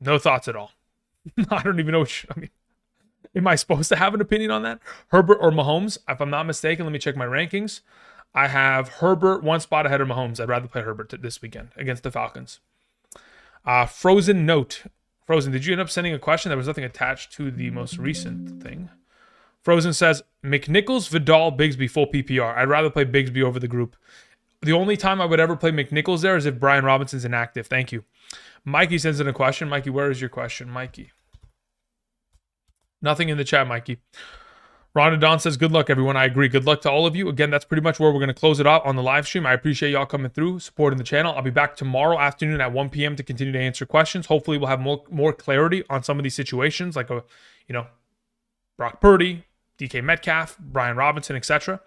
No thoughts at all. I don't even know am I supposed to have an opinion on that? Herbert or Mahomes? If I'm not mistaken, let me check my rankings. I have Herbert 1 spot ahead of Mahomes. I'd rather play Herbert this weekend against the Falcons. Frozen note. Frozen, did you end up sending a question? There was nothing attached to the most recent thing. Frozen says, McNichols, Vidal, Bigsby, full PPR. I'd rather play Bigsby over the group. The only time I would ever play McNichols there is if Brian Robinson's inactive. Thank you. Mikey sends in a question. Mikey, where is your question? Mikey. Nothing in the chat, Mikey. Rhonda Don says, good luck, everyone. I agree. Good luck to all of you. Again, that's pretty much where we're going to close it out on the live stream. I appreciate y'all coming through, supporting the channel. I'll be back tomorrow afternoon at 1 p.m. to continue to answer questions. Hopefully, we'll have more clarity on some of these situations, like Brock Purdy, DK Metcalf, Brian Robinson, etc.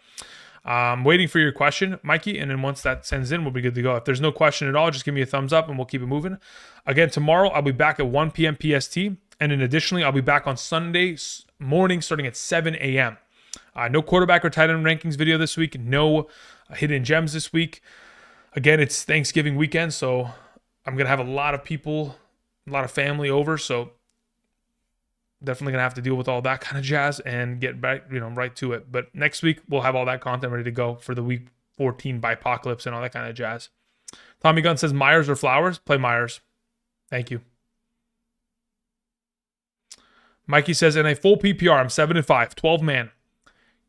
I'm waiting for your question, Mikey, and then once that sends in, we'll be good to go. If there's no question at all, just give me a thumbs up and we'll keep it moving. Again, tomorrow I'll be back at 1 p.m. PST, and then additionally, I'll be back on Sunday morning starting at 7 a.m. No quarterback or tight end rankings video this week. No hidden gems this week. Again, it's Thanksgiving weekend, so I'm going to have a lot of people, a lot of family over, so definitely gonna have to deal with all that kind of jazz and get back, right to it. But next week we'll have all that content ready to go for the week 14 Bipocalypse and all that kind of jazz. Tommy Gunn says Myers or Flowers? Play Myers. Thank you. Mikey says in a full PPR, I'm 7-5, 12 man.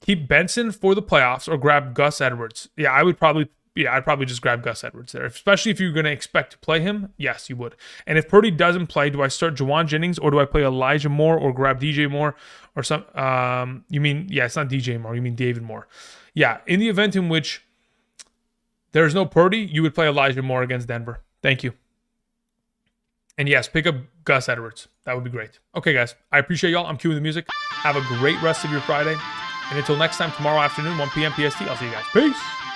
Keep Benson for the playoffs or grab Gus Edwards. Yeah, I'd probably just grab Gus Edwards there, especially if you're going to expect to play him. Yes, you would. And if Purdy doesn't play, do I start Juwan Jennings or do I play Elijah Moore or grab DJ Moore or some? It's not DJ Moore. You mean David Moore? Yeah. In the event in which there's no Purdy, you would play Elijah Moore against Denver. Thank you. And yes, pick up Gus Edwards. That would be great. Okay, guys. I appreciate y'all. I'm cueing the music. Have a great rest of your Friday. And until next time, tomorrow afternoon, 1 p.m. PST, I'll see you guys. Peace.